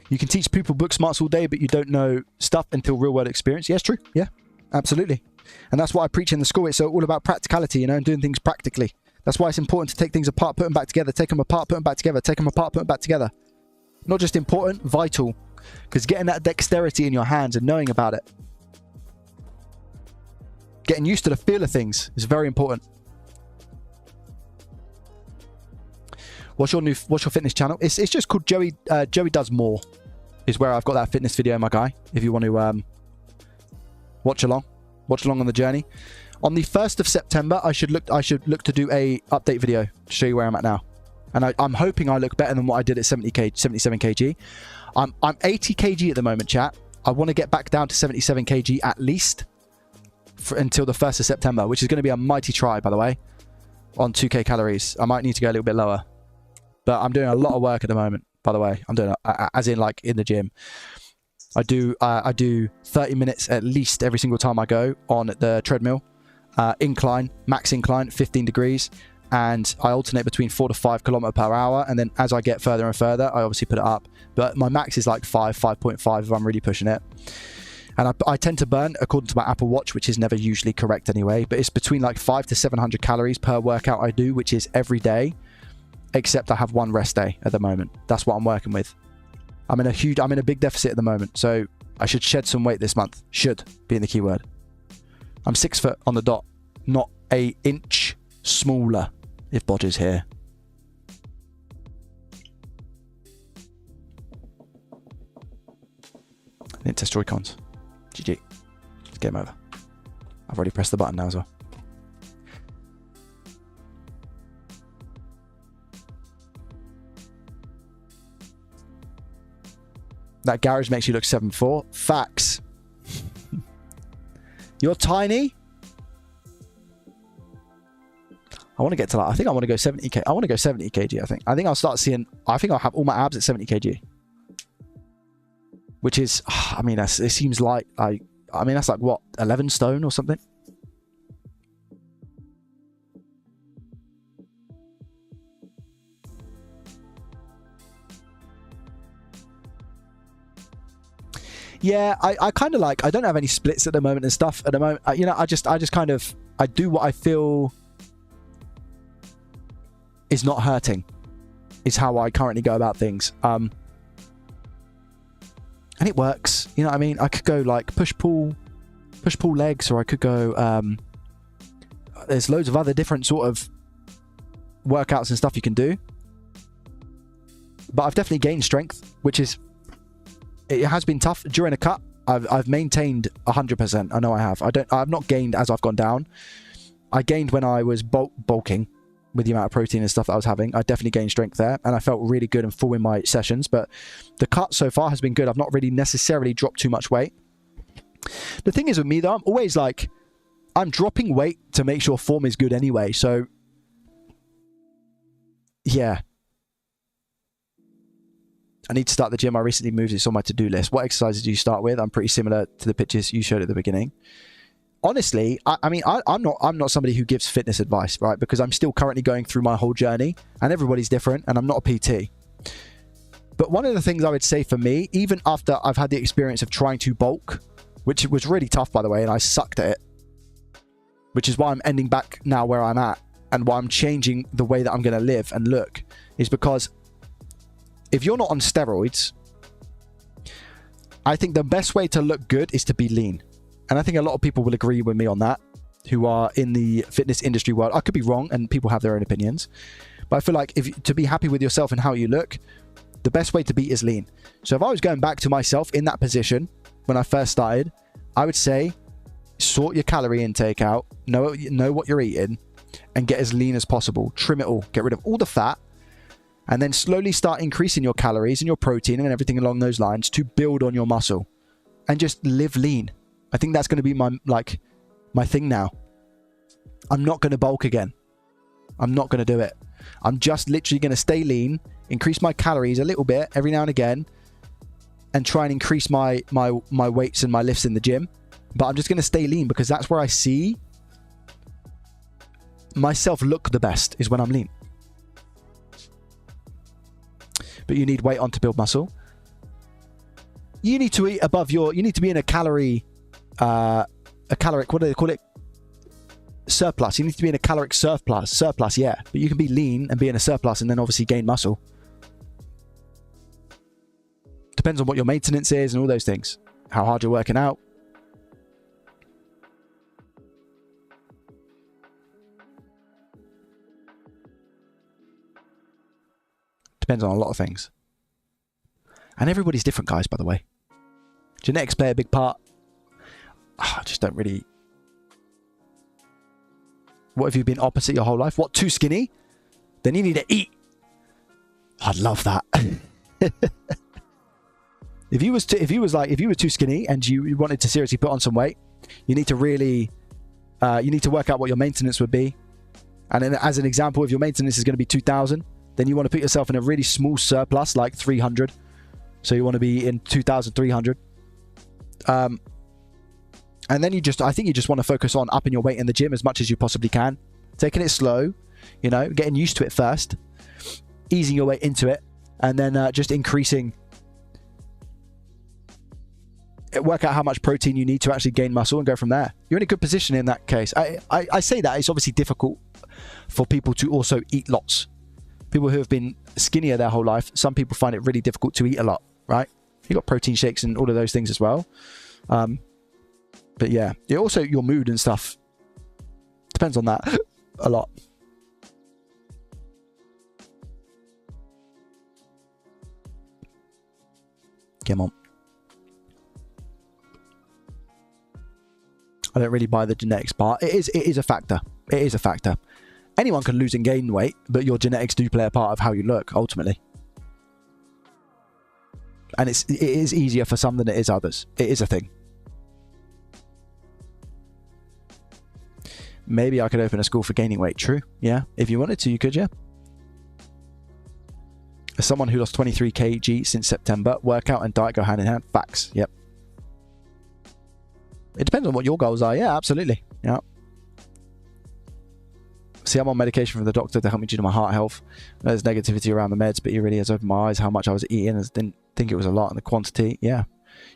You can teach people book smarts all day, but you don't know stuff until real-world experience. Yes, true. Yeah, absolutely. And that's what I preach in the school. It's all about practicality, you know, and doing things practically. That's why it's important to take things apart, put them back together, take them apart, put them back together, take them apart, put them back together. Not just important, vital. Because getting that dexterity in your hands and knowing about it, getting used to the feel of things is very important. What's your fitness channel? It's just called Joey Does More, is where I've got that fitness video, my guy. If you want to watch along on the journey. On the 1st of September, I should look to do a update video to show you where I'm at now. And I'm hoping I look better than what I did at 77 kg. I'm 80 kg at the moment, chat. I want to get back down to 77 kg at least until the 1st of September, which is going to be a mighty try, by the way, on 2k calories. I might need to go a little bit lower. But I'm doing a lot of work at the moment, by the way. I'm doing it, as in like in the gym. I do 30 minutes at least every single time I go on the treadmill. Incline, max incline, 15 degrees. And I alternate between 4 to 5 kilometers per hour. And then as I get further and further, I obviously put it up. But my max is like 5.5 if I'm really pushing it. And I tend to burn, according to my Apple Watch, which is never usually correct anyway, but it's between like 500 to 700 calories per workout I do, which is every day. Except I have one rest day at the moment. That's what I'm working with. I'm in a big deficit at the moment, so I should shed some weight this month. Should being the key word. I'm 6 foot on the dot, not an inch smaller. If Bodge is here. Didn't test Joy-Cons. GG. Game over. I've already pressed the button now as well. That garage makes you look 7'4". Facts. You're tiny. I want to get to like, I think I want to go 70k. I want to go 70 kg, I think. I think I'll start seeing, I think I'll have all my abs at 70 kg. Which is, I mean, it seems like, I mean, that's like what, 11 stone or something? Yeah, I kind of like, I don't have any splits at the moment and stuff at the moment. You know, I just kind of, I do what I feel is not hurting, is how I currently go about things. And it works. You know what I mean? I could go like push pull legs, or I could go, there's loads of other different sort of workouts and stuff you can do. But I've definitely gained strength, which is, it has been tough during a cut. I've maintained 100%. I know I have. I've not gained as I've gone down. I gained when I was bulking with the amount of protein and stuff that I was having. I definitely gained strength there, and I felt really good and full in my sessions. But the cut so far has been good. I've not really necessarily dropped too much weight. The thing is with me though, I'm always like, I'm dropping weight to make sure form is good anyway. So, yeah. I need to start the gym. I recently moved. It's on my to-do list. What exercises do you start with? I'm pretty similar to the pictures you showed at the beginning. Honestly, I mean, I'm not somebody who gives fitness advice, right? Because I'm still currently going through my whole journey, and everybody's different, and I'm not a PT. But one of the things I would say for me, even after I've had the experience of trying to bulk, which was really tough, by the way, and I sucked at it, which is why I'm ending back now where I'm at, and why I'm changing the way that I'm going to live and look, is because if you're not on steroids, I think the best way to look good is to be lean. And I think a lot of people will agree with me on that, who are in the fitness industry world. I could be wrong, and people have their own opinions. But I feel like to be happy with yourself and how you look, the best way to be is lean. So if I was going back to myself in that position when I first started, I would say, sort your calorie intake out, know what you're eating, and get as lean as possible. Trim it all. Get rid of all the fat. And then slowly start increasing your calories and your protein and everything along those lines to build on your muscle. And just live lean. I think that's going to be my thing now. I'm not going to bulk again. I'm not going to do it. I'm just literally going to stay lean, increase my calories a little bit every now and again, and try and increase my weights and my lifts in the gym. But I'm just going to stay lean because that's where I see myself look the best, is when I'm lean. But you need weight on to build muscle. You need to eat above you need to be in a caloric, what do they call it? Surplus. You need to be in a caloric surplus, yeah. But you can be lean and be in a surplus and then obviously gain muscle. Depends on what your maintenance is and all those things. How hard you're working out. Depends on a lot of things. And everybody's different, guys, by the way. Genetics play a big part. I just don't really... What, have you been opposite your whole life? What, too skinny? Then you need to eat. I'd love that. If you were too skinny and you wanted to seriously put on some weight, you need to really... you need to work out what your maintenance would be. And then, as an example, if your maintenance is going to be 2,000, then you want to put yourself in a really small surplus, like 300. So you want to be in 2,300. And then I think you just want to focus on upping your weight in the gym as much as you possibly can. Taking it slow, getting used to it first. Easing your way into it. And then just increasing. Work out how much protein you need to actually gain muscle and go from there. You're in a good position in that case. I say that it's obviously difficult for people to also eat lots. People who have been skinnier their whole life, some people find it really difficult to eat a lot, right? You got protein shakes and all of those things as well. But yeah, also your mood and stuff depends on that a lot. Come on. I don't really buy the genetics part. It is a factor. It is a factor. Anyone can lose and gain weight, but your genetics do play a part of how you look, ultimately. And it is easier for some than it is others. It is a thing. Maybe I could open a school for gaining weight. True. Yeah. If you wanted to, you could, yeah. As someone who lost 23 kg since September, workout and diet go hand in hand. Facts. Yep. It depends on what your goals are. Yeah, absolutely. Yeah. See, I'm on medication from the doctor to help me due to my heart health. There's negativity around the meds, but he really has opened my eyes how much I was eating. I didn't think it was a lot in the quantity. Yeah.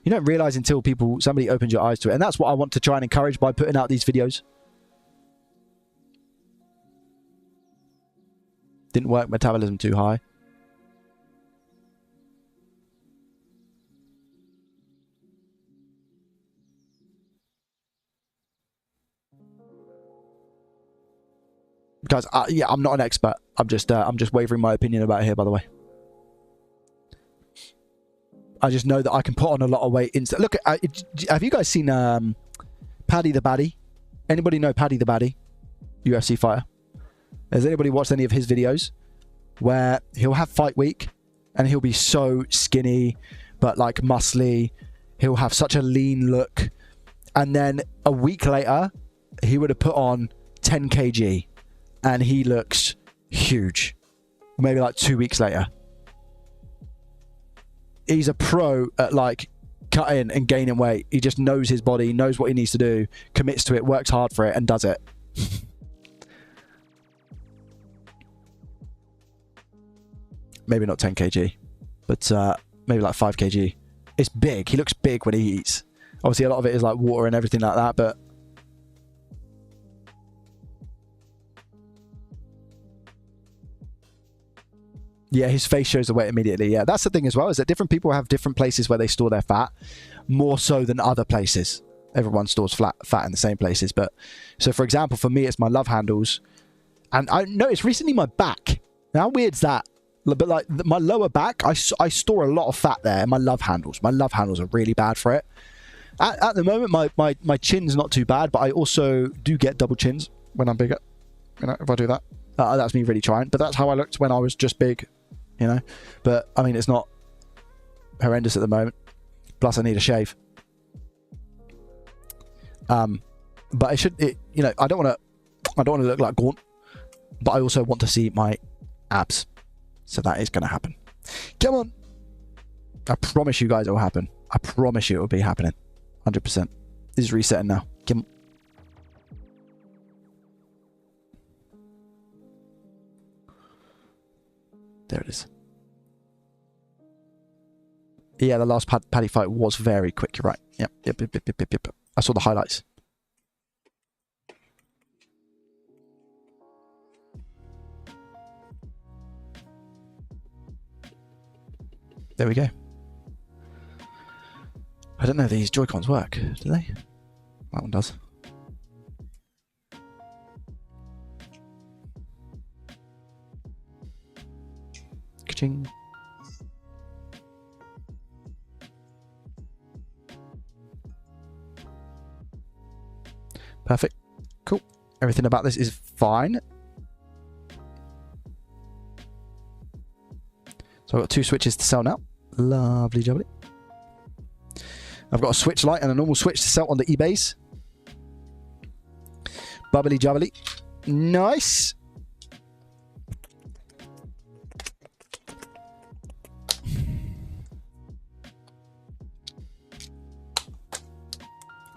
You don't realize until somebody opens your eyes to it. And that's what I want to try and encourage by putting out these videos. Didn't work, metabolism too high. Guys, yeah, I'm not an expert. I'm just wavering my opinion about it here, by the way. I just know that I can put on a lot of weight. Look, have you guys seen Paddy the Baddy? Anybody know Paddy the Baddy? UFC fighter. Has anybody watched any of his videos? Where he'll have fight week and he'll be so skinny, but like muscly. He'll have such a lean look. And then a week later, he would have put on 10 kg and he looks huge. Maybe like 2 weeks later. He's a pro at like cutting and gaining weight. He just knows his body, knows what he needs to do, commits to it, works hard for it, and does it. Maybe not 10 kg, but maybe like 5 kg. It's big. He looks big when he eats. Obviously, a lot of it is like water and everything like that, but yeah, his face shows the weight immediately. Yeah, that's the thing as well, is that different people have different places where they store their fat, more so than other places. Everyone stores fat in the same places. But so, for example, for me, it's my love handles. And I noticed recently my back. Now, how weird's that? But like my lower back, I store a lot of fat there in my love handles. My love handles are really bad for it. At the moment, my chin's not too bad, but I also do get double chins when I'm bigger. You know, if I do that. That's me really trying. But that's how I looked when I was just big. You know, but I mean, it's not horrendous at the moment. Plus, I need a shave. But you know, I don't want to look like Gaunt, but I also want to see my abs. So that is going to happen. Come on, I promise you guys it will happen. I promise you it will be happening. 100%. This is resetting now. Come on. There it is. Yeah, the last Paddy fight was very quick. You're right. Yep. I saw the highlights. There we go. I don't know if these Joy-Cons work. Do they? That one does. Ka-ching. Perfect. Cool. Everything about this is fine. So I've got 2 switches to sell now. Lovely jubbly. I've got a switch light and a normal switch to sell on the eBays. Bubbly jubbly. Nice.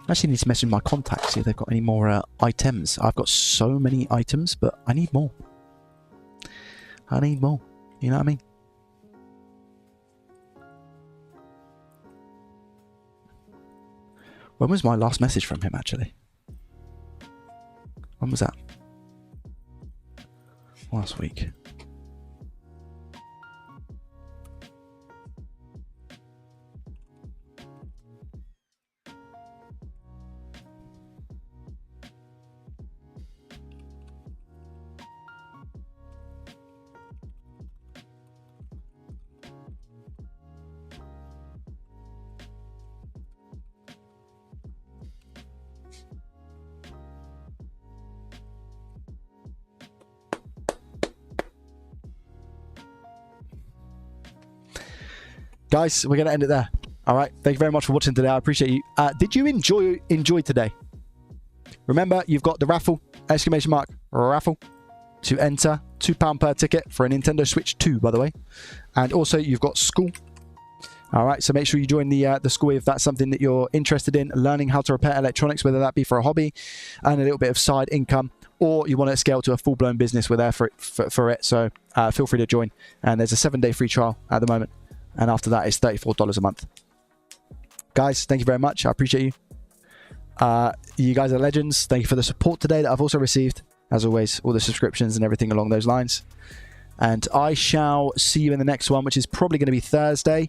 I actually need to message my contacts, see if they've got any more items. I've got so many items, but I need more. I need more. You know what I mean? When was my last message from him, actually? When was that? Last week. Guys, we're going to end it there. All right. Thank you very much for watching today. I appreciate you. Did you enjoy today? Remember, you've got the raffle, !raffle, to enter. £2 per ticket for a Nintendo Switch 2, by the way. And also, you've got school. All right. So make sure you join the school if that's something that you're interested in, learning how to repair electronics, whether that be for a hobby and a little bit of side income, or you want to scale to a full-blown business. We're there for it. So feel free to join. And there's a 7-day free trial at the moment. And after that, it's $34 a month. Guys, thank you very much. I appreciate you. You guys are legends. Thank you for the support today that I've also received. As always, all the subscriptions and everything along those lines. And I shall see you in the next one, which is probably going to be Thursday.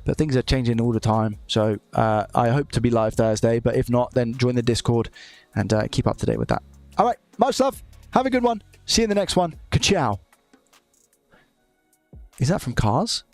But things are changing all the time. So I hope to be live Thursday. But if not, then join the Discord and keep up to date with that. All right. Much love. Have a good one. See you in the next one. Ka-chow. Is that from Cars?